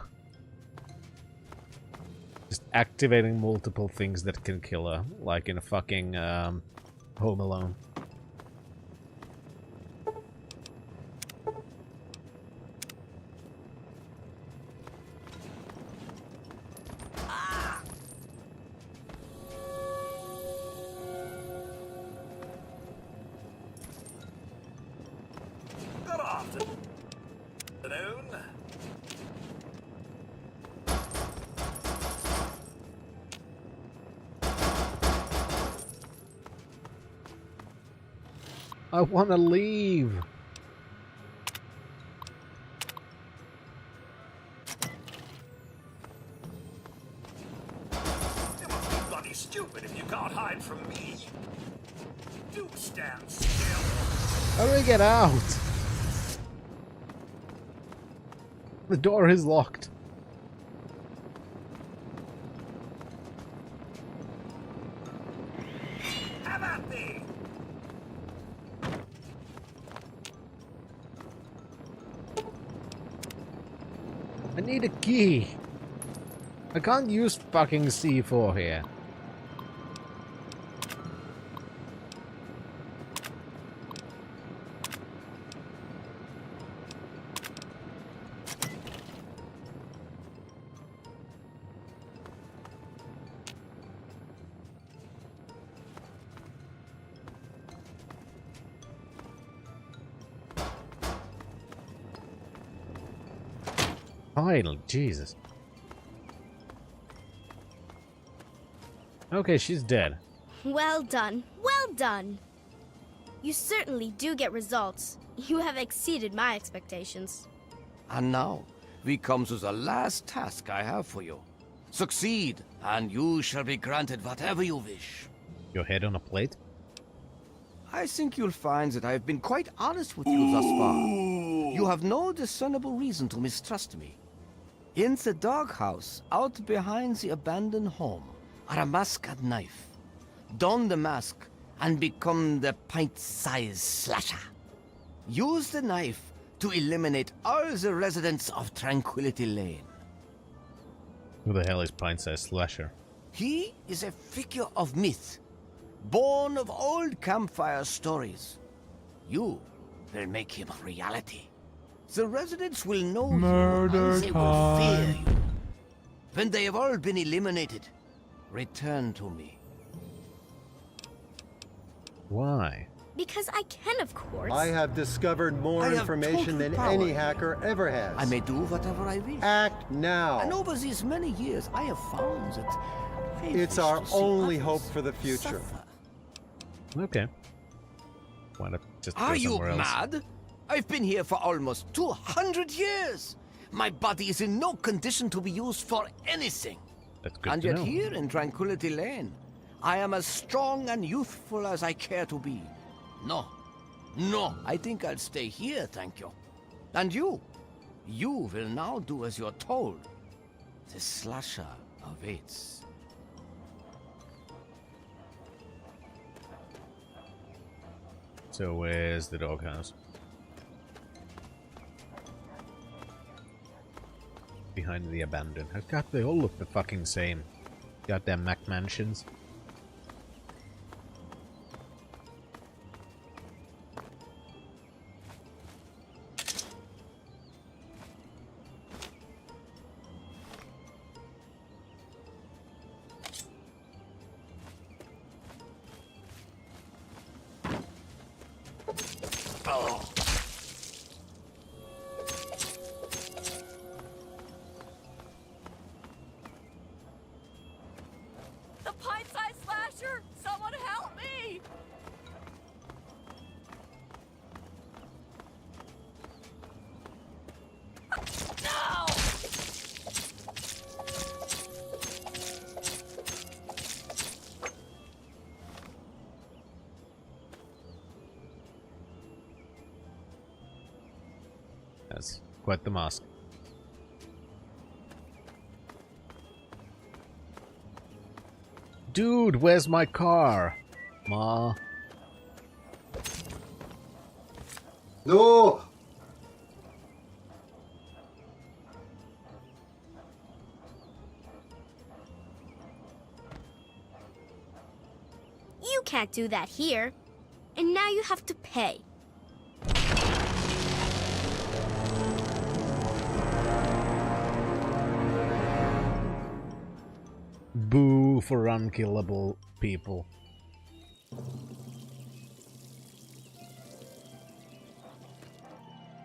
Just activating multiple things that can kill her, like in a fucking Home Alone. Good afternoon. I want to leave. You must be bloody stupid if you can't hide from me. Do stand still. How do I get out? The door is locked. Have at thee. I need a key. I can't use fucking C4 here. Finally, Jesus. Okay, she's dead. Well done. Well done. You certainly do get results. You have exceeded my expectations. And now, we come to the last task I have for you. Succeed, and you shall be granted whatever you wish. Your head on a plate? I think you'll find that I have been quite honest with you thus far. You have no discernible reason to mistrust me. In the doghouse, out behind the abandoned home, are a mask and knife. Don the mask and become the pint-sized slasher. Use the knife to eliminate all the residents of Tranquility Lane. Who the hell is Pint-Sized Slasher? He is a figure of myth, born of old campfire stories. You will make him a reality. The residents will know you and they will fear you. When they have all been eliminated, return to me. Why? Because I can, of course. I have discovered more information than any hacker ever has. I may do whatever I wish. Act now. And over these many years, I have found that it's our only hope for the future. Okay. Why not just go Are you somewhere else? mad? I've been here for almost 200 years. My body is in no condition to be used for anything. That's good And to yet know. here in Tranquility Lane, I am as strong and youthful as I care to be. No, I think I'll stay here, thank you. And you will now do as you're told. The slasher awaits. So where's the doghouse? Behind the abandoned. God, they all look the fucking same. Goddamn Mac mansions. The pint-sized slasher! Someone help me! No! That's quite the mask. Dude, where's my car? Ma. No! You can't do that here. And now you have to pay. Boo for unkillable people.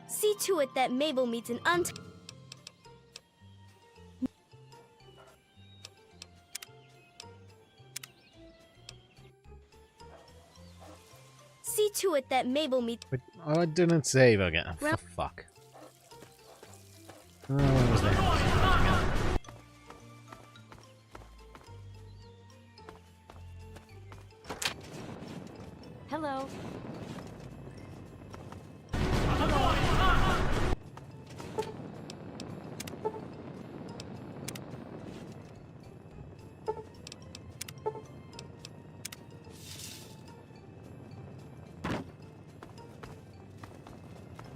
See to it that Mabel meets an See to it that Mabel meets. But I didn't save again. Oh, Well- fuck. Oh, what was that? Hello.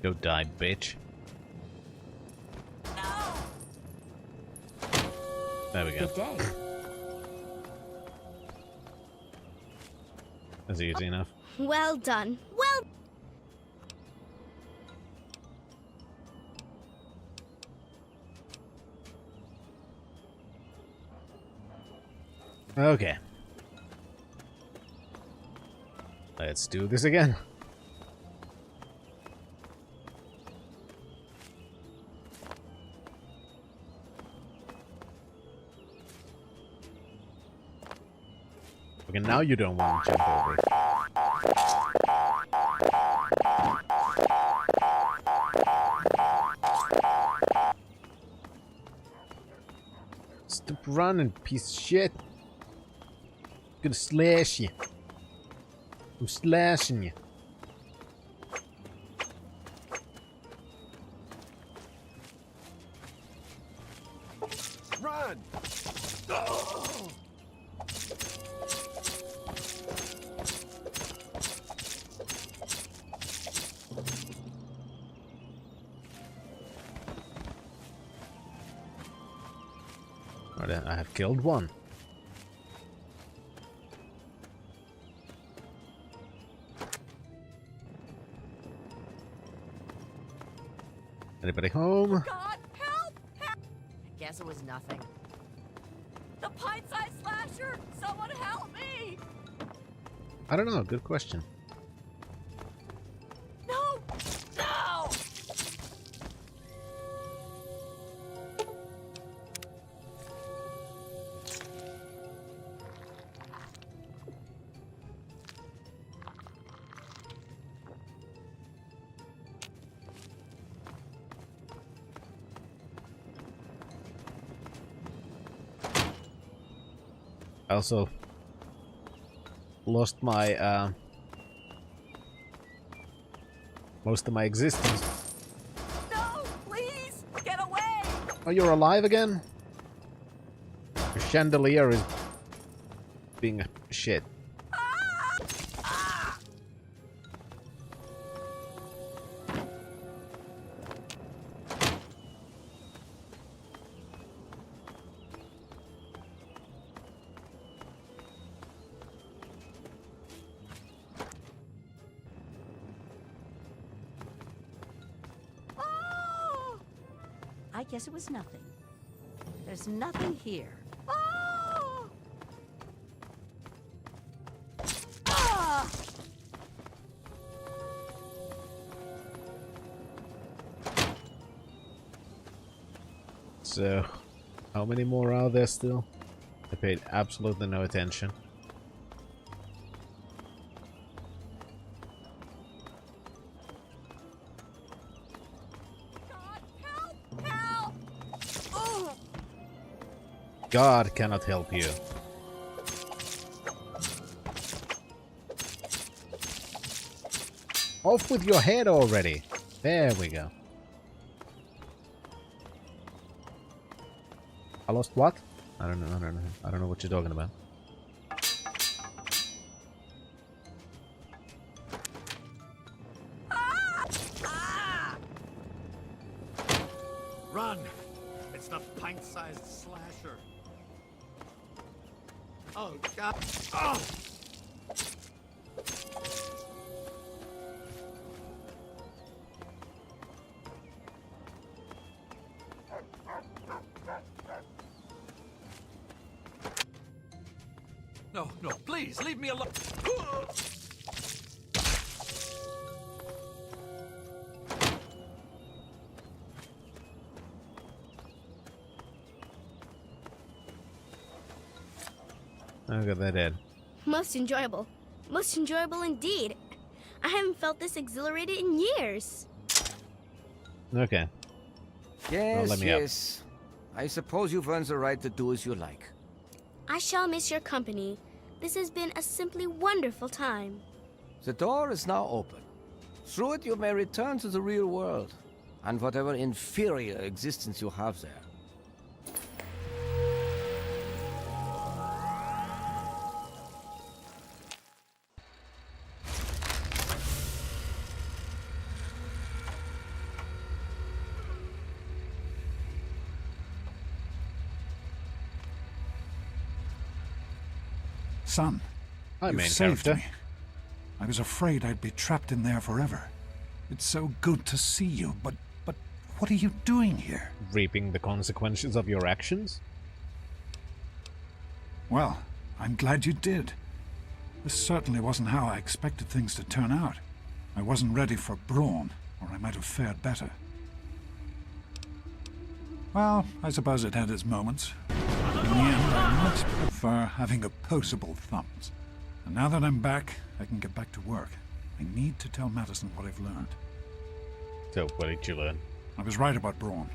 Go die, bitch. There we go. Good day. That's easy enough. Well done. Well. Okay. Let's do this again. Okay, now you don't want to jump over it. running, piece of shit. Gonna slash you. I'm slashing you. Run! Oh! Alright, I have killed one. Anybody home? God, help! Help! Guess it was nothing. The pint-sized slasher! Someone help me! I don't know. Good question. No! No! I also lost my most of my existence. No! Please! Get away! Oh, you're alive again? Your chandelier is being a shit. I guess it was nothing. There's nothing here. Oh! Ah! So, how many more are there still? I paid absolutely no attention. God cannot help you. Off with your head already. There we go. I lost what? I don't know. I don't know what you're talking about. Run! It's the pint-sized slasher. Oh, God. Oh! No, no, please, leave me alone. Okay, they're dead. Most enjoyable. Most enjoyable indeed. I haven't felt this exhilarated in years. Okay. Yes, let me yes. I suppose you've earned the right to do as you like. I shall miss your company. This has been a simply wonderful time. The door is now open. Through it you may return to the real world, and whatever inferior existence you have there. Son, Hi, you main saved character. me. I was afraid I'd be trapped in there forever. It's so good to see you, but what are you doing here? Reaping the consequences of your actions? Well, I'm glad you did. This certainly wasn't how I expected things to turn out. I wasn't ready for Braun, or I might have fared better. Well, I suppose it had its moments. In the end, I much prefer having opposable thumbs. And now that I'm back, I can get back to work. I need to tell Madison what I've learned. So, what did you learn? I was right about Braun.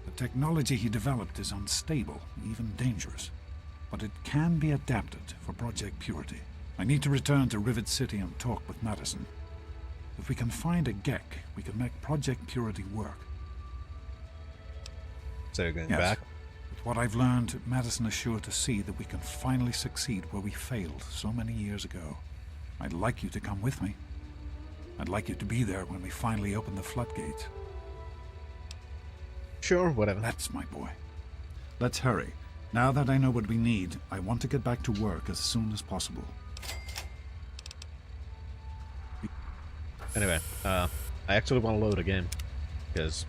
The technology he developed is unstable, even dangerous. But it can be adapted for Project Purity. I need to return to Rivet City and talk with Madison. If we can find a Gek, we can make Project Purity work. So you're going Yes. back? With what I've learned, Madison is sure to see that we can finally succeed where we failed so many years ago. I'd like you to come with me. I'd like you to be there when we finally open the floodgates. Sure, whatever. That's my boy. Let's hurry. Now that I know what we need, I want to get back to work as soon as possible. Anyway, I actually want to load a game, because...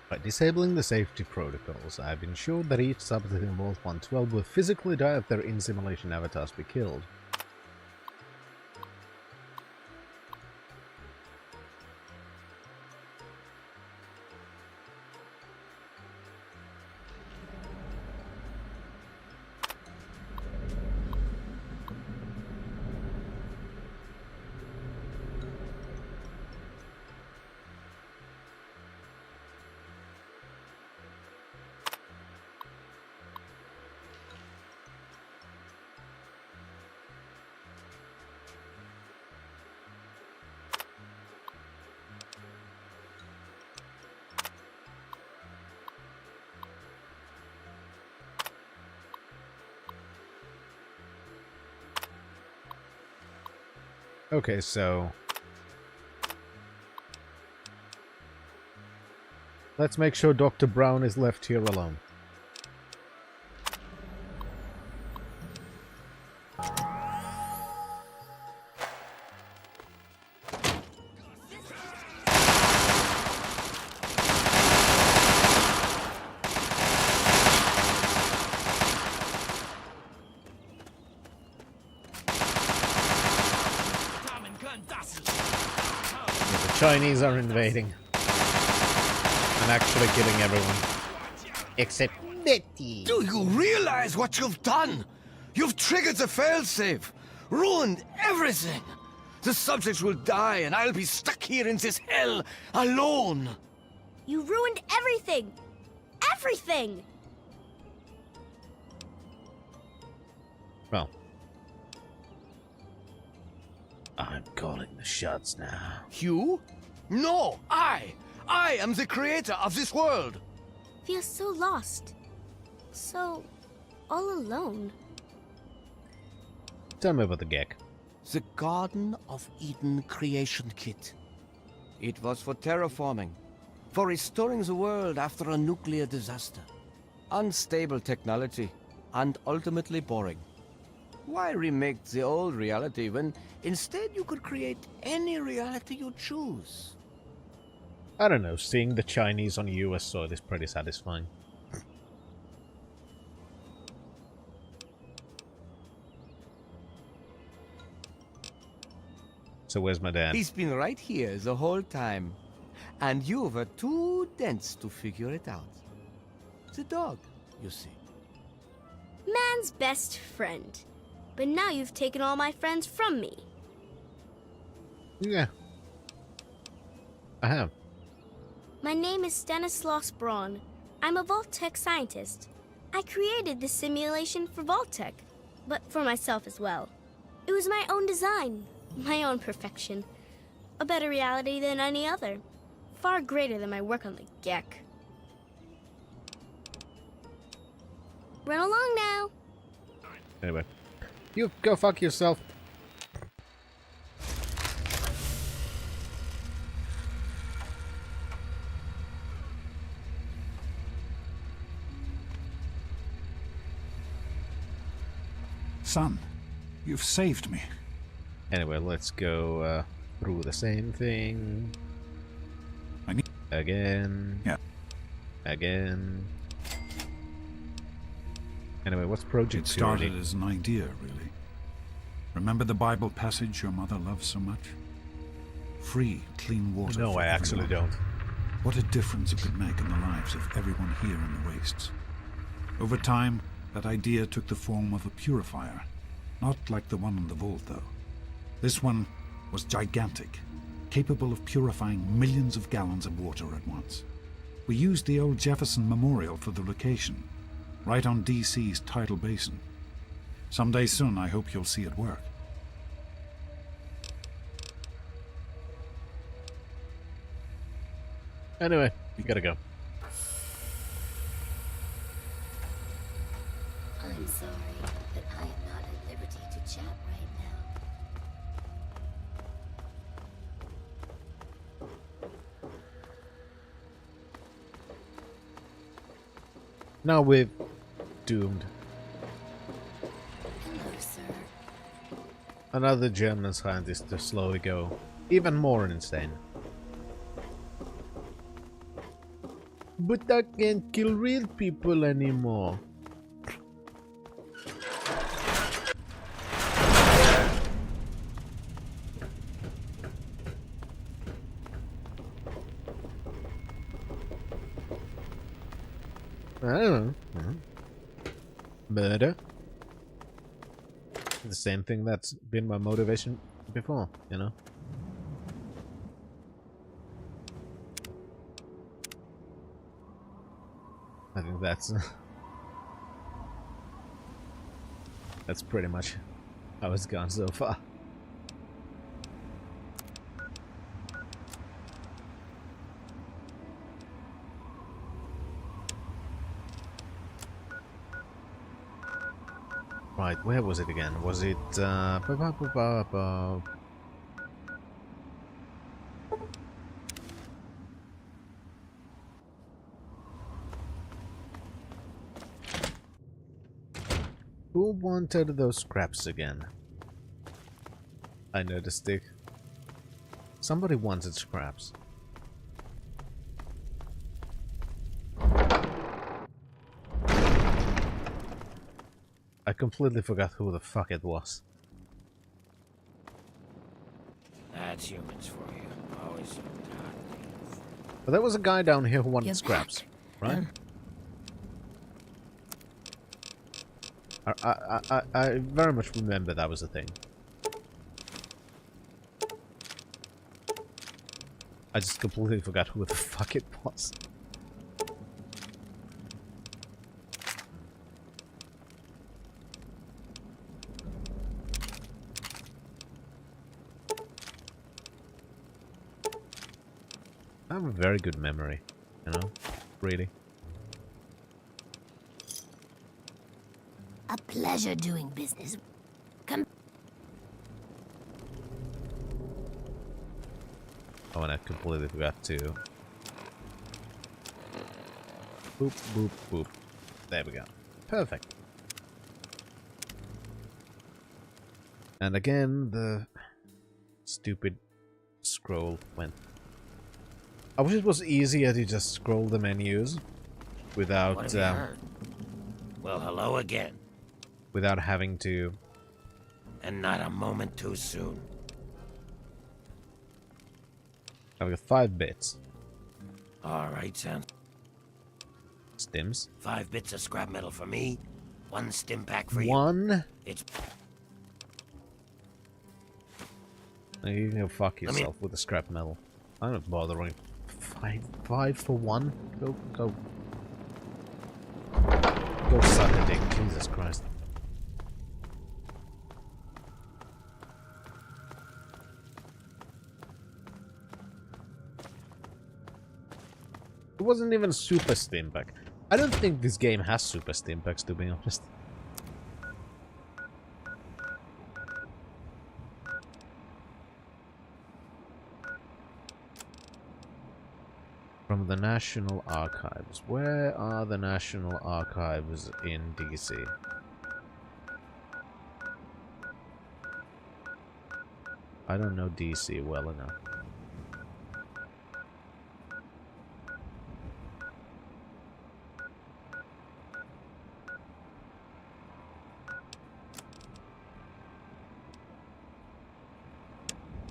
By disabling the safety protocols, I have ensured that each subject in Vault 112 will physically die if their in-simulation avatars be killed. Okay, so... let's make sure Dr. Brown is left here alone. Chinese are invading and actually killing everyone except Betty. Do you realize what you've done? You've triggered the failsafe, ruined everything. The subjects will die and I'll be stuck here in this hell alone. You ruined everything! Everything! Well, I'm calling the shots now. You? No, I am the creator of this world. Feels so lost. So... all alone. Tell me about the Gek. The Garden of Eden creation kit. It was for terraforming, for restoring the world after a nuclear disaster. Unstable technology, and ultimately boring. Why remake the old reality when instead you could create any reality you choose? I don't know, seeing the Chinese on US soil is pretty satisfying. So where's my dad? He's been right here the whole time. And you were too dense to figure it out. The dog, you see. Man's best friend. But now you've taken all my friends from me. Yeah. I have. My name is Stanislaus Braun. I'm a Vault-Tec scientist. I created this simulation for Vault-Tec, but for myself as well. It was my own design, my own perfection. A better reality than any other. Far greater than my work on the Gek. Run along now. Anyway. You go fuck yourself. Son, you've saved me. Anyway, let's go through the same thing. Again. Yeah. Again. Anyway, what's Project It started Purity? as an idea, really. Remember the Bible passage your mother loves so much? Free, clean water. No, for I actually everyone. don't. What a difference it could make in the lives of everyone here in the wastes. Over time, that idea took the form of a purifier. Not like the one in the vault, though. This one was gigantic, capable of purifying millions of gallons of water at once. We used the old Jefferson Memorial for the location, right on DC's tidal basin. Someday soon, I hope you'll see it work. Anyway, you gotta go. I'm sorry, but I am not at liberty to chat right now. Now we're doomed. Hello, sir. Another German scientist to slowly go even more insane. But I can't kill real people anymore. I don't know. Murder? The same thing that's been my motivation before, you know? I think that's that's pretty much how it's gone so far. Right, where was it again? Was it Who wanted those scraps again? I noticed it. Somebody wanted scraps. I completely forgot who the fuck it was. That's humans for you. Always human. But there was a guy down here who wanted scraps, right? I very much remember that was a thing. I just completely forgot who the fuck it was. I have a very good memory, you know? Really. A pleasure doing business. Come. Oh, and I completely forgot to... Boop, boop, boop. There we go. Perfect. And again, the stupid scroll went. I wish it was easier to just scroll the menus without What have you heard? Well, hello again. Without having to. And not a moment too soon. I've got 5 bits. Alright, son. Stims. 5 bits of scrap metal for me. 1 stim pack for you. 1? It's... No, you can go fuck yourself with the scrap metal. I'm not bothering. 5 for 1? Go suck a dick, Jesus Christ. It wasn't even super Stimpack. I don't think this game has super Stimpacks, to be honest. From the National Archives. Where are the National Archives in DC? I don't know DC well enough.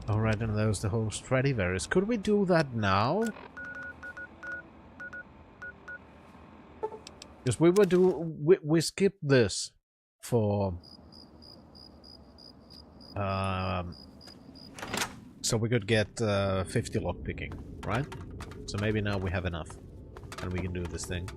Alright, and there's the whole Stradivarius. Could we do that now? Because we skipped this for so we could get 50 lockpicking, right? So maybe now we have enough and we can do this thing.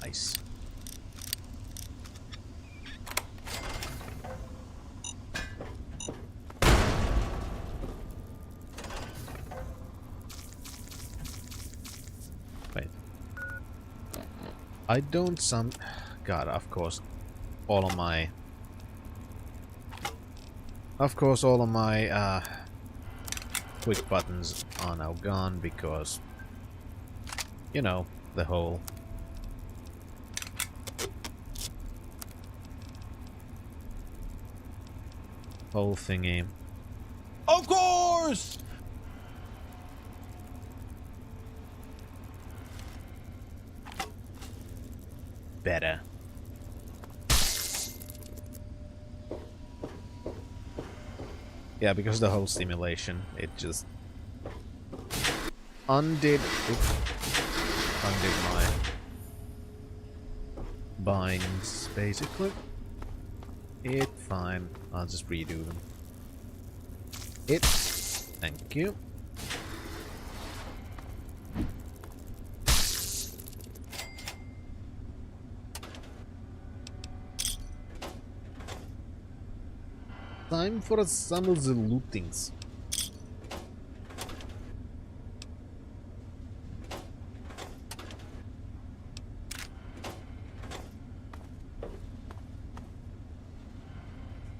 Nice. I don't God, of course, all of my quick buttons are now gone because, you know, the whole thingy. Of course! Better. Yeah, because the whole simulation, it just undid my binds, basically. It's fine. I'll just redo them. Thank you. Time for some of the lootings.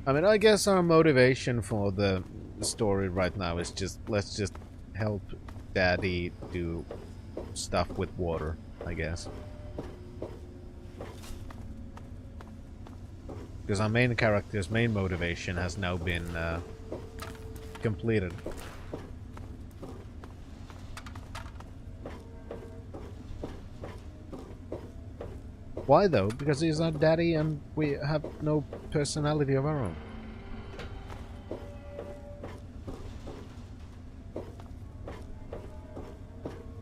I mean, I guess our motivation for the story right now is let's just help Daddy do stuff with water, I guess. Because our main character's main motivation has now been completed. Why though? Because he's our daddy and we have no personality of our own.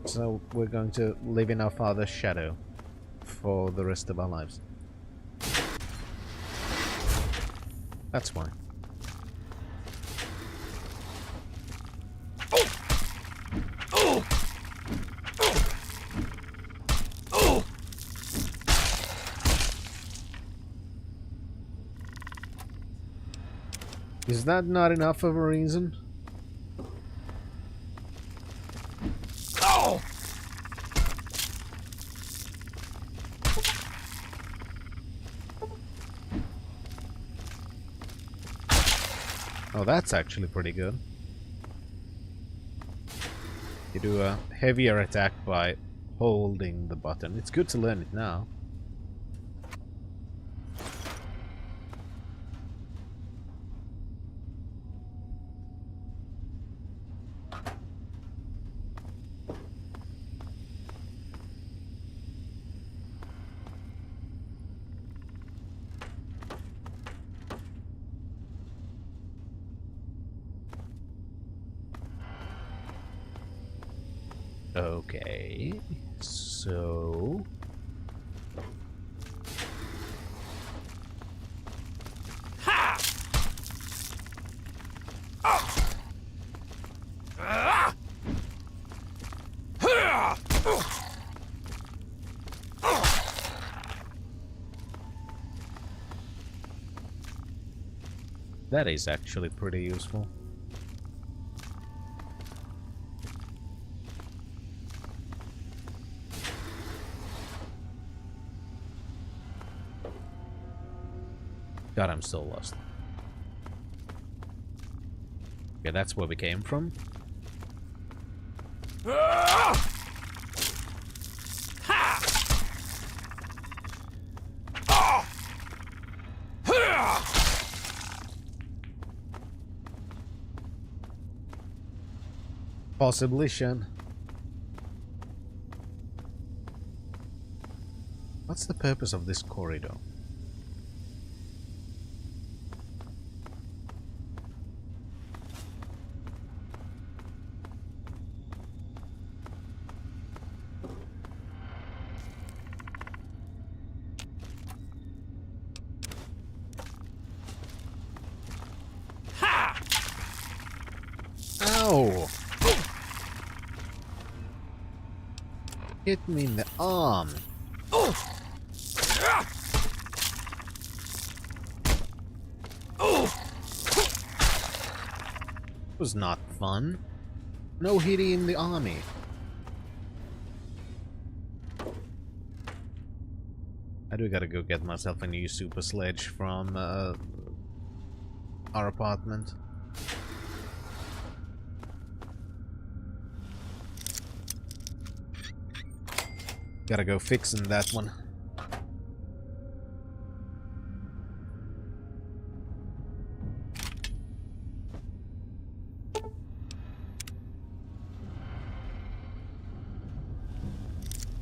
So we're going to live in our father's shadow for the rest of our lives. That's why. Is that not enough of a reason? Oh! Oh, that's actually pretty good. You do a heavier attack by holding the button. It's good to learn it now. Okay, so... Ha! Oh! Ah! Ha! That is actually pretty useful. God, I'm still lost. Okay, that's where we came from. Possibly, Shen. What's the purpose of this corridor? Ow! Hit me in the arm. Was not fun. No hitting in the army. I do gotta go get myself a new super sledge from our apartment. Gotta go fixing that one.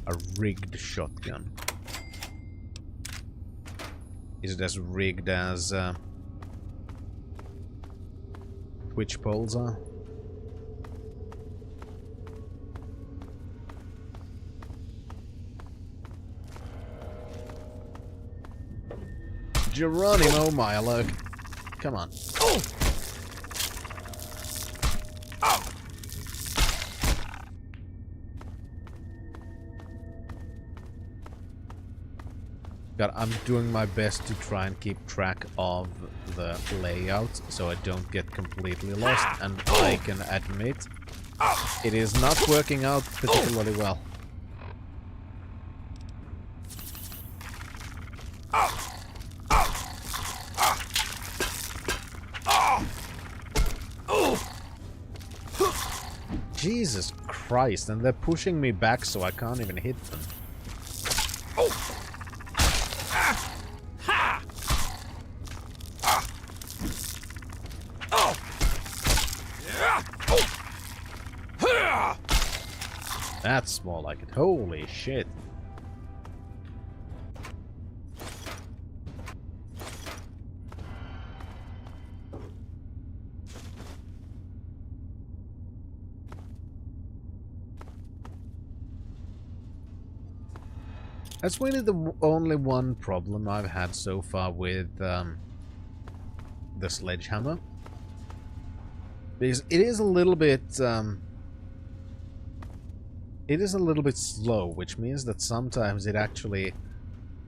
A rigged shotgun. Is it as rigged as Twitch poles are? Geronimo Milo. Come on. God, I'm doing my best to try and keep track of the layout so I don't get completely lost, and I can admit it is not working out particularly well. Jesus Christ, and they're pushing me back so I can't even hit them. That's more like it. Holy shit. That's really the only one problem I've had so far with the sledgehammer. Because it is a little bit slow, which means that sometimes it actually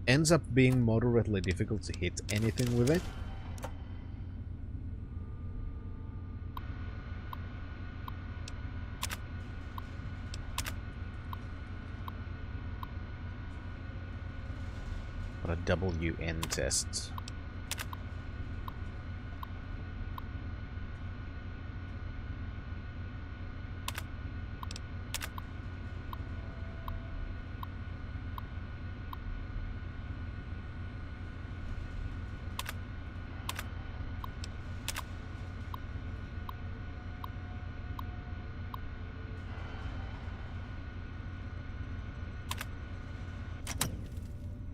ends up being moderately difficult to hit anything with it. A WN test.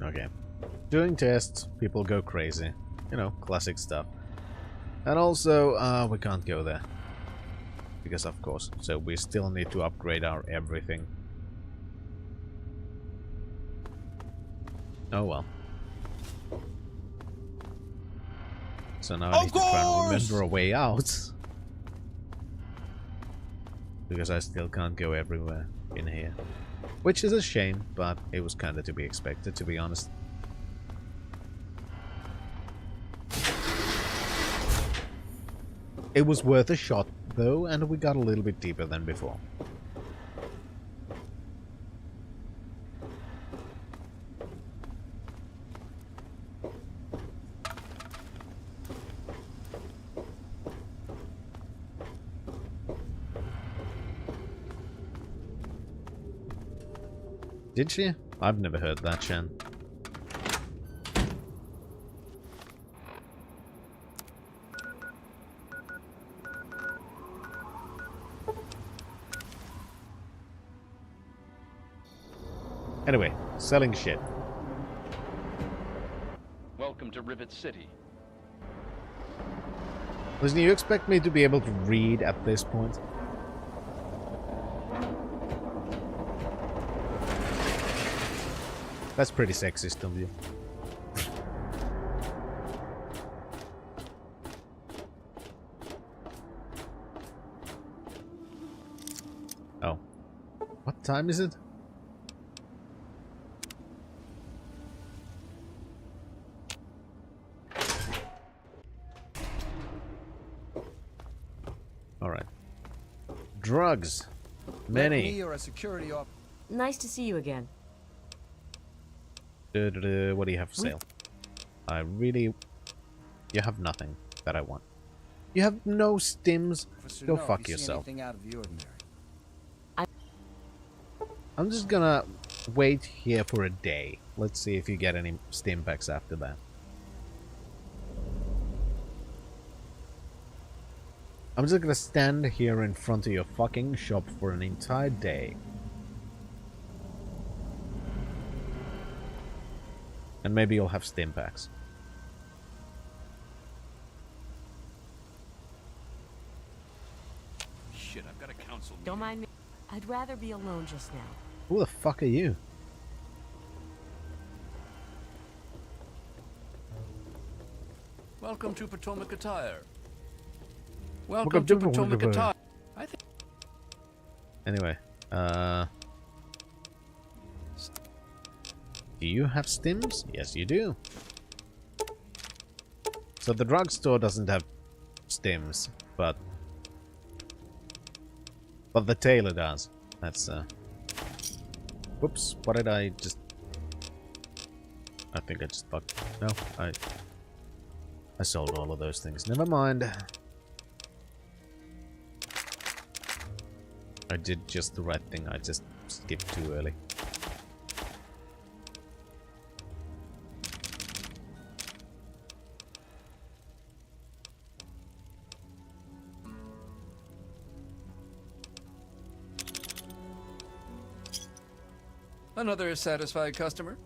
Okay. Doing tests, people go crazy. You know, classic stuff. And also, we can't go there. Because of course. So we still need to upgrade our everything. Oh well. So now I need to try and remember a way out. Because I still can't go everywhere in here. Which is a shame, but it was kinda to be expected, to be honest. It was worth a shot, though, and we got a little bit deeper than before. Did she? I've never heard that, Shen. Anyway, selling shit. Welcome to Rivet City. Listen, you expect me to be able to read at this point? That's pretty sexist of you. Oh. What time is it? Alright. Drugs. Many. or a security officer. Nice to see you again. What do you have for sale? I really... You have nothing that I want. You have no stims? Go fuck yourself. Out of the ordinary. I'm just gonna wait here for a day. Let's see if you get any stim packs after that. I'm just gonna stand here in front of your fucking shop for an entire day. And maybe you'll have stim packs. Shit, I've got a council meeting. Don't mind me. I'd rather be alone just now. Who the fuck are you? Welcome to Potomac Attire. Welcome to Potomac Attire. I think. Anyway, do you have stims? Yes, you do. So the drugstore doesn't have stims, but the tailor does. That's whoops, what did I just... I think I just fucked... No, I sold all of those things. Never mind. I did just the right thing. I just skipped too early. Another satisfied customer?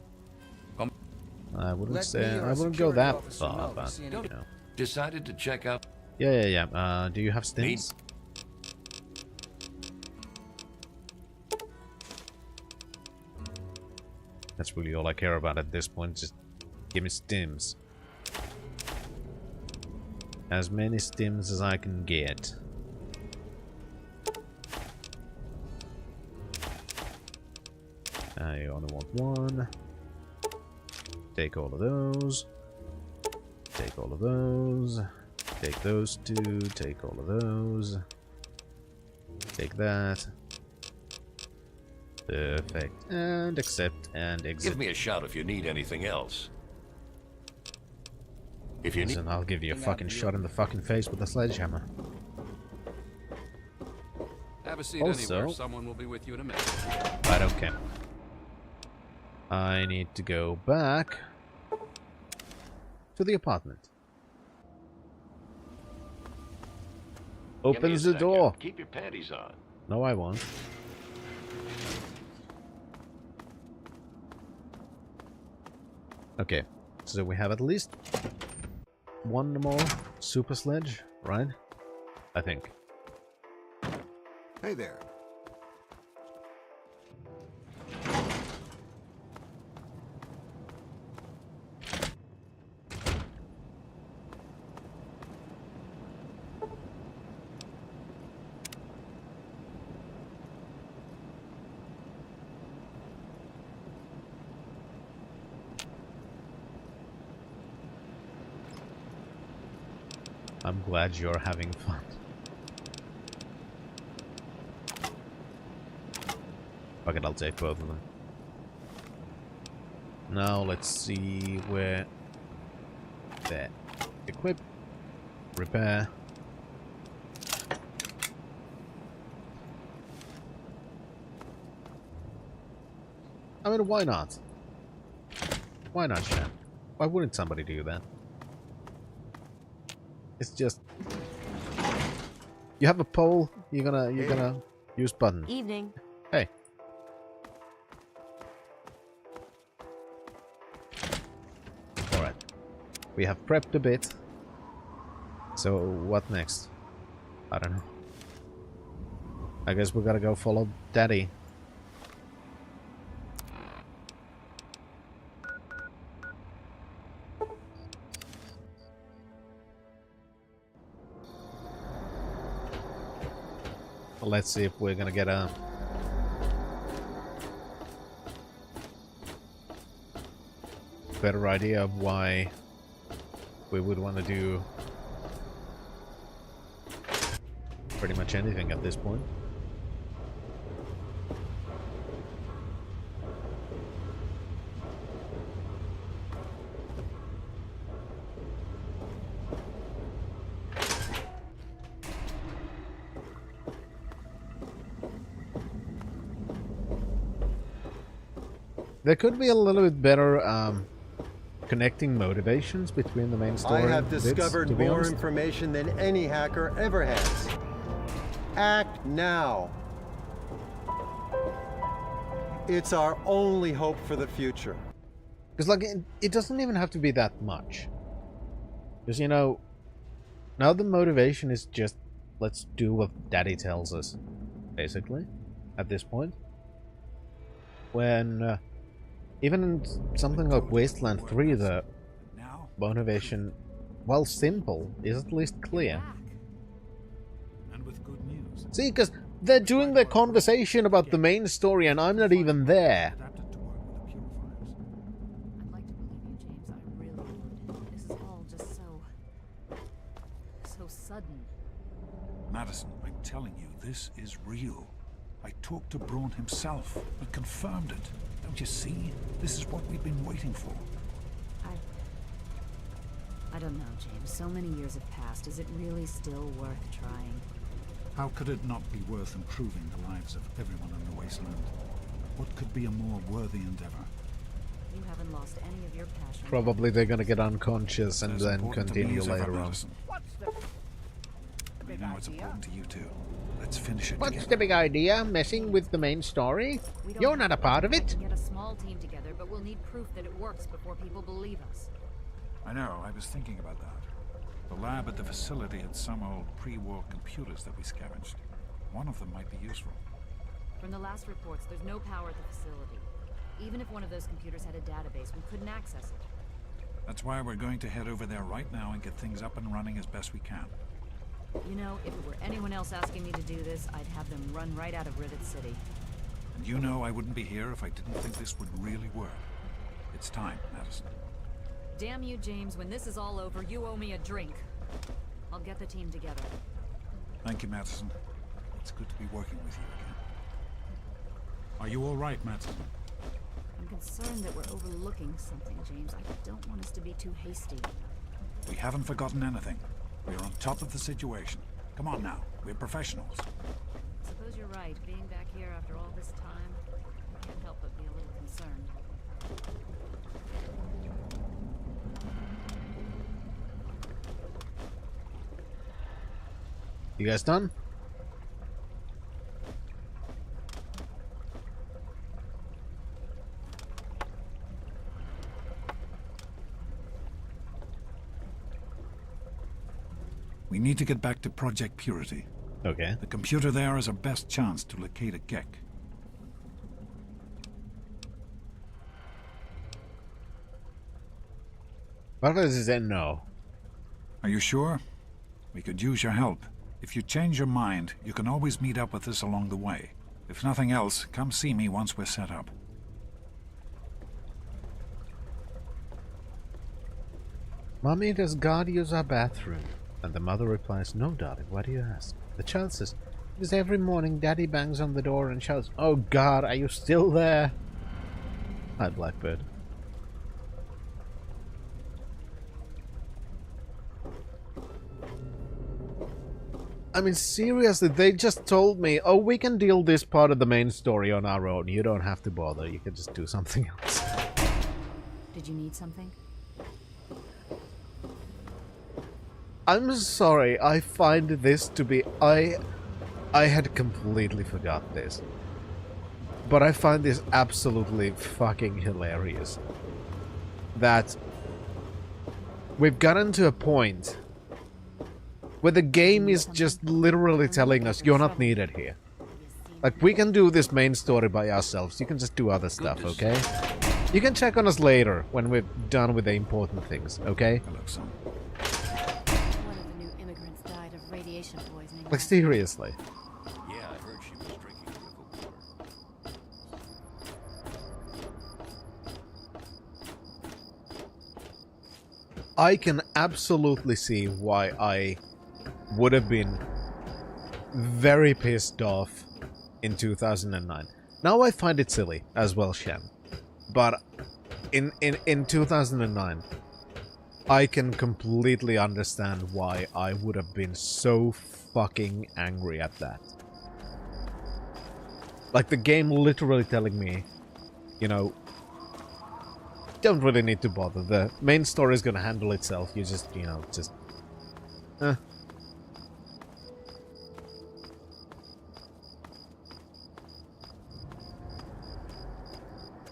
I wouldn't say... I wouldn't go that far, but, you know. Decided to check out... Yeah. Do you have stims? That's really all I care about at this point. Just give me stims. As many stims as I can get. I only want one. Take all of those. Take all of those. Take those two. Take all of those. Take that. Perfect. And accept and exit. Give me a shout if you need anything else. If you Listen, I'll give you a fucking shot in the fucking face with a sledgehammer. Have a seat Also, anywhere. Someone will be with you in a minute. I don't care. I need to go back to the apartment. Opens the door. Keep your panties on. No, I won't. Okay, so we have at least one more super sledge, right? I think. Hey there. I'm glad you're having fun. Fuck it, I'll take both of them. Now let's see where... There. Equip. Repair. I mean, why not? Why not, Shan? Why wouldn't somebody do that? It's just... You have a pole, you're gonna use button. Evening. Hey. We have prepped a bit. So what next? I don't know. I guess we gotta go follow Daddy. Let's see if we're gonna get a better idea of why we would want to do pretty much anything at this point. There could be a little bit better connecting motivations between the main story. I have bits, discovered to be more honest. information than any hacker ever has. Act now. It's our only hope for the future. Because, like, it doesn't even have to be that much. Because, you know, now the motivation is just, let's do what Daddy tells us, basically, at this point. When, even in something like Wasteland 3, the motivation, while simple, is at least clear. And with good news. See, because they're doing their conversation about the main story and I'm not even there. I'd like to believe you, James. I really would. This is all just so sudden. Madison, I'm telling you, this is real. I talked to Braun himself. He confirmed it. Don't you see? This is what we've been waiting for. I don't know, James. So many years have passed. Is it really still worth trying? How could it not be worth improving the lives of everyone in the wasteland? What could be a more worthy endeavor? You haven't lost any of your passion. Probably they're gonna get unconscious and As then important to me continue as ever, later on. Madison. I know it's important to you too. Let's finish it What's together. the big idea? Messing with the main story? You're not a part of it? We can get a small team together, but we'll need proof that it works before people believe us. I know, I was thinking about that. The lab at the facility had some old pre-war computers that we scavenged. One of them might be useful. From the last reports, there's no power at the facility. Even if one of those computers had a database, we couldn't access it. That's why we're going to head over there right now and get things up and running as best we can. You know, if it were anyone else asking me to do this, I'd have them run right out of Rivet City. And you know I wouldn't be here if I didn't think this would really work. It's time, Madison. Damn you, James. When this is all over, you owe me a drink. I'll get the team together. Thank you, Madison. It's good to be working with you again. Are you all right, Madison? I'm concerned that we're overlooking something, James. I don't want us to be too hasty. We haven't forgotten anything. We're on top of the situation. Come on now, we're professionals. I suppose you're right. Being back here after all this time, I can't help but be a little concerned. You guys done? We need to get back to Project Purity. Okay. The computer there is our best chance to locate a Gek. What does he say? No. Are you sure? We could use your help. If you change your mind, you can always meet up with us along the way. If nothing else, come see me once we're set up. Mommy, does God use our bathroom? And the mother replies, no, darling, why do you ask? The child says, because every morning Daddy bangs on the door and shouts, oh God, are you still there? Hi, Blackbird. I mean, seriously, they just told me, oh, we can deal this part of the main story on our own. You don't have to bother. You can just do something else. Did you need something? I'm sorry, I find this to be... I had completely forgot this. But I find this absolutely fucking hilarious. That we've gotten to a point where the game is just literally telling us you're not needed here. Like, we can do this main story by ourselves. You can just do other stuff, okay? You can check on us later when we're done with the important things, okay? Like, seriously. Yeah, I heard she was drinking river water. I can absolutely see why I would have been very pissed off in 2009. Now I find it silly as well, Shem. But in 2009, I can completely understand why I would have been so fucking angry at that. Like, the game literally telling me, you know, don't really need to bother. The main story is gonna handle itself. You just, you know, just...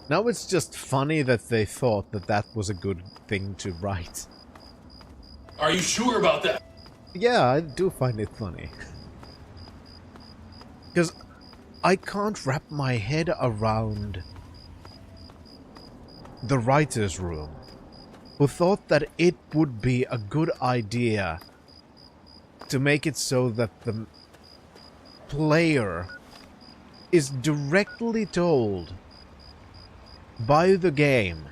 Now it's just funny that they thought that that was a good thing to write. Are you sure about that? Yeah, I do find it funny. Because I can't wrap my head around the writer's room, who thought that it would be a good idea to make it so that the player is directly told by the game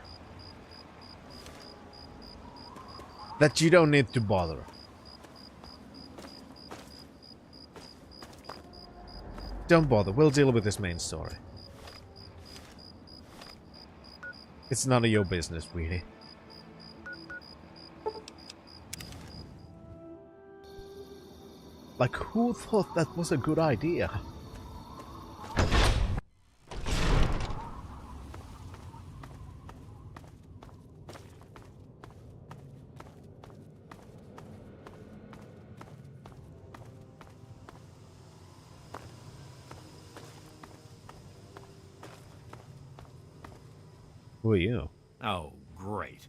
that you don't need to bother. Don't bother, we'll deal with this main story. It's none of your business, really. Like, who thought that was a good idea? Who are you? Oh, great.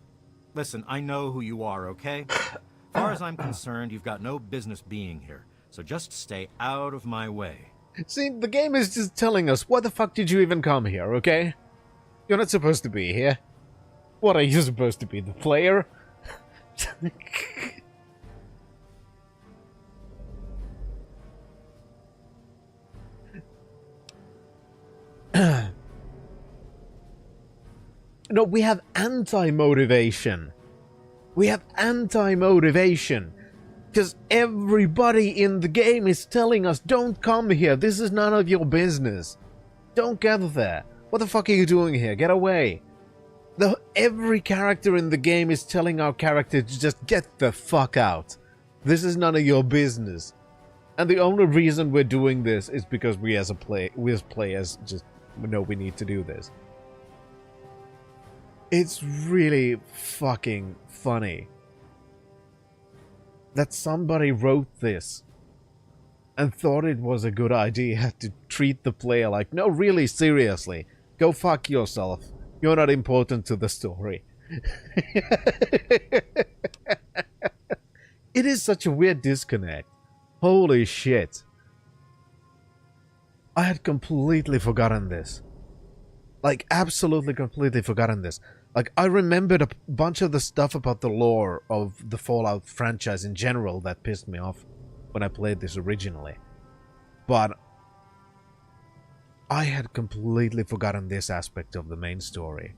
Listen, I know who you are, okay? As far as I'm concerned, you've got no business being here, so just stay out of my way. See, the game is just telling us, why the fuck did you even come here, okay? You're not supposed to be here. What, are you supposed to be, the player? No, we have anti-motivation. We have anti-motivation. Because everybody in the game is telling us, don't come here, this is none of your business. Don't gather there. What the fuck are you doing here? Get away. Every character in the game is telling our character to just get the fuck out. This is none of your business. And the only reason we're doing this is because we as players just know we need to do this. It's really fucking funny that somebody wrote this and thought it was a good idea to treat the player like, no, really, seriously, go fuck yourself. You're not important to the story. It is such a weird disconnect. Holy shit. I had completely forgotten this. Like, absolutely completely forgotten this. Like, I remembered a bunch of the stuff about the lore of the Fallout franchise in general that pissed me off when I played this originally. But I had completely forgotten this aspect of the main story.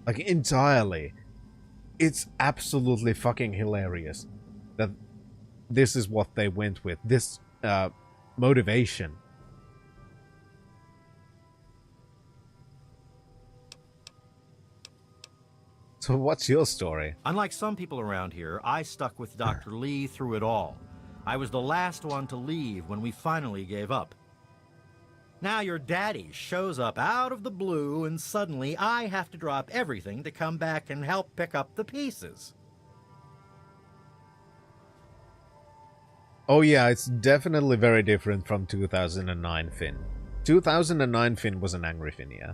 Like, entirely. It's absolutely fucking hilarious that this is what they went with. This motivation. So what's your story? Unlike some people around here, I stuck with Dr. Lee through it all. I was the last one to leave when we finally gave up. Now your daddy shows up out of the blue and suddenly I have to drop everything to come back and help pick up the pieces. Oh yeah, it's definitely very different from 2009 Finn. 2009 Finn was an angry Finn, yeah?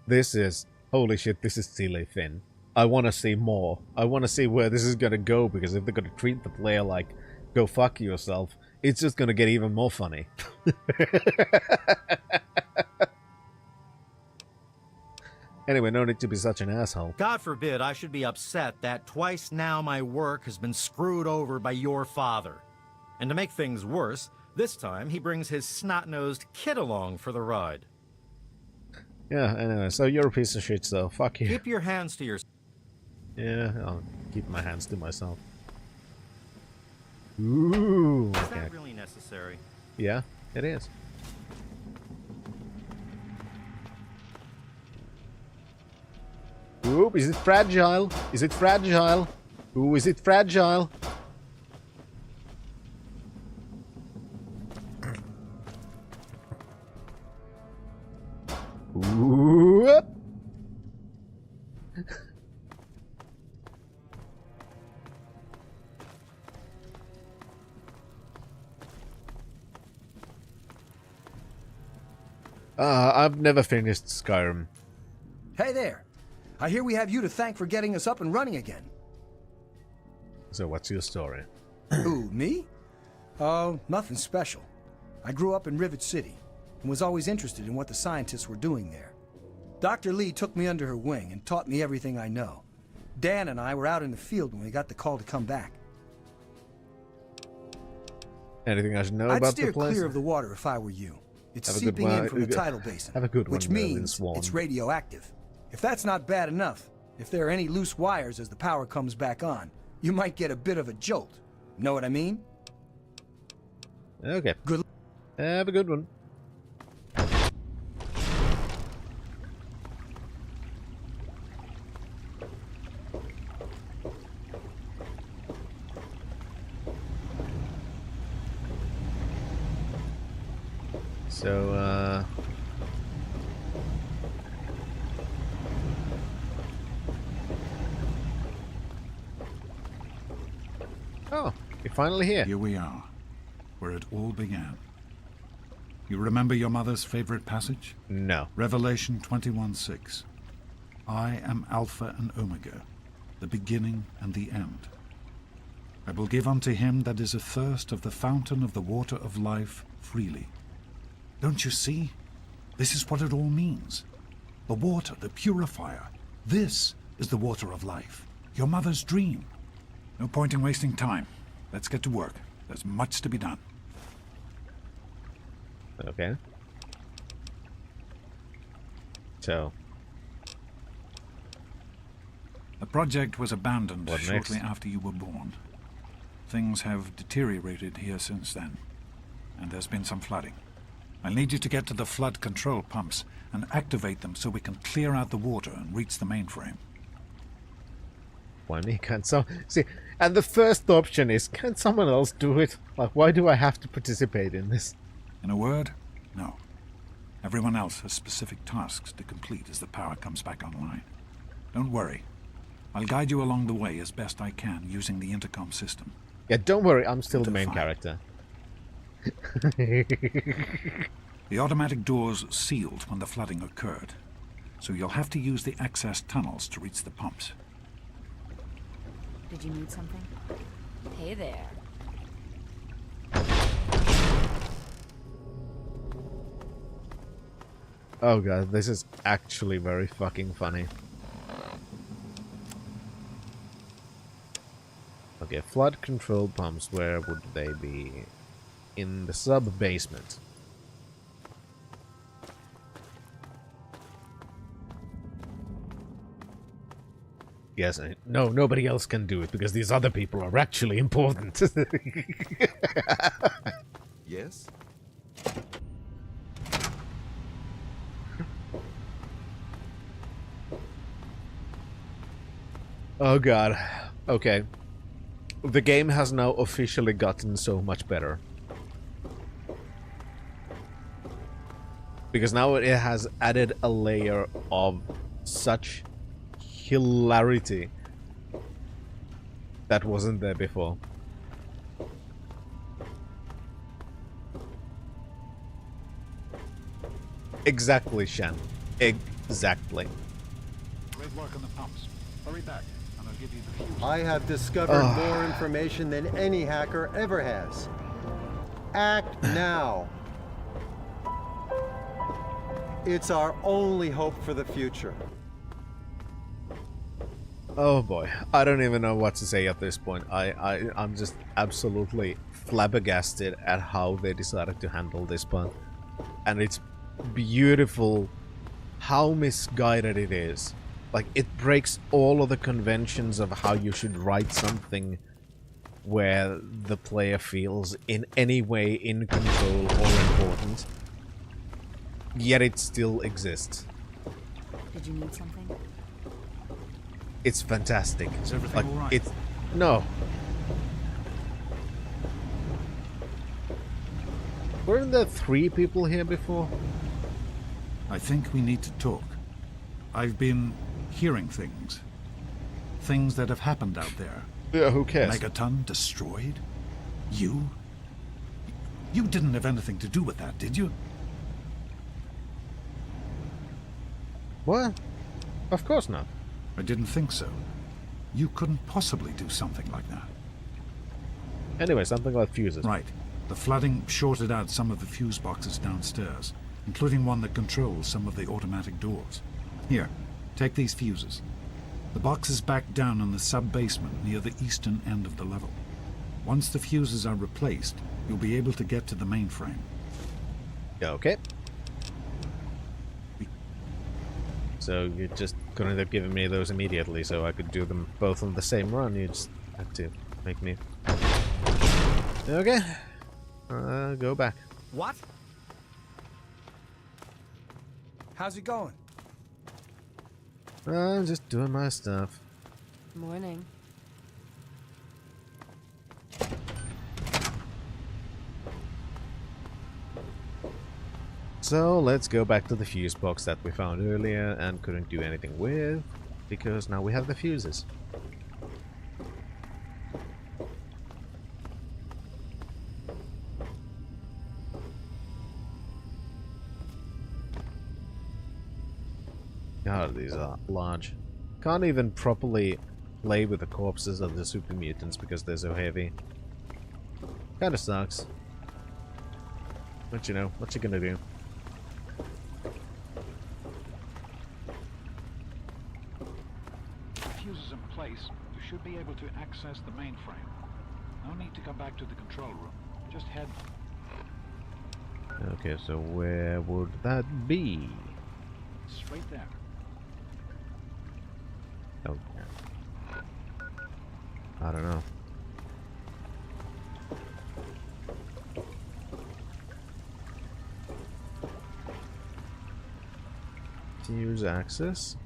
This is, holy shit, this is silly Finn. I want to see more. I want to see where this is going to go, because if they're going to treat the player like, go fuck yourself, it's just going to get even more funny. Anyway, no need to be such an asshole. God forbid I should be upset that twice now my work has been screwed over by your father. And to make things worse, this time he brings his snot-nosed kid along for the ride. Yeah, anyway, so you're a piece of shit, so fuck you. Keep your hands to yourself. Yeah, I'll keep my hands to myself. Ooh, Is okay. that really necessary? Yeah, it is. Oop, is it fragile? Is it fragile? Ooh, is it fragile? Whoop. I've never finished Skyrim. Hey there. I hear we have you to thank for getting us up and running again. So what's your story? Who, me? Oh, nothing special. I grew up in Rivet City and was always interested in what the scientists were doing there. Dr. Lee took me under her wing and taught me everything I know. Dan and I were out in the field when we got the call to come back. Anything I should know I'd about steer the place? clear of the water if I were you. It's Have a good seeping one. in from the tidal basin, Have a good which one, means Swan. it's radioactive. If that's not bad enough, if there are any loose wires as the power comes back on, you might get a bit of a jolt. Know what I mean? Okay. Good. Have a good one. So, oh, you're finally here. Here we are, where it all began. You remember your mother's favorite passage? No. Revelation 21:6. I am Alpha and Omega, the beginning and the end. I will give unto him that is athirst of the fountain of the water of life freely. Don't you see? This is what it all means. The water, the purifier. This is the water of life. Your mother's dream. No point in wasting time. Let's get to work. There's much to be done. Okay. So. The project was abandoned What shortly next? after you were born. Things have deteriorated here since then, and there's been some flooding. I'll need you to get to the flood control pumps and activate them so we can clear out the water and reach the mainframe. Why me? Can't some see? And the first option is, can someone else do it? Like, why do I have to participate in this? In a word, no. Everyone else has specific tasks to complete as the power comes back online. Don't worry. I'll guide you along the way as best I can using the intercom system. Yeah, don't worry, I'm still the Until main fine. character. The automatic doors sealed when the flooding occurred, so you'll have to use the access tunnels to reach the pumps. Did you need something? Hey there. Oh god, this is actually very fucking funny. Okay, flood control pumps, where would they be? In the sub-basement. Yes, no, nobody else can do it because these other people are actually important. Yes? Oh god. Okay. The game has now officially gotten so much better. Because now it has added a layer of such hilarity that wasn't there before. Exactly, Shan. Exactly. Great work on the pumps. Hurry back, and I'll give you the fuse. I have discovered more information than any hacker ever has. Act now. It's our only hope for the future. Oh boy, I don't even know what to say at this point. I'm just absolutely flabbergasted at how they decided to handle this part. And it's beautiful how misguided it is. Like, it breaks all of the conventions of how you should write something where the player feels in any way in control or important. Yet it still exists. Did you need something? It's fantastic. Is everything all right? It's no. Weren't there 3 people here before? I think we need to talk. I've been hearing things. Things that have happened out there. Yeah, who cares? Megaton destroyed? You? You didn't have anything to do with that, did you? What? Of course not. I didn't think so. You couldn't possibly do something like that. Anyway, something like fuses. Right. The flooding shorted out some of the fuse boxes downstairs, including one that controls some of the automatic doors. Here, take these fuses. The box is back down in the sub-basement near the eastern end of the level. Once the fuses are replaced, you'll be able to get to the mainframe. Okay. So you just couldn't have given me those immediately so I could do them both on the same run. You just had to make me... Okay. Go back. What? How's it going? I'm just doing my stuff. Morning. So let's go back to the fuse box that we found earlier and couldn't do anything with, because now we have the fuses. God, these are large. Can't even properly play with the corpses of the super mutants because they're so heavy. Kinda sucks. But you know, what you gonna do? Fuses in place, you should be able to access the mainframe. No need to come back to the control room. Just head... Okay, so where would that be? straight there. Oh, I don't know. To use access.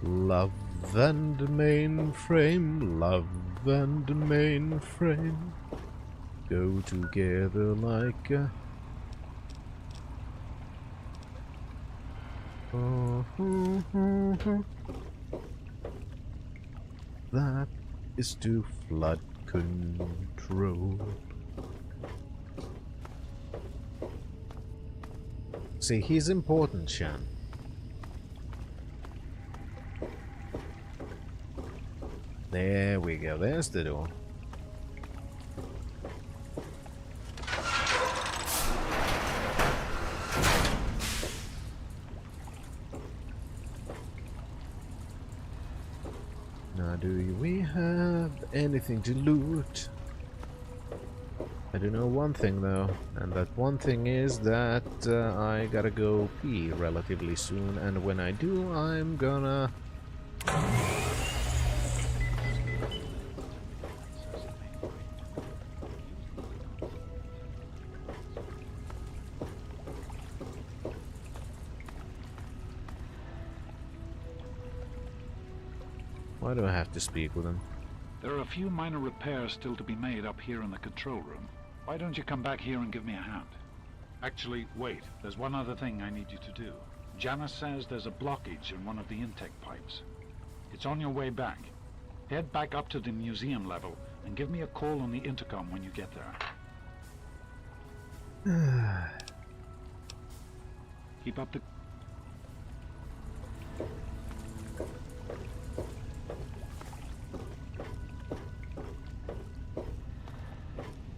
Love and mainframe, love and mainframe go together like a... That is to flood control. See, he's important, Shan. There we go, there's the door. Now, do we have anything to loot? I do know one thing though, and that one thing is that I gotta go pee relatively soon, and when I do, I'm gonna... Why do I have to speak with him? There are a few minor repairs still to be made up here in the control room. Why don't you come back here and give me a hand? Actually, wait. There's one other thing I need you to do. Janice says there's a blockage in one of the intake pipes. It's on your way back. Head back up to the museum level and give me a call on the intercom when you get there. Keep up the...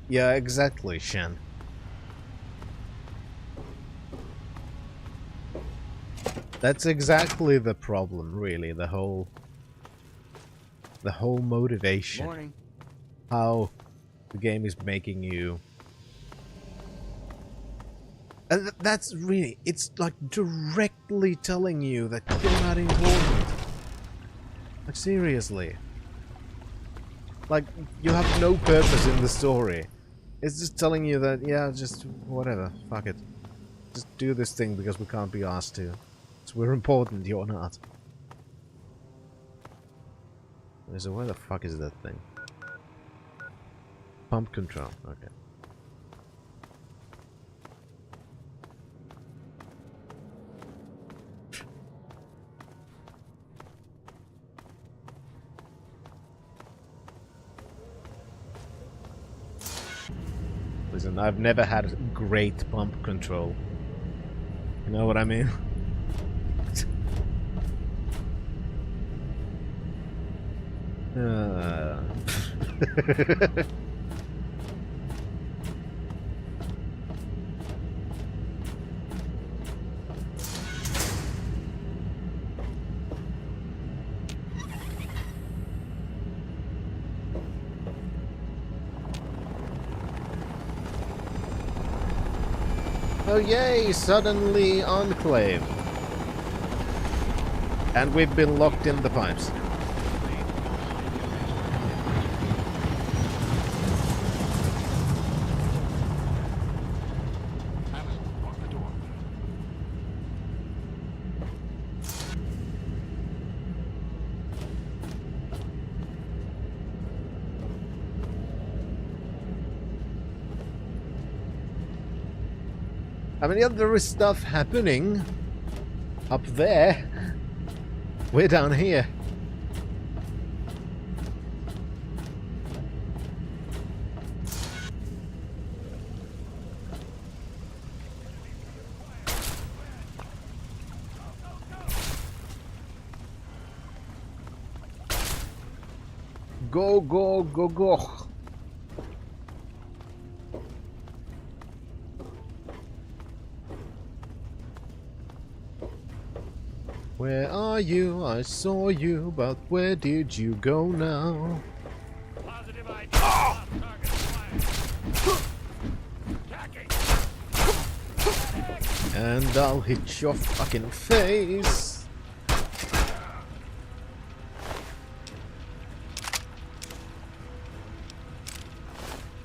Yeah, exactly, Shen. That's exactly the problem, really, the whole motivation. Morning. How the game is making you... And that's really... It's like directly telling you that you're not important. Like, seriously. Like, you have no purpose in the story. It's just telling you that, yeah, just whatever, fuck it. Just do this thing because we can't be asked to. So we're important, you're not. So where the fuck is that thing? Pump control, okay. Listen, I've never had great pump control. You know what I mean? Oh yay, suddenly Enclave. And we've been locked in the pipes. I mean, yeah, there is stuff happening up there. We're down here. Go, go, go, go. Where are you? I saw you, but where did you go now? And I'll hit your fucking face.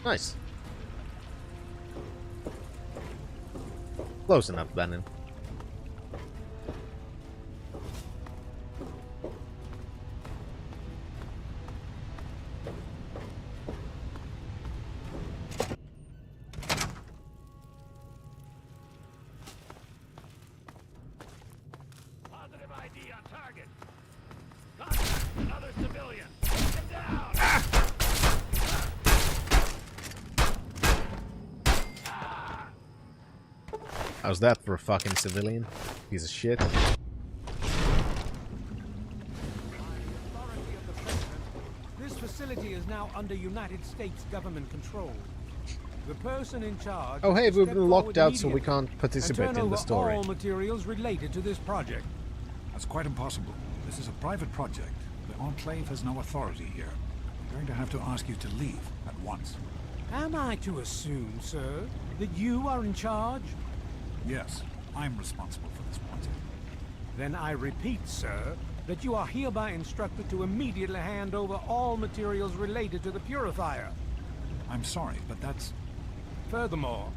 Nice. Close enough, Bannon. How's that for a fucking civilian? Piece of shit. This facility is now under United States government control. The person in charge... Oh hey, we've been locked out so we can't participate in the story. All materials related to this project. That's quite impossible. This is a private project. The Enclave has no authority here. I'm going to have to ask you to leave at once. Am I to assume, sir, that you are in charge? Yes, I'm responsible for this project. Then I repeat, sir, that you are hereby instructed to immediately hand over all materials related to the purifier. I'm sorry, but that's... Furthermore,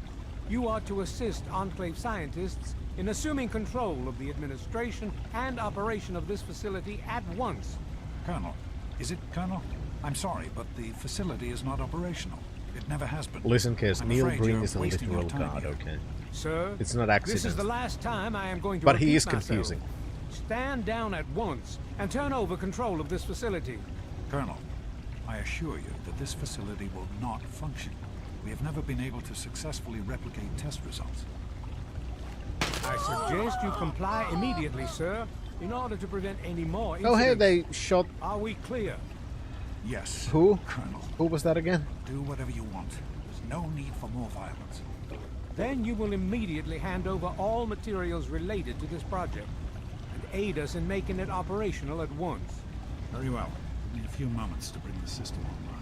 you are to assist Enclave scientists in assuming control of the administration and operation of this facility at once. Colonel, is it Colonel? I'm sorry, but the facility is not operational. It never has been. Listen, Kiss, I'm Neil afraid Breen you're is a wasting your literal time god, here. okay? Sir, it's not accident. This is the last time I am going to But he repeat is myself. confusing. Stand down at once and turn over control of this facility. Colonel, I assure you that this facility will not function. We have never been able to successfully replicate test results. I suggest you comply immediately, sir, in order to prevent any more incidents. Oh, hey, they shot... Are we clear? Yes, Who? Colonel. Who was that again? Do whatever you want. There's no need for more violence. Then you will immediately hand over all materials related to this project and aid us in making it operational at once. Very well. Give me a few moments to bring the system online.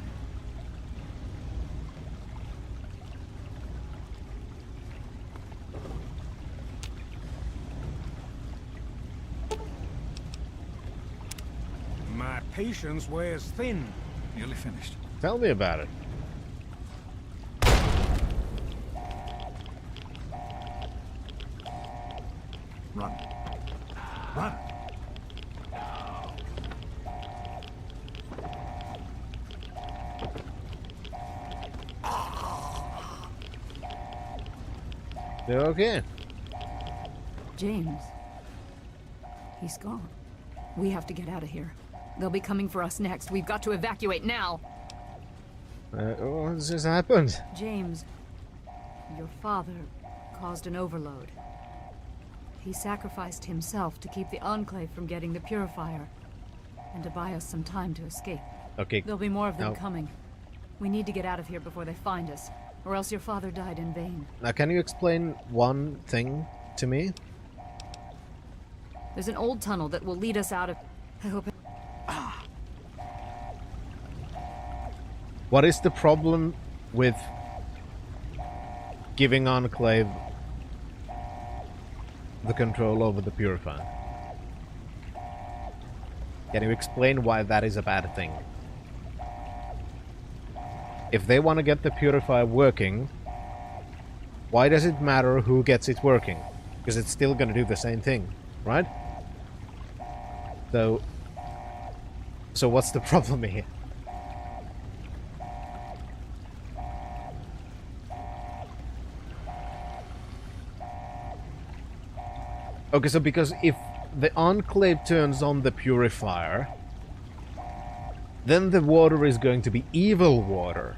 My patience wears thin. Nearly finished. Tell me about it. Run. Run! They're okay. James. He's gone. We have to get out of here. They'll be coming for us next. We've got to evacuate now. What just happened? James, your father caused an overload. He sacrificed himself to keep the Enclave from getting the Purifier, and to buy us some time to escape. Okay. There'll be more of them Now- coming. We need to get out of here before they find us, or else your father died in vain. Now, can you explain one thing to me? There's an old tunnel that will lead us out of... I hope... What is the problem with giving Enclave the control over the Purifier? Can you explain why that is a bad thing? If they want to get the Purifier working, why does it matter who gets it working? Because it's still going to do the same thing, right? So what's the problem here? Okay, so because if the Enclave turns on the Purifier, then the water is going to be evil water.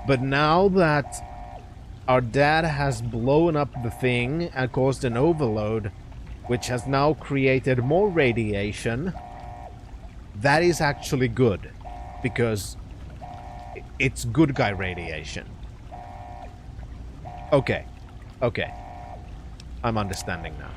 But now that our dad has blown up the thing and caused an overload, which has now created more radiation, that is actually good. Because it's good guy radiation. Okay. Okay. I'm understanding now.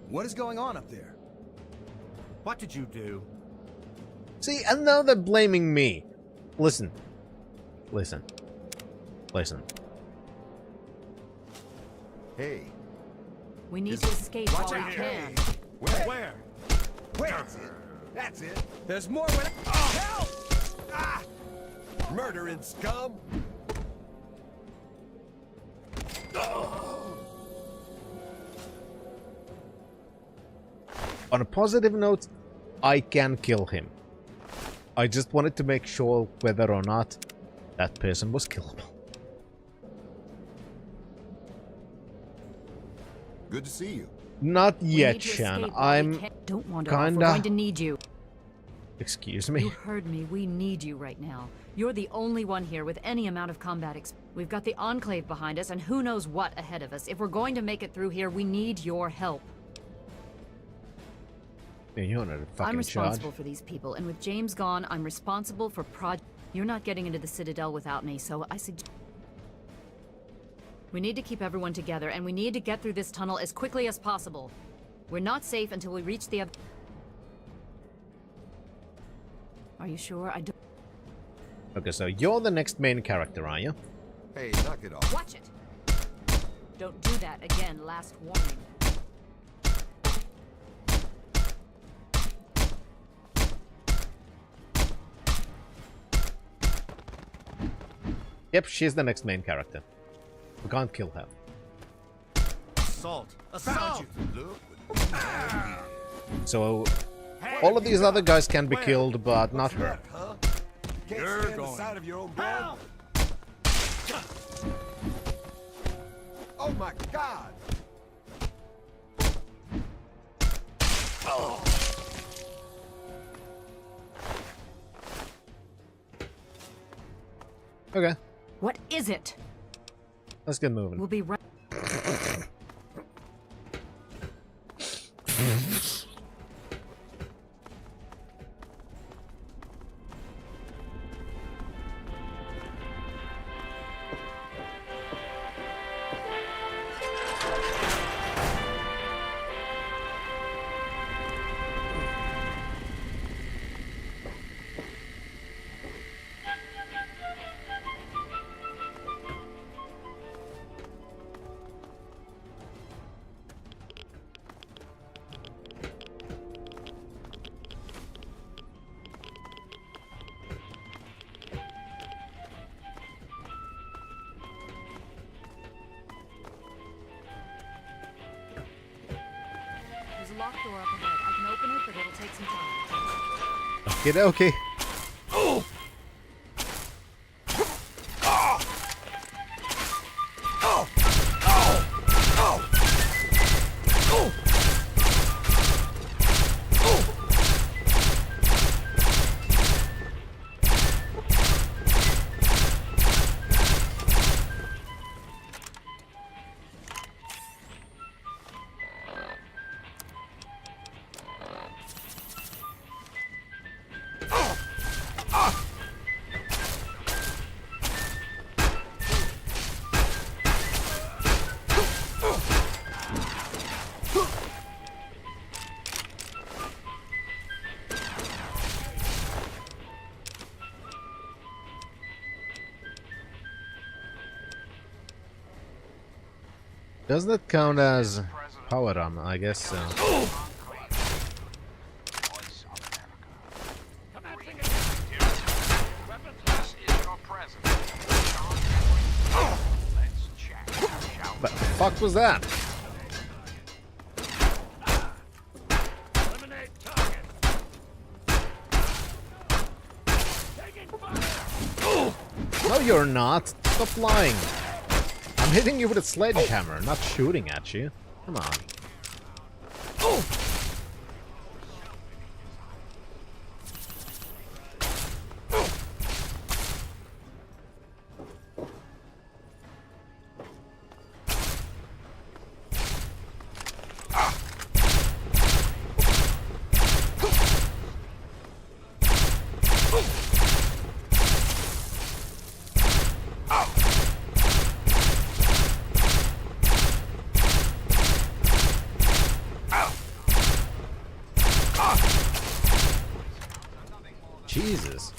What is going on up there? What did you do? See, and now they're blaming me. Listen. Listen. Listen. Hey. We need to escape while we can. Where? That's it. There's more when... Help! Ah! Murdering scum! On a positive note, I can kill him. I just wanted to make sure whether or not that person was killable. Good to see you. Not We yet, need to Shan. escape while we I'm can. Don't wander off. We're going to kinda... need you. Excuse me? You heard me. We need you right now. You're the only one here with any amount of combat experience. We've got the Enclave behind us, and who knows what ahead of us. If we're going to make it through here, we need your help. Yeah, you're not a fucking I'm responsible charge. for these people, and with James gone, I'm responsible for You're not getting into the Citadel without me, so I suggest... We need to keep everyone together, and we need to get through this tunnel as quickly as possible. We're not safe until we reach the other... Are you sure? I don't... Okay, so you're the next main character, are you? Hey, knock it off. Watch it! Don't do that again, last warning. Yep, she's the next main character. We can't kill her. Assault! Assault! So, all of these other guys can be killed, but not her. You're going. The side of your own blood. Oh my God! Oh. Okay, What is it? let's get moving. We'll be right. There's a locked door up ahead. I can open it, but it'll take some time. Okay, okay. Oh! Does that count as power armor? I guess so. What the fuck was that? No, you're not. Stop lying. I'm hitting you with a sledgehammer, not shooting at you. Come on. Jesus.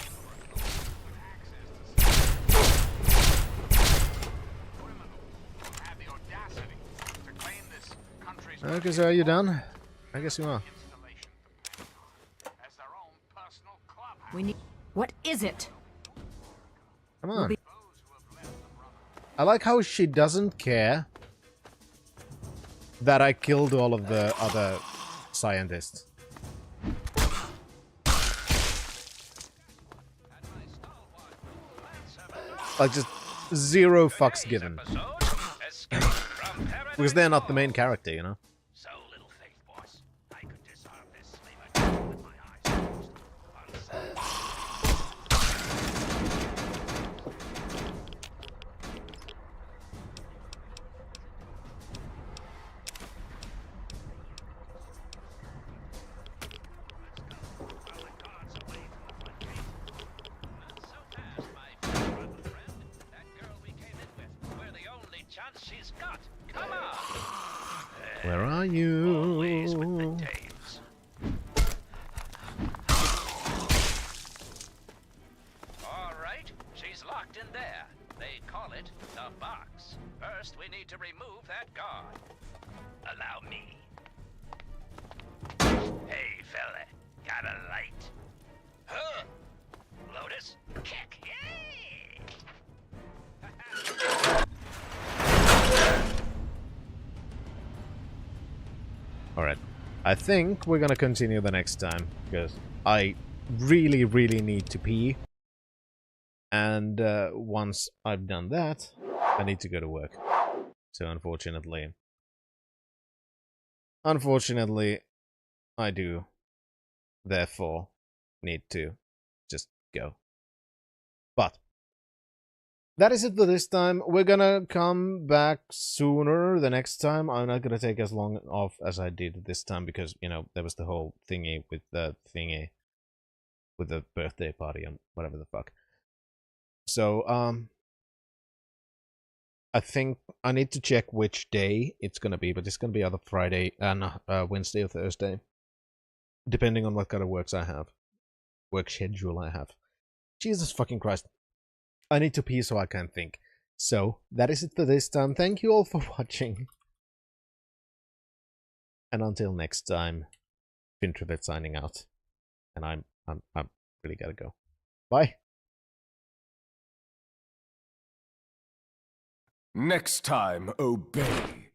Okay, so are you done? I guess you are. We need. What is it? Come on. I like how she doesn't care that I killed all of the other scientists. Like, just zero fucks given. Because they're not the main character, you know? Where are you? All right, she's locked in there. They call it the box. First, we need to remove that guard. Allow me. Hey, fella, got a light? Huh? Lotus, kick. Alright. I think we're gonna continue the next time, because I really, really need to pee. And once I've done that, I need to go to work. So unfortunately, I do therefore need to just go. But that is it for this time. We're gonna come back sooner the next time. I'm not gonna take as long off as I did this time because, you know, there was the whole thingy with the birthday party and whatever the fuck. So, I think I need to check which day it's gonna be, but it's gonna be either Friday and Wednesday or Thursday, depending on what kind of work schedule I have. Jesus fucking Christ. I need to pee so I can think. So, that is it for this time. Thank you all for watching. And until next time, Fintrovet signing out. And I'm really gotta go. Bye. Next time, obey.